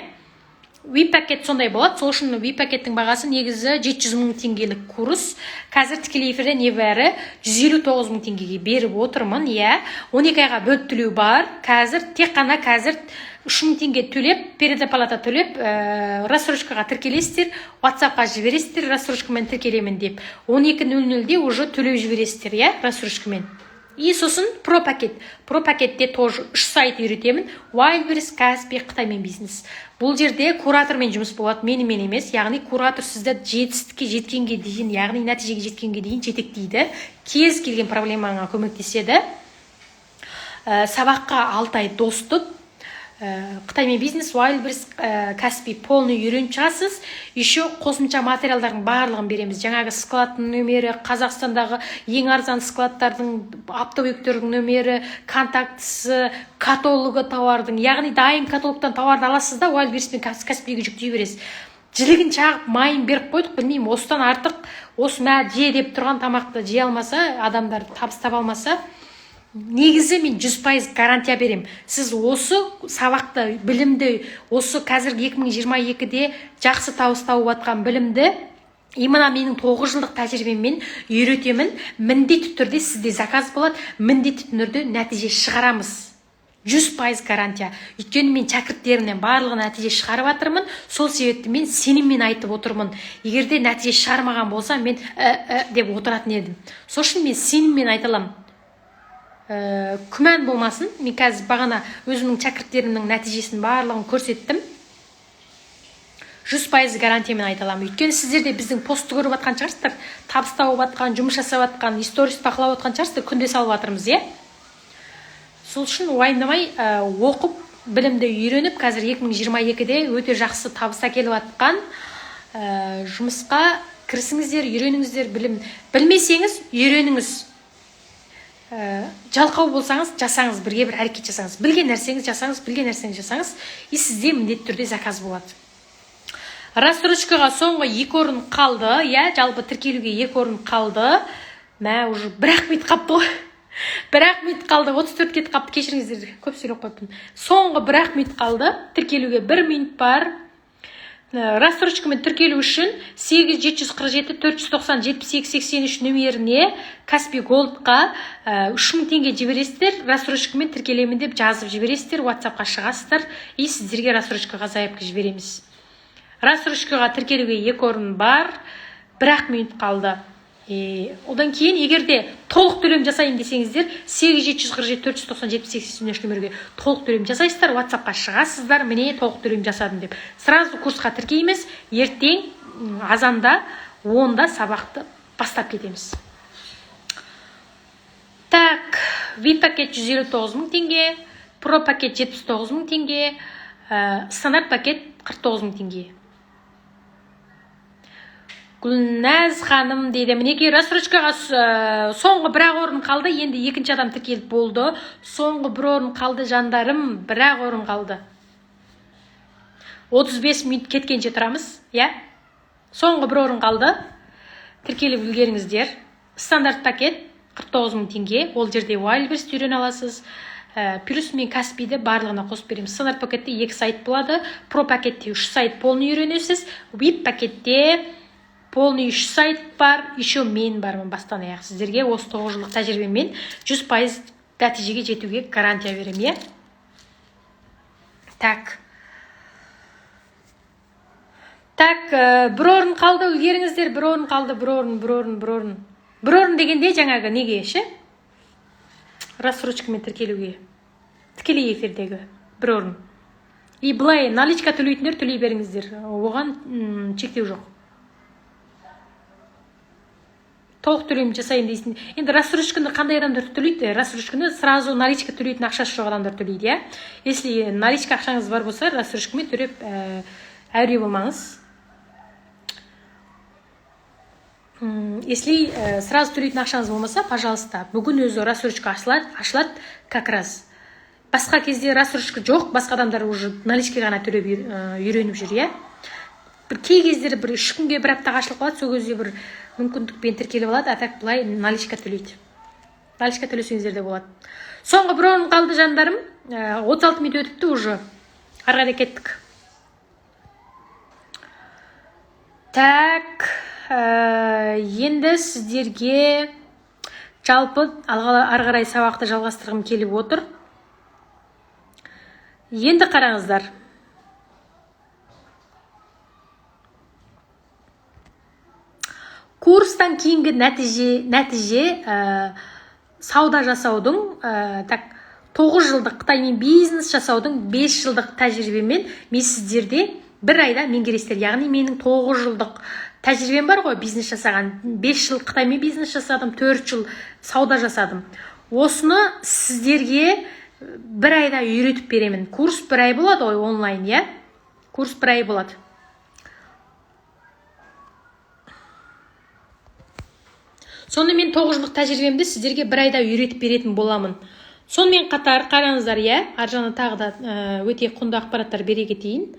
Speaker 1: VIP пакет сондай болады. Сол үшін VIP пакеттің бағасы негізі 700 мың теңгелік курс. Қазір тікелей эфирде небәрі 159 мың теңгеге беріп отырмын. 12 айға бөліп төлеу бар. Қазір тек қана 3 мың теңге төлеп, передоплата төлеп, рассрочкаға тіркелесіздер, WhatsApp-қа жібересіздер, рассрочкамен тіркелемін деп. 12:00-де уже төлеу жібересіздер, рассрочкамен. И сосын про пакетте тоже 3 сайт үйретемін. Wildberries, Каспи, Қытаймен бизнес. Бұл жерде куратормен жұмыс болады, менімен емес. Яғни куратор сізді жетістікке жеткенге дейін, яғни нәтижеге жеткенге дейін жетектейді. Кез келген проблемаңа көмектеседі. Сабаққа 6 ай достып, Қытаймен бизнес, Wildberries, Каспи полный үйреніп шығасыз. Еще қосымша материалдардың барлығын береміз. Жаңағы складтың нөмері, Қазақстандағы ең арзан складтардың, оптовиктердің нөмері, контактісі, каталогы тауардың. Яғни дайын каталогтан тауарды аласыз да, Wildberries пен Каспиге жүктей бересіз. Жілігін чағып, майын беріп қойдық, білмеймін, осыдан артық, осы же деп тұрған тамақты же алмаса, адамдар табыстап алмаса, негізі мен 100% гарантия берем. Сіз осы сабақты, білімді, осы қазір 2022-де жақсы табыс тауып атқан білімді, именно менің 9 жылдық тәжірибеммен үйретемін. Міндетті түрде сізде заказ болады, міндетті түрде нәтиже шығарамыз. 100% гарантия. Өйткені мен шәкірттерімнен барлығы нәтиже шығарып жатырмын. Сол себепті мен сеніммен айтып отырмын. Егерде нәтиже шығармаған болса, мен деп отыратын едім. Сол үшін мен сеніммен айталамын. Күмән болмасын. Мен қазір бағана өзімнің шәкірттерімнің нәтижесін барлығын көрсеттім. 100% гарантиямен айталамын. Өйткені сіздер де біздің постты көріп жатқан шығарсыздар, табыс тауып жатқан, жұмыс жасап жатқан, сторис бақылап жатқан шығарсыздар, күнде салып жатырмыз, Сол үшін уайымдамай оқып, білімді үйреніп, қазір 2022-де өте жақсы табыс әкеліп жатқан жұмысқа кірісіңіздер, үйреніңіздер, білмесеңіз, үйреніңіз. Жалқау болсаңыз, жасаңыз, бірге бір әрекет жасаңыз. Білген нәрсеңіз жасаңыз, білген нәрсеңіз жасаңыз, и сізде міндетті түрде заказ болады. Рассрочкаға соңғы 2 орын қалды, жалпы тіркелуге 2 орын қалды. Уже 1 минут қапты ғой. 1 минут қалды, 34 кетіп қапты, кешіріңіздер, көп сөйлеп қойыппын. Соңғы 1 минут қалды, тіркелуге 1 минут бар. Рассрочкамен тіркелу үшін 8747 490 7883 нөмеріне Каспи Голдқа 3000 теңге жібересіздер, рассрочкамен тіркелемін деп жазып жібересіздер, WhatsApp-қа шығасыздар, и сіздерге рассрочкаға заявка жібереміз. Рассрочкаға тіркелуге 2 орын бар, 1 минут қалды. Одан кейін, егерде толық төлем жасайын десеңіздер, 8747 490 7883 нөмерге толық төлем жасайсыздар, WhatsApp-қа шығасыздар, міне толық төлем жасадым деп. Сразу курсқа тіркейміз, ертең азанда 10-да сабақты бастап кетеміз. Так, VIP пакет 159 мың теңге, Pro пакет 79 мың теңге, стандарт пакет 49 мың теңге. Гүлназ ханым дейді, мінеке рассрочкаға соңғы 1 орын қалды, енді 2-ші адам тіркеліп болды. Соңғы 1 орын қалды жандарым, 1 орын қалды. 35 минут кеткенше тұрамыз, Соңғы 1 орын қалды. Тіркеліп үлгеріңіздер. Стандарт пакет 49 мың теңге, ол жерде Wildberries үйрене аласыз. Плюс мен Каспиді барлығына қосып беремін. Стандарт пакетте 2 сайт болады, Pro пакетте 3 сайт полный үйренесіз, VIP пакетте полный 3 сайт бар, еще мен бармын бастан аяқ. Сіздерге осы 9 жылдық тәжірибемен 100% нәтижеге жетуге гарантия беремін, е? Так, бір орын қалды, үлгеріңіздер, бір орын қалды, бір орын дегенде жаңағы неге, ше? Рассрочкамен тіркелуге, тікелей эфирдегі бір орын. И былай наличка төлейтіндер төлей беріңіздер, оған шектеу жоқ. Толық төлем жасайын дейсің. Енді рассрочканы қандай адамдар төлейді? Рассрочканы сразу наличка төлейтін ақшасы жоқ адамдар төлейді, я? Если наличка ақшаңыз бар болса, рассрочкамен төлеп әуре болмаңыз. Если сразу төлейтін ақшаңыз болмаса, пожалуйста, бүгін өзі рассрочка ашылады как раз. Басқа кезде рассрочка жоқ, басқа адамдар уже наличка ғана төлеп үйреніп жүр, я? Бір кей кездері бір 3 күнге бір аптаға ашылып қалады, сол кезде бір мүмкіндікпен тіркеліп алады, а так былай наличка төлейді. Наличка төлесеңіздер де болады. Соңғы бір орын қалды жандарым. 36 минут өтіпті уже. Арғада кеттік. Так, енді сіздерге жалпы ары қарай сабақты жалғастырғым келіп отыр. Енді қараңыздар. Курстан кейінгі нәтиже сауда жасаудың 9 жылдық Қытаймен бизнес жасаудың 5 жылдық тәжірибемен мен сіздерде бір айда меңгересіздер. Яғни менің 9 жылдық тәжірибем бар ғой, бизнес жасаған. 5 жыл Қытаймен бизнес жасадым, 4 жыл сауда жасадым. Осыны сіздерге бір айда үйретіп беремін. Курс бір ай болады ғой, онлайн, я? Курс бір ай болады. Сонымен 9 жылдық тәжірибемді сіздерге бір айда үйретіп беретін боламын. Сонымен қатар қараңыздар, я? Аржаны тағы да өте құнды ақпараттар бере кетейін.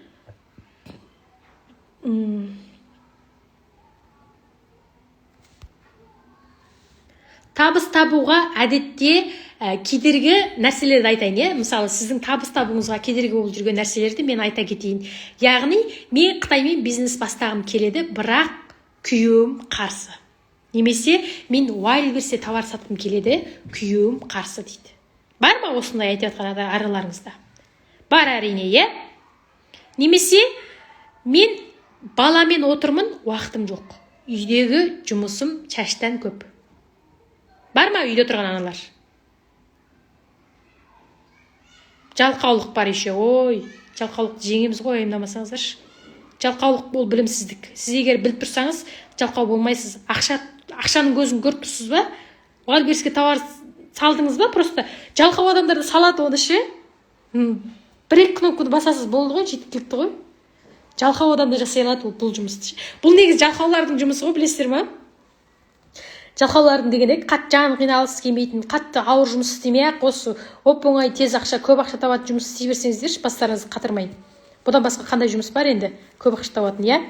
Speaker 1: Табыс табуға әдетте кедергі нәрселерді айтайын, е? Мысалы, сіздің табыс табуыңызға кедергі болып жүрген нәрселерді мен айта кетейін. Яғни, мен Қытаймен бизнес бастағым келеді, бірақ күйеуім қарсы. Немесе мен Wildberriesте товар сатқым келеді, күйеуім қарсы дейді. Бар ма осындай айтып жатқан араларыңызда? Бар әрине, е? Немесе мен баламен отырмын, уақытым жоқ. Үйдегі жұмысым шаштан көп. Бар ма үйде тұрған аналар? Жалқаулық бар еще. Ой, жалқаулықты жеңеміз ғой, айымдамасаңыздаршы. Жалқаулық бол білімсіздік. Сіз егер біліп тұрсаңыз, жалқау болмайсыз. Ақшаның көзін көріп тұрсыз ба? Wildberriesке товар салдыңыз ба? Просто жалқау адамдарды салады оны ше. Бір-екі кнопканы басасыз, болды ғой, жеткілікті ғой. Жалқау адамды жасай алады бұл жұмысты. Бұл негізі жалқаулардың жұмысы ғой, білесіздер ма? Жалқаулардың дегенде қатты жан қиналғысы келмейтін, қатты ауыр жұмыс істемей-ақ, осы оп-оңай тез ақша, көп ақша табатын жұмыс істей берсеңіздерші, бастарыңызды қатырмай. Бұдан басқа қандай жұмыс бар енді? Көп ақша табатын, я?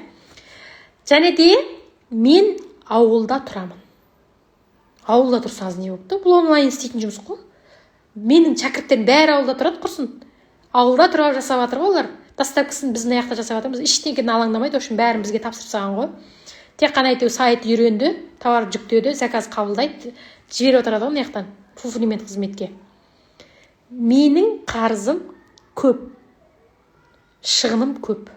Speaker 1: Және де мен ауылда тұрамын. Ауылда тұрсаңыз не болыпты? Бұл онлайн істейтін жұмыс қой. Менің шәкірттерім бәрі ауылда тұрады, құрсын. Ауылда тұрып жасап жатыр ғой олар. Доставкасын біздің аяқта жасап жатырмыз. Ештеңеден алаңдамайды, үшін бәрін бізге тапсырып салған ғой. Тек қана әйтеуір сайт үйренді, товар жүктеді, заказ қабылдайды, жіберіп отырады ғой мына жақтан фулфилмент қызметке. Менің қарызым көп. Шығыным көп.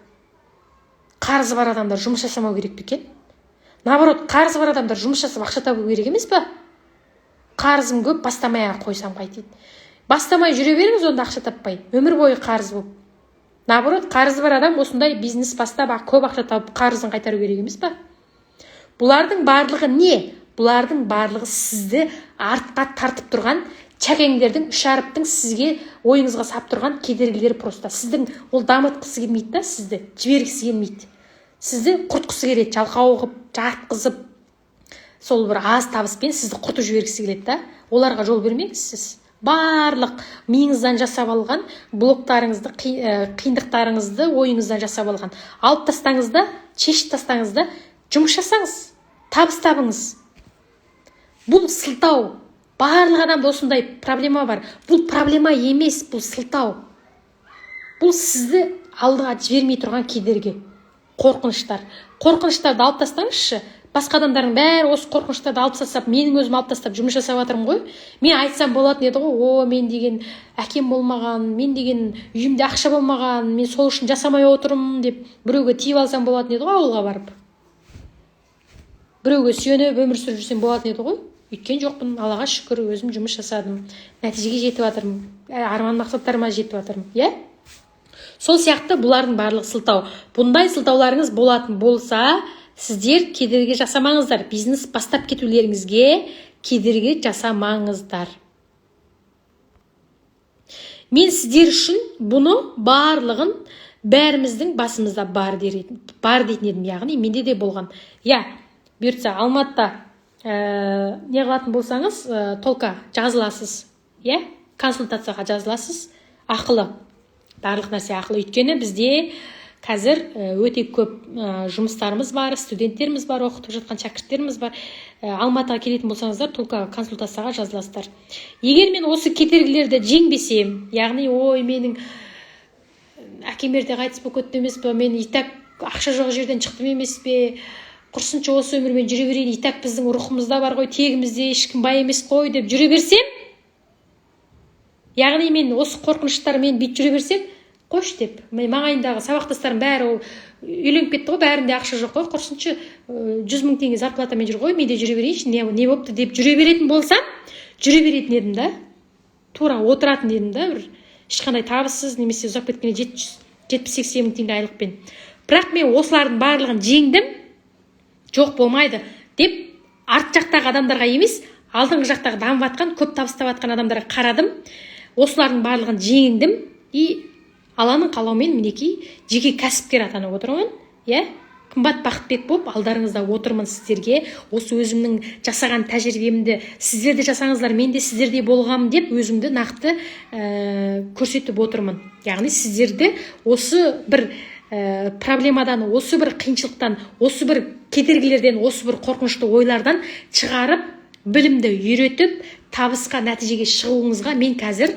Speaker 1: Қарызы бар адамдар жұмыс жасамау керек пе екен? Наоборот, қарызы бар адамдар жұмыс жасап ақша табу керек емес пе? Қарызым көп, бастамай-ақ қойсам қайтеді. Бастамай жүре беріңіз, онда ақша таппай. Өмір бойы қарыз болып. Наоборот, қарызы бар адам осындай бизнес бастап, көп ақша тауып, қарызын қайтару керек емес пе? Бұлардың барлығы не? Бұлардың барлығы сізді артқа тартып тұрған чәкеңдердің, үшарыптың сізге ойыңызға сап тұрған кедергілері просто. Сіздің ол дамытқысы келмейді да, сізді жібергісі келмейді. Сізді құртқысы келеді, жалқау қылып, жатқызып, сол бір аз табыспен сізді құртып жібергісі келеді да. Оларға жол бермеңіз сіз. Барлық миыңыздан жасап алған блоктарыңызды, қиындықтарыңызды ойыңыздан жасап алған. Алып тастаңыз да, шешіп тастаңыз да, жұмыс жасаңыз, табыс табыңыз. Бұл сылтау. Барлық адамда осындай проблема бар. Бұл проблема емес, бұл сылтау. Бұл сізді алдыға жібермей тұрған кедергі. Қорқыныштар. Қорқыныштарды алып тастаңызшы. басқа адамдардың бәрі осы қорқыныштарды алып тастап, менің өзім алып тастап жұмыс жасап жатырмын ғой. Мен айтсам болатын еді ғой, о, мен деген әкем болмаған, мен деген үйімде ақша болмаған, мен сол үшін жасамай отырмын деп біреуге тиіп алсам болатын еді ғой, ауылға барып. Біреуге сүйеніп өмір сүріп жүрсем болатын еді ғой. Өйткен жоқпын, Аллаға шүкір, өзім жұмыс жасадым, нәтижеге жетіп жатырмын, арман мақсаттарыма жетіп жатырмын, иә? Сол сияқты бұлардың барлығы сылтау. Бұндай сылтауларыңыз болатын болса, сіздер кедергі жасамаңыздар. Бизнес бастап кетулеріңізге кедергі жасамаңыздар. Мен сіздер үшін бұны барлығын бәріміздің басымызда бар дейтін едім, яғни менде де болған. Я, бұйыртса Алматыда не қылатын болсаңыз, толка жазыласыз, я, консультацияға жазыласыз, ақылы. Барлық нәрсе ақылы. Өйткені бізде қазір өте көп жұмыстарымыз бар, студенттеріміз бар, оқытып жатқан шәкірттеріміз бар. Алматыға келетін болсаңыздар, толка консультацияға жазыласыздар. Егер мен осы кедергілерді жеңбесем, яғни ой, менің әкем ерте қайтыс болып кетті емес пе, мен итак ақша жоқ жерден шықтым емес пе, құрсынша осы өмірмен жүре берейін, итак біздің рухымызда бар ғой, тегімізде ешкім бай емес қой деп жүре берсем, яғни мен осы қорқыныштармен бит жүре берсем, қош деп, маңайындағы сабақтастарым бәрі үйленіп кетті ғой, бәрінде ақша жоқ қой, құрсынша 100 мың теңге зарплатамен жүр ғой, мен де жүре берейінші, не бопты деп жүре беретін болсам, жүре беретін едім да, тура отыратын едім да, бір ешқандай табыссыз немесе ұзап кеткенде 70-80 мың теңге айлықпен. Бірақ мен осылардың барлығын жеңдім, жоқ болмайды деп арт жақтағы адамдарға емес, алдыңғы жақтағы дамып жатқан, көп табыстап жатқан адамдарға қарадым. Осылардың барлығын жеңдім и Алланың қалауымен мінекей жеке кәсіпкер атанып отырмын. Иә? Қымбат Бақытбек болып алдарыңызда отырмын сіздерге. Осы өзімнің жасаған тәжірибемді сіздер де жасаңыздар, мен де сіздердей болғам деп өзімді нақты көрсетіп отырмын. Яғни сіздерді осы бір проблемадан, осы бір қиыншылықтан, осы бір кедергілерден, осы бір қорқынышты ойлардан шығарып, білімді үйретіп, табысқа, нәтижеге шығуыңызға мен қазір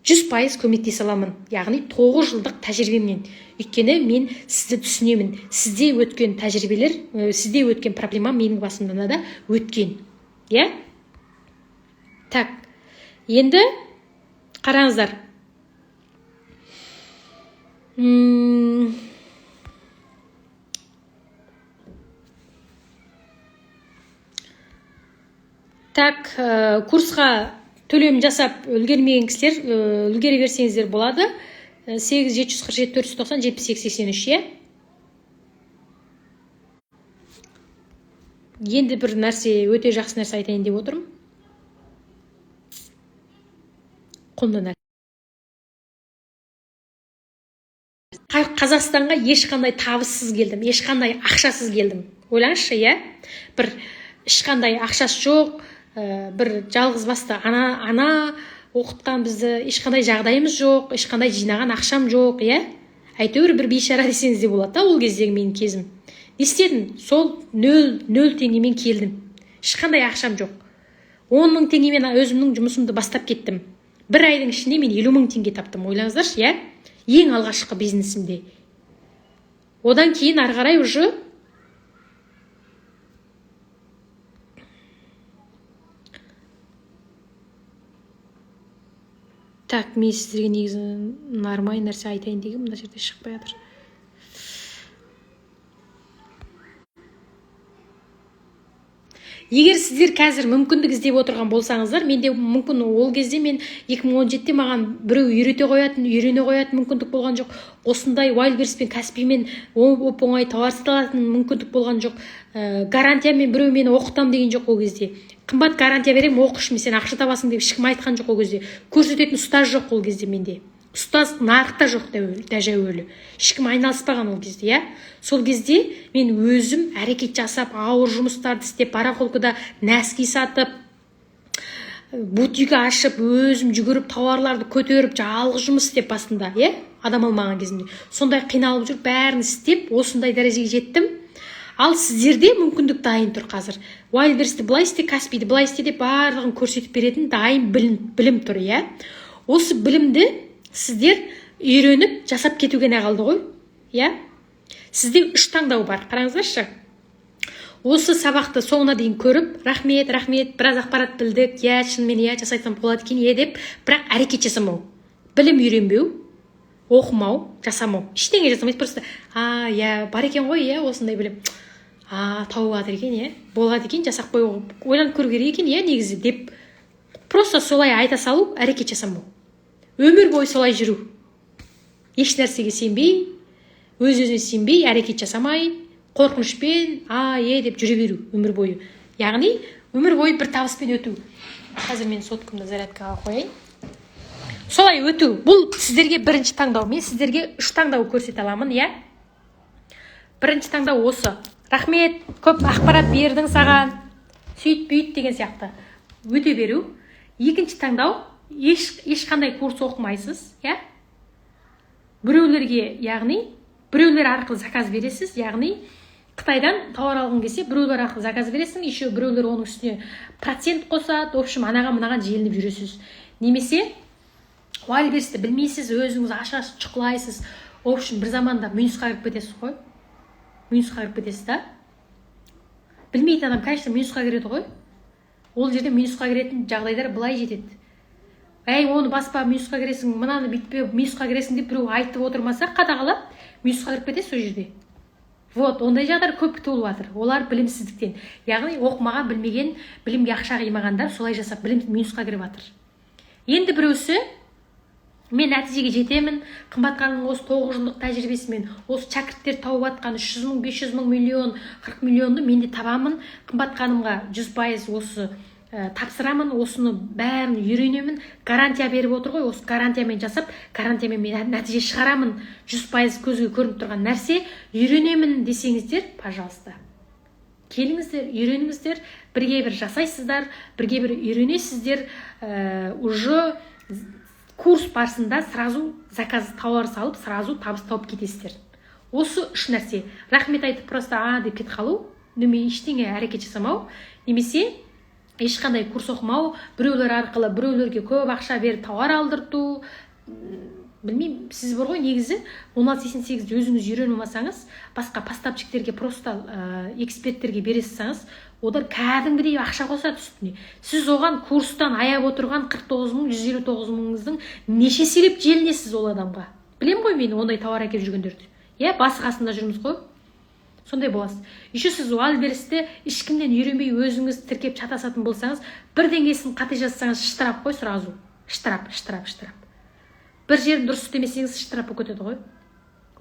Speaker 1: 100% көмектесе аламын. Яғни 9 жылдық тәжірибемнен. Өйткені мен сізді түсінемін. Сізде өткен тәжірибелер, сізде өткен проблема менің басымда да өткен. Иә? Так. Енді қараңыздар. Так, курсқа төлем жасап үлгермеген кісілер үлгере берсеңіздер болады. 8-747-490-78-83, е? Енді бір нәрсе, өте жақсы нәрсе айтайын деп отырмын. Құнды нәрсе. Қазақстанға ешқандай табыссыз келдім, ешқандай ақшасыз келдім. Ойлаңызшы, е? Бір ешқандай ақшасы жоқ, бір жалғыз басты ана оқытқан бізді, ешқандай жағдайымыз жоқ, ешқандай жинаған ақшам жоқ, иә? Әйтеуір бір бейшара десеңіз де болады да, ол кездегі менің кезім. Не істедім? Сол 0 теңгемен келдім. Ешқандай ақшам жоқ. 10 мың теңгемен өзімнің жұмысымды бастап кеттім. Бір айдың ішінде мен 50 мың теңге таптым, ойлаңыздаршы, иә? Ең алғашқы бизнесімде. Одан кейін ары қарай уже Так, мен сіздерге негізі нормай нәрсе айтайын деген, мына жерде шықпай жатыр. Егер сіздер қазір мүмкіндік іздеп отырған болсаңыздар, менде мүмкін ол кезде мен 2017-те маған біреу үйрене қоятын мүмкіндік болған жоқ. Осындай Wildberries-пен Каспиймен оп-оңай тауар сата алатын мүмкіндік болған жоқ. Гарантиямен біреу мені оқытам деген жоқ ол кезде. Қымбат гарантия берем, оқыш, мен сен ақша табасың деп ешкім айтқан жоқ ол кезде. Көрсететін ұстаз жоқ ол кезде менде. Ұстаз нарықта жоқ тәжәуілі. Ешкім айналыспаған ол кезде, иә? Сол кезде мен өзім әрекет жасап, ауыр жұмыстарды істеп, барахолкада нәски сатып, бутик ашып, өзім жүгіріп, тауарларды көтеріп, жалғыз жұмыс істеп басында, иә? Адам алмаған кезімде. Сондай қиналып жүріп, бәрін істеп, осындай дәрежеге жеттім. Ал сіздерде мүмкіндік дайын тұр қазір. Wildberries-ті былай істе, Каспийді былай істе деп барлығын көрсетіп беретін дайын білім тұр, иә? Осы білімді сіздер үйреніп жасап кетуге не қалды ғой, иә? Сізде 3 таңдау бар, қараңыздаршы. осы сабақты соңына дейін көріп, рахмет, біраз ақпарат білдік, шынымен жасайтсам болады екен, деп, бірақ әрекет жасамау. Білім үйренбеу, оқымау, жасамау. Ештеңе жасамайды, просто, бар екен ғой, осындай білім. Тауып жатыр екен, болады екен, жасақ қою, ойланып көру керек екен, негізі, деп, просто солай айта салу, әрекет жасамау. Өмір бойы солай жүру. Еш нәрсеге сенбей, өз-өзіне сенбей, әрекет жасамай, қорқынышпен, деп жүре беру өмір бойы. Яғни, өмір бойы бір табыспен өту. Қазір мен соткамды зарядкаға қояйын. Солай өту. Бұл сіздерге бірінші таңдау. Мен сіздерге 3 таңдау көрсете аламын, Бірінші таңдау осы. Рахмет, көп ақпарат бердің саған. Сөйт бүйт деген сияқты. Өте беру. Екінші таңдау, ешқандай курс оқымайсыз, Біреулерге, яғни, біреулер арқылы заказ бересіз, яғни, Қытайдан тауар алғың келсе, біреулер арқылы заказ бересің, еще біреулер оның үстіне процент қосады, в общем, анаған желініп жүресіз. Немесе, Wildberriesті білмейсіз, өзіңіз ашасыз, шұқылайсыз, в общем, бір заманда минусқа кіріп кетесіз ғой. Минусқа кіріп кетесіз, Білмейтін адам, конечно, минусқа кіреді ғой. Ол жерде минусқа кіретін жағдайлар былай жетеді. Оны баспа, минусқа кіресің, мынаны бітпе, минусқа кіресің деп біреу айтып отырмаса, қадағалап, минусқа кіріп кетесіз сол жерде. Ондай жағдар көп туылып жатыр. Олар білімсіздіктен. Яғни оқымаған, білмеген, білімге ақша қимағандар солай жасап білім минусқа кіріп жатыр. Енді біреусі, мен нәтижеге жетемін, қымбатқаның осы 9 жылдық тәжірибесімен, осы шәкірттер тауып атқан 300 мың, 500 мың, миллион, 40 миллионды мен де табамын, қымбатқанымға 100% осы тапсырамын, осыны бәрін үйренемін, гарантия беріп отыр ғой, осы гарантиямен жасап, гарантиямен мен нәтиже шығарамын, 100% көзге көрініп тұрған нәрсе, үйренемін десеңіздер, пожалуйста. Келіңіздер, үйреніңіздер, бірге бір жасайсыздар, бірге бір үйренесіздер, уже курс барысында сразу заказ тауар салып, сразу табыс тауып кетесіздер. Осы 3 нәрсе. Рахмет айтып, просто деп кет қалу, неме ештеңе әрекет жасамау, немесе ешқандай курс оқымау, біреулер арқылы біреулерге көп ақша беріп тауар алдырту. Білмеймін, сіз бар ғой негізі 1688-де өзіңіз үйренмесаңыз, басқа поставщиктерге просто эксперттерге бересіз, олар кәдімгідей ақша қосады үстіне. Сіз оған курстан аяп отырған 49 мың, 159 мыңыздың неше селеп желінесіз ол адамға. Білем ғой мен ондай тауар әкеліп жүргендерді. Басы қасында жүрміз ғой. Сондай боласыз. Еще сіз Wildberriesті ешкімнен үйренбей өзіңіз тіркеп шатасатын болсаңыз, бірдеңесін қате жазсаңыз штраф қой сразу. Штраф. Бір жерін дұрыс істемесеңіз штраф кетеді ғой.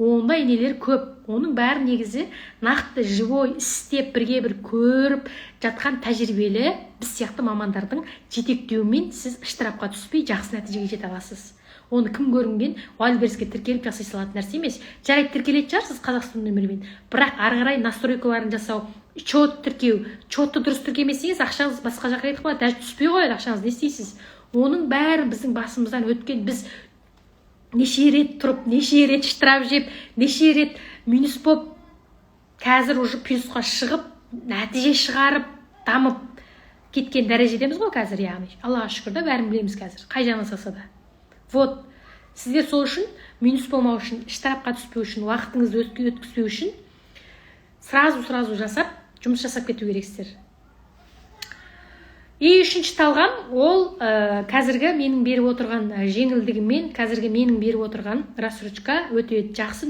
Speaker 1: Ондай нелер көп. Оның бәрі негізі нақты живой істеп бірге бір көріп жатқан тәжірибелі біз сияқты мамандардың жетектеуімен сіз штрафқа түспей жақсы нәтижеге жете аласыз. Оны кім көрінген Wildberriesке тіркеліп жасай салатын нәрсе емес. Жарайды тіркелетін шығарсыз Қазақстан нөмірімен. Бірақ ары қарай настройкаларын жасау, счет тіркеу, счетты дұрыс тіркемесеңіз ақшаңыз басқа жаққа кетіп қалады, даже түспей қояды ақшаңыз, не істейсіз? Оның бәрі біздің басымыздан өткен. Біз неше рет тұрып, неше рет штраф жеп, неше рет минус болып, қазір уже плюсқа шығып, нәтиже шығарып, дамып кеткен дәрежедеміз ғой қазір, яғни. Аллаға шүкір да, бәрін білеміз қазір. Қай жағынан салса да. Сіздер сол үшін, минус болмау үшін, штрафқа түспеу үшін, уақытыңызды өткізбеу үшін сразу жасап, жұмыс жасап кету керексіздер. Үшінші талғам, ол қазіргі менің беріп отырған жеңілдігімен, қазіргі менің беріп отырған рассрочка өте жақсы,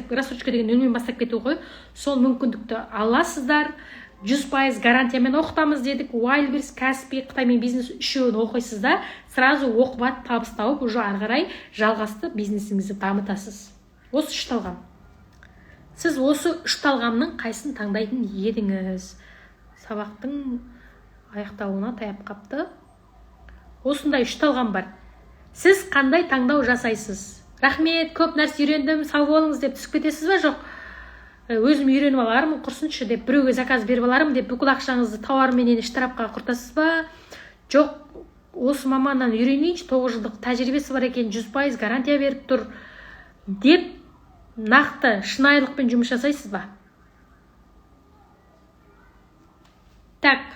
Speaker 1: рассрочка деген нөлмен бастап кету ғой. Сол мүмкіндікті аласыздар. 100% гарантиямен оқытамыз дедік. Wildberries, Каспи, Қытаймен бизнес үшеуін оқисыз да, сразу оқып табыс тауып, уже ары қарай жалғасты бизнесіңізді дамытасыз. Осы 3 талғам. Сіз осы 3 талғамның қайсын таңдайтын едіңіз? Сабақтың аяқтауына таяп қапты. Осындай 3 талғам бар. Сіз қандай таңдау жасайсыз? Рахмет, көп нәрсе үйрендім, сау болыңыз деп түсіп кетесіз бе, жоқ? Өзім үйреніп алармын, құрсыншы деп, біреуге заказ беріп алармын деп, бүкіл ақшаңызды тауарменен штрафқа құртасыз ба? Жоқ, осы маманнан үйренейінші, 9 жылдық тәжірибесі бар екен, 100% гарантия беріп тұр деп, нақты шынайылықпен жұмыс жасайсыз ба? Так,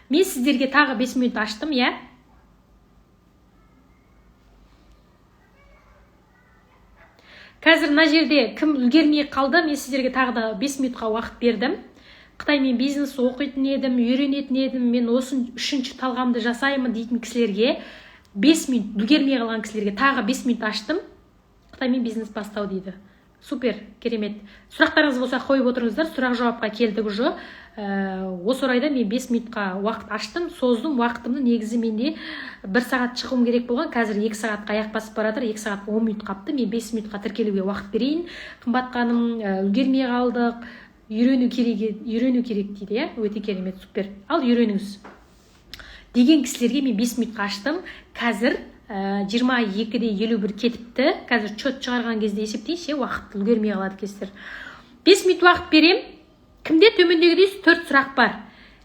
Speaker 1: мен сіздерге тағы 5 минут аштым, Қазір мына жерде кім үлгермей қалды, мен сіздерге тағы да 5 минутқа уақыт бердім. Қытай мен бизнес оқитын едім, үйренетін едім, мен осы үшінші талғамды жасаймын дейтін кісілерге 5 минут, үлгермей қалған кісілерге тағы 5 минут аштым. Қытай мен бизнес бастау дейді. Супер, керемет. Сұрақтарыңыз болса қойып отырыңыздар, сұрақ жауапқа келдік уже. Осы орайда мен 5 минутқа уақыт аштым, создым уақытымды. Негізі менде 1 сағат шығуым керек болған, қазір 2 сағатқа аяқ басып баратыр, 2 сағат 10 минут қапты. Мен 5 минутқа тіркелуге уақыт берейін. Қымбат ханым, үлгермей қалдық, үйрену керек дейді, өте керемет, супер. Ал үйреніңіз деген кісілерге мен 5 минутқа аштым. Қазір 22:51 кетіпті. Қазір чөт шығарған кезде есептейінші, уақыт үлгермей қалады кестер. 5 минут уақыт берем. Кімде төмендегідей 4 сұрақ бар.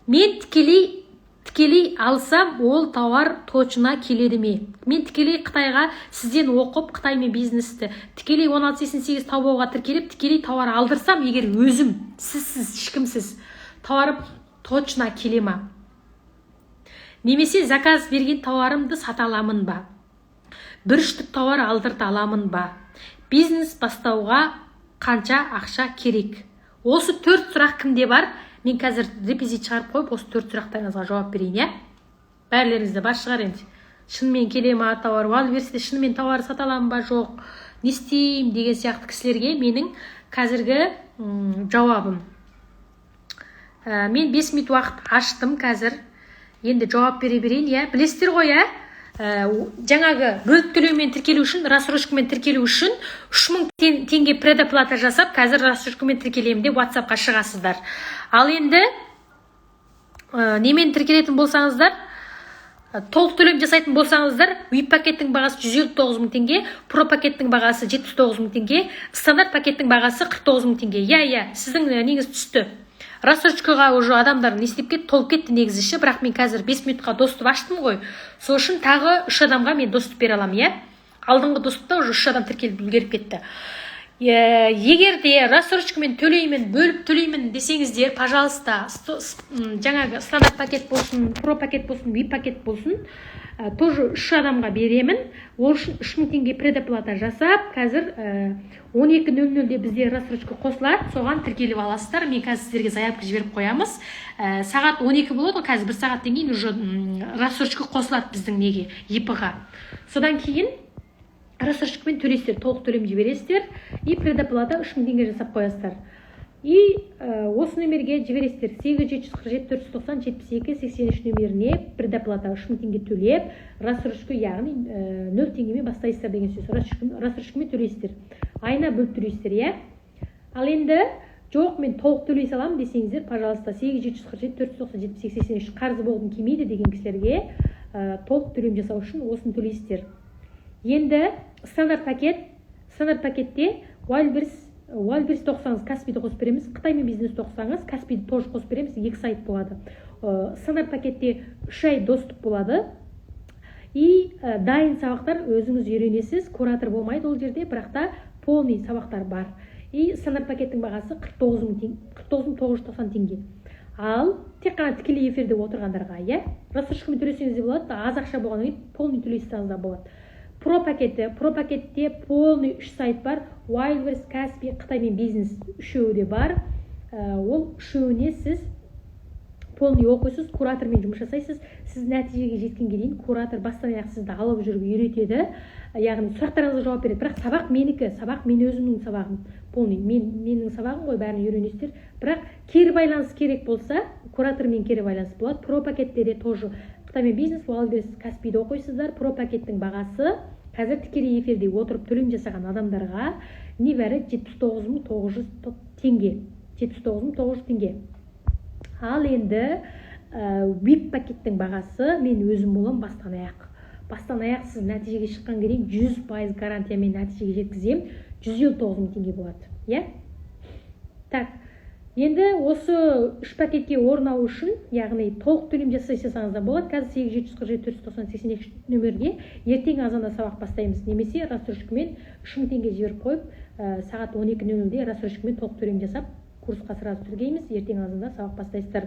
Speaker 1: Мен тікелей алсам, ол тауар точына келеді ме? Мен тікелей Қытайға сізден оқып, Қытай мен бизнесті тікелей 1688 таубауға тіркеліп, тікелей тауар алдырсам, егер өзім, сізсіз, ешкімсіз, тауарым точына келе ма? Немесе заказ берген тауарымды сата аламын ба? Бір үштік тауар алдырта аламын ба? Бизнес бастауға қанша ақша керек? Осы 4 сұрақ кімде бар? Мен қазір репозит шығарып қойып, осы 4 сұрақтарыңызға жауап берейін, Бәрлеріңізде бар шығар енді. Шынымен келе ма тауар? Уалверсте шынымен тауар сата аламын ба? Жоқ. Не істеймін деген сияқты кісілерге менің қазіргі жауабым. Мен 5 минут уақыт аштым қазір. Енді жауап бере берейін, білесіздер ғой, жаңағы бөліп төлеумен тіркелу үшін, рассрочкамен тіркелу үшін 3000 теңге предоплата жасап, қазір рассрочкамен тіркелемін деп WhatsApp-қа шығасыздар. Ал енді немен тіркелетін болсаңыздар, толық төлем жасайтын болсаңыздар, VIP пакеттің бағасы 159 000 теңге, Pro пакеттің бағасы 79 000 теңге, стандарт пакеттің бағасы 49 000 теңге. Сіздің неңіз түсті. Рассрочкаға уже адамдар не істеп кетті, толып кетті негізі, бірақ мен қазір 5 минутқа доступ аштым ғой. Сол үшін тағы 3 адамға мен доступ бере аламын, Алдыңғы доступта уже 3 адам тіркеліп үлгеріп кетті. Егер де рассрочкамен төлеймін, бөліп төлеймін десеңіздер, пожалуйста, жаңағы стандарт пакет болсын, Pro пакет болсын, VIP пакет болсын, тоже 3 адамға беремін. Ол үшін 3000 теңге предоплата жасап, қазір 12:00-де бізде рассрочка қосылады, соған тіркеліп аласыздар. Мен қазір сіздерге заявка жіберіп қоямыз. Сағат 12 болады, қазір 1 сағаттан кейін уже рассрочка қосылады біздің неге, ЕП-ға. Содан кейін рассрочкамен төлейсіздер, толық төлем жібересіздер, и предоплата 3000 теңге жасап қоясыздар. И осы нөмерге жібересіздер. 8747 490 72 83 нөмеріне предоплата 3000 теңге төлеп, рассрочка, яғни 0 теңгемен бастайсыздар деген сөз. Рассрочкамен төлейсіздер. Айына бөліп төлейсіздер, Ал енді жоқ, мен толық төлей саламын десеңіздер, пожалуйста, 8747 490 72 83 қарызы болғым келмейді деген кісілерге толық төлем жасау үшін осыны төлейсіздер. Енді стандарт пакетте Wildberries тоқсаңыз, Каспиді қосып береміз. Қытай мен бизнес тоқсаңыз, Каспиді тоже қосып береміз, 2 сайт болады. Стандарт пакетте 3 ай доступ болады. И дайын сабақтар өзіңіз үйренесіз, куратор болмайды ол жерде, бірақ та полный сабақтар бар. И стандарт пакеттің бағасы 49 990 теңге. Ал тек қана тікелей эфирде отырғандарға, рассрочкамен төлесеңіз де болады, аз ақша болғаннан кейін полный төлейсеңіз де болады. Pro пакетте полный 3 сайт бар. Wildberries, Каспи, Қытай мен бизнес үшеуі де бар. Ол үшеуіне сіз полный оқисыз, куратормен жұмыс жасайсыз. Сіз нәтижеге жеткенге дейін куратор бастан аяқ сізді алып жүріп үйретеді. Яғни сұрақтарыңызға жауап береді. Бірақ сабақ менікі, сабақ мен өзімнің сабағым. Полный менің сабағым ғой, бәрін үйренесіздер. Бірақ кері байланыс керек болса, куратормен кері байланыс болады. Pro пакеттерде тоже Қытай мен бизнес, Wildberries, Каспиді оқисыздар. Pro пакеттің бағасы қазір тікелей эфирде отырып төлем жасаған адамдарға небәрі 79 900 теңге. 79 900 теңге. Ал енді VIP пакеттің бағасы мен өзім болам бастан аяқ. Бастан аяқ сіз нәтижеге шыққан керек 100% гарантиямен нәтижеге жеткізем, 159 теңге болады. Так, енді осы 3 пакетке орын алу үшін, яғни толық төлем жасасаңыз да болады. Қазір 8747 490 82 нөмерге ертең азанда сабақ бастаймыз. Немесе рассрочкамен 3000 теңге жіберіп қойып, сағат 12:00-де рассрочкамен толық төлем жасап, курсқа сразу тіркейміз. Ертең азанда сабақ бастайсыздар.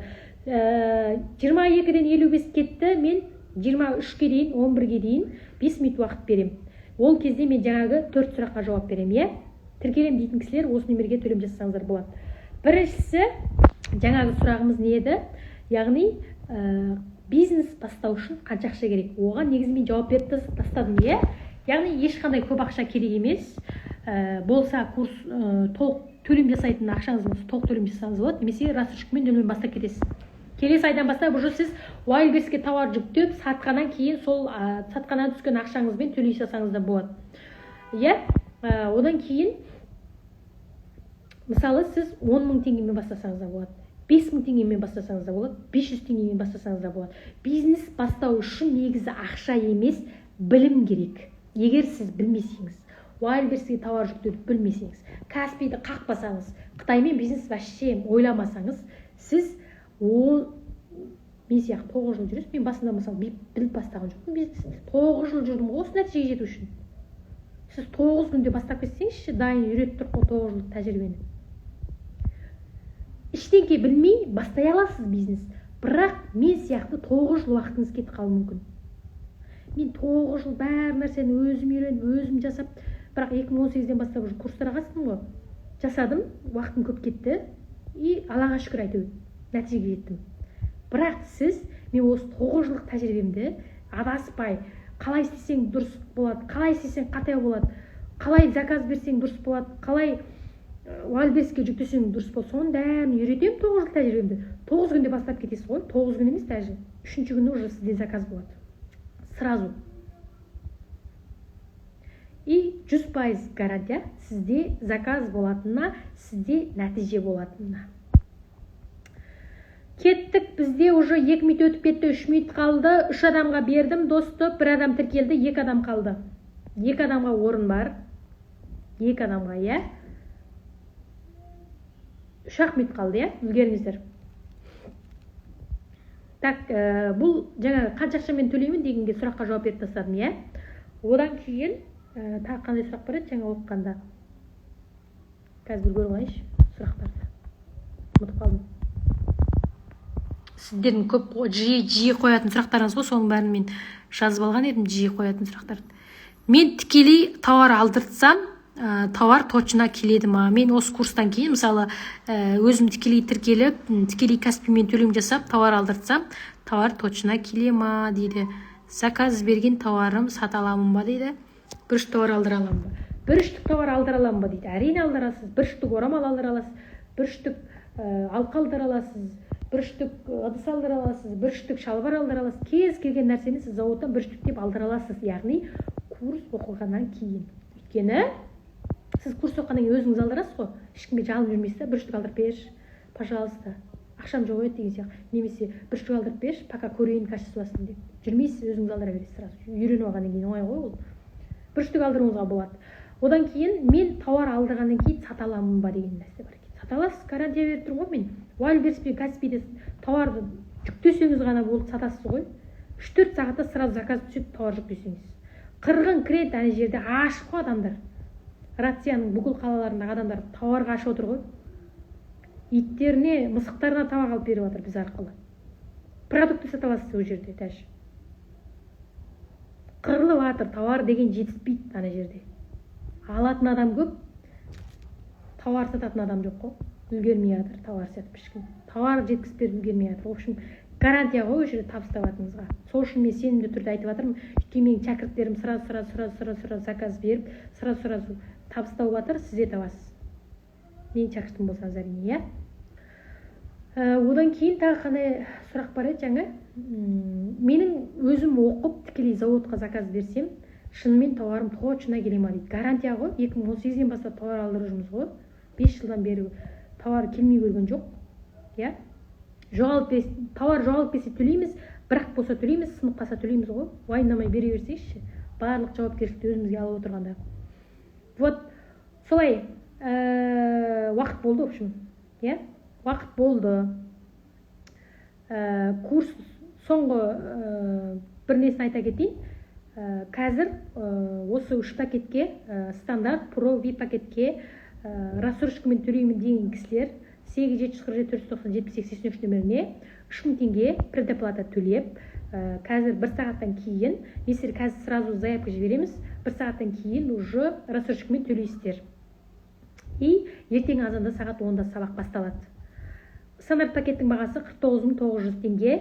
Speaker 1: 22-ден 55 кетті. Мен 23-ге дейін, 11-ге дейін 5 минут уақыт берем. Ол кезде мен жаңағы 4 сұраққа жауап берем, Тіркелем дейтін кісілер осы нөмерге төлем жасасаңыздар болады. Біріншісі, жаңағы сұрағымыз не еді? Яғни бизнес бастау үшін қанша ақша керек? Оған негізі мен жауап беріп тастадым, иә? Яғни ешқандай көп ақша керек емес. Болса курс толық төлем жасайтын ақшаңыз болса толық төлем жасаңыз болады, немесе рассрочкамен нөлден бастап кетесіз. Келесі айдан бастап уже сіз Wildberriesке товар жүктеп, сатқаннан кейін сол сатқаннан түскен ақшаңызбен төлей салсаңыз да болады. Иә? Одан кейін мысалы сіз 10 000 теңгемен бастасаңыз да болады. 5 000 теңгемен бастасаңыз да болады, 500 теңгемен бастасаңыз да болады. Бизнес бастау үшін негізі ақша емес, білім керек. Егер сіз білмесеңіз, Wildberriesке товар жүктеуді білмесеңіз, Каспийді қақпасаңыз, Қытаймен бизнес вообще ойламасаңыз, сіз ол мен сияқты 9 жыл жүресіз. Мен басында мысалы біліп бастаған жоқпын бизнесті. 9 жыл жүрдім осы нәтижеге жету үшін. Сіз 9 күнде бастап кетсеңізші, дайын үйретіп тұр 9 жыл тәжірибені. Ештеңке білмей бастай аласыз бизнес. Бірақ мен сияқты 9 жыл уақытыңыз кетіп қалуы мүмкін. Мен 9 жыл бәр нәрсені өзім үйреніп, өзім жасап, бірақ 2018-ден бастап уже курстарға қатыстым ғой. Жасадым, уақытым көп кетті и Аллаға шүкір әйтеуір нәтижеге жеттім. Бірақ сіз мен осы 9 жылдық тәжірибемді адаспай, қалай істесең дұрыс болады, қалай істесең қатай болады, қалай заказ берсең дұрыс болады, қалай Wildberriesке жүктесең дұрыс болады, соның бәрін үйретемін 9 жыл тәжірибемді. 9 күнде бастап кетесіз ғой, 9 күн емес даже. 3-ші күні уже сізде заказ болады. Сразу. И 100% гарантия сізде заказ болатынына, сізде нәтиже болатынына. Кеттік, бізде уже 2 минут өтіп кетті, 3 минут қалды. 3 адамға бердім досты, 1 адам тіркелді, 2 адам қалды. 2 адамға орын бар. 2 адамға, иә? 3 минут қалды, иә? Үлгеріңіздер. Так, бұл жаңа қанша ақшамен төлеймін дегенге сұраққа жауап беріп тастадым, иә? Одан кейін тағы қандай сұрақ бар еді жаңа оқығанда? Қазір бір көріп алайыншы сұрақтарды. Ұмытып қалдым. Сіздердің көп жиі қоятын сұрақтарыңыз ғой, соның бәрін мен жазып алған едім, жиі қоятын сұрақтарды. Мен тікелей товар алдыртсам, товар точно келеді ма? Мен осы курстан кейін мысалы өзім тікелей тіркеліп, тікелей Каспиймен төлем жасап, товар алдыртсам, товар точно келе ма дейді. Заказ берген товарым сата аламын ба дейді. Бір штук товар алдыра аламын ба? Бір штук товар алдыра аламын ба дейді. Әрине алдырасыз. Бір штук орамал алдыра аласыз. Бір штук алқа алдыра аласыз. Бір штук ыдыс алдыра аласыз. Бір штук шалбар алдыра аласыз. Кез келген нәрсені сіз зауыттан бір штук деп алдыра аласыз. Яғни курс оқығаннан кейін. Өйткені сіз курс оқығаннан кейін өзіңіз алдырасыз ғой. Ешкімге жалынып жүрмейсіз, бір штук алдырып берші, пожалуйста. Ақшам жоқ еді деген сияқты. Немесе бір штук алдырып берші, пока көрейін качествосын деп. Жүрмейсіз, өзіңіз алдыра бересіз сразу. Үйреніп алғаннан кейін оңай ғой ол. Бір штук алдыруыңызға болады. Одан кейін мен товар алдырғаннан кейін сата аламын ба деген нәрсе бар екен. Сата аласыз, гарантия беріп тұрмын ғой мен. Wildberries пен Каспийде товарды жүктесеңіз ғана болды, сатасыз ғой. 3-4 сағатта сразу заказ түсіп товар жүктесеңіз. Қырғын кіреді ана жерде, ашық қой адамдар. Россияның бүкіл қалаларындағы адамдар товарға ашып отыр ғой. Иттеріне, мысықтарына тамақ алып беріп жатыр біз арқылы. Продукты сата аласыз ол жерде даже. Қырылып жатыр, товар деген жетіспейді ана жерде. Алатын адам көп, товар сататын адам жоқ қой. Үлгермей жатыр, товар сатып ешкім. Товар жеткізіп беріп үлгермей жатыр. В общем, гарантия ғой ол жерде табыс табатыныңызға. Сол үшін мен сенімді түрде айтып жатырмын. Өйткені менің шәкірттерім сразу заказ беріп, сразу табыс тауып жатыр, сіз де табасыз. Менің шәкіртім болсаңыз әрине, иә? Одан кейін тағы қандай сұрақ бар еді жаңа? Менің өзім оқып тікелей зауытқа заказ берсем, шынымен товарым точно келе ма дейді. Гарантия ғой, 2018-ден бастап товар алдырып жүрміз ғой. 5 жылдан бері товар келмей көрген жоқ. Иә? Товар жоғалып кетсе төлейміз, бірақ болса төлейміз, сынып қалса төлейміз ғой. Уайымдамай бере берсейші. Барлық жауапкершілікті өзімізге алып отырғанда. Вот солай уақыт болды, в общем. Иә? Уақыт болды. Курс соңғы бір несін айта кетейін. Қазір осы 3 пакетке, стандарт, про, VIP пакетке рассрочкамен төлеймін деген кісілер 8-747-490-78-83 нөміріне 3000 теңге предоплата төлеп, қазір 1 сағаттан кейін, месір қазір сразу заявка жібереміз, 1 сағаттан кейін уже рассрочкамен төлейсіздер. И ертең азанда сағат 10-да сабақ басталады. стандарт пакеттің бағасы 49.900 теңге,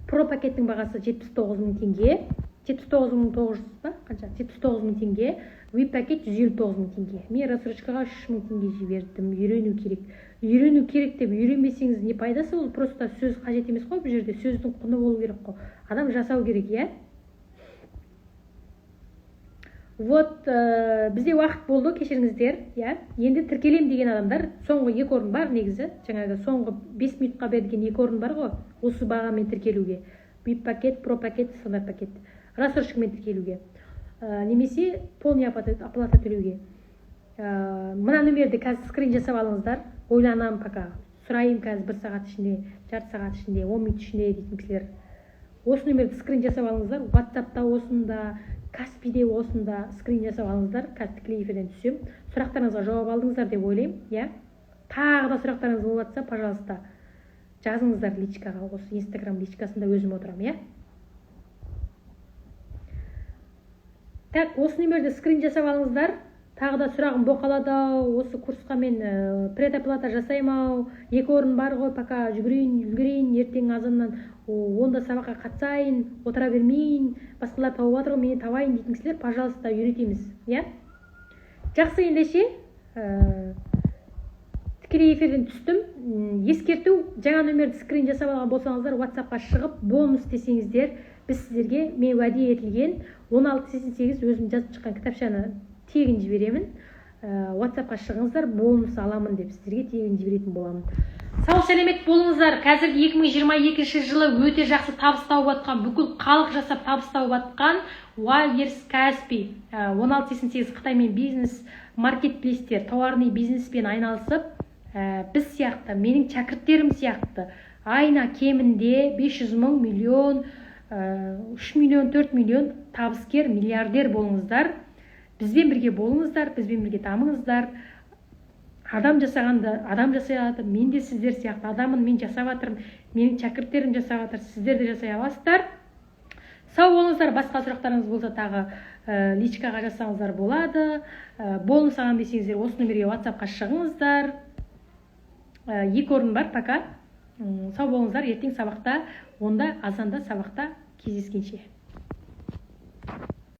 Speaker 1: про пакеттің бағасы 79.000 теңге, 79.900 ба? Қанша? 79.000 теңге, VIP пакет 159.000 теңге. Мен рассрочкаға 3.000 теңге жібердім. Үйрену керек. Үйрену керек деп үйренбесеңіз не пайдасы? Ол просто сөз қажет емес қой, бұл жерде сөздің құны болу керек қой. Адам жасау керек, иә? Вот, бізде уақыт болды, кешіріңіздер, иә. Енді тіркелем деген адамдар, соңғы 2 орын бар негізі. Жаңағы соңғы 5 минутқа берілген 2 орын бар ғой, осы бағамен тіркелуге. VIP пакет, про пакет, стандарт пакет. Рассрочкамен тіркелуге. Немесе полный оплата төлеуге. Мына нөмерді қазір скрин жасап алыңыздар. Ойланам пока. Сұрайым қазір 1 сағат ішінде, жарты сағат ішінде, 10 минут ішінде дейтін кісілер. Осы нөмерді скрин жасап алыңыздар. WhatsApp-та осында, Каспиде осында скрин жасап алыңыздар. Қазір тікелей эфирден түсем. Сұрақтарыңызға жауап алдыңыздар деп ойлаймын, иә? Тағы да сұрақтарыңыз болып жатса, пожалуйста, жазыңыздар личкаға. Осы Instagram личкасында өзім отырам, иә? Так, осы нөмерді скрин жасап алыңыздар. Тағы да сұрағым боқалады, осы курсқа мен предоплата жасаймау, 2 орын бар ғой, пока жүгірейін, ертең азаннан онда сабаққа қатысайын, отыра бермейін, басқалар тауып жатыр ғой, мені табайын дейтін кісілер, пожалуйста, үйретеміз, иә? Жақсы, ендеше, тікелей эфирден түстім. Ескерту, жаңа нөмерді скрин жасап алған болсаңыздар, WhatsApp-қа шығып, бонус десеңіздер, біз сіздерге мен уәде етілген 1688 өзім жазып шыққан кітапшаны тегін жіберемін. WhatsApp-қа шығыңыздар, бонус аламын деп сіздерге тегін жіберетін боламын. Сау сәлемет болыңыздар. Қазіргі 2022 жылы өте жақсы табыс тауып атқан, бүкіл халық жасап табыс тауып атқан Wilders Каспи 1688 Қытаймен бизнес маркетплейстер, тауарный бизнеспен айналысып, біз сияқты, менің шәкірттерім сияқты айна кемінде 500 мың, миллион, 3 миллион, 4 миллион табыскер, миллиардер болыңыздар. Бізбен бірге болыңыздар, бізбен бірге дамыңыздар. Адам жасағанды адам жасай алады, мен де сіздер сияқты адамын мен жасап жатырмын, менің шәкірттерім жасап жатыр, сіздер де жасай аласыздар. Сау болыңыздар, басқа сұрақтарыңыз болса тағы личкаға жасаңыздар болады. Бонус алам десеңіздер осы нөмерге WhatsApp-қа шығыңыздар. 2 орын бар, пока. Сау болыңыздар, ертең сабақта, онда азанда сабақта кездескенше.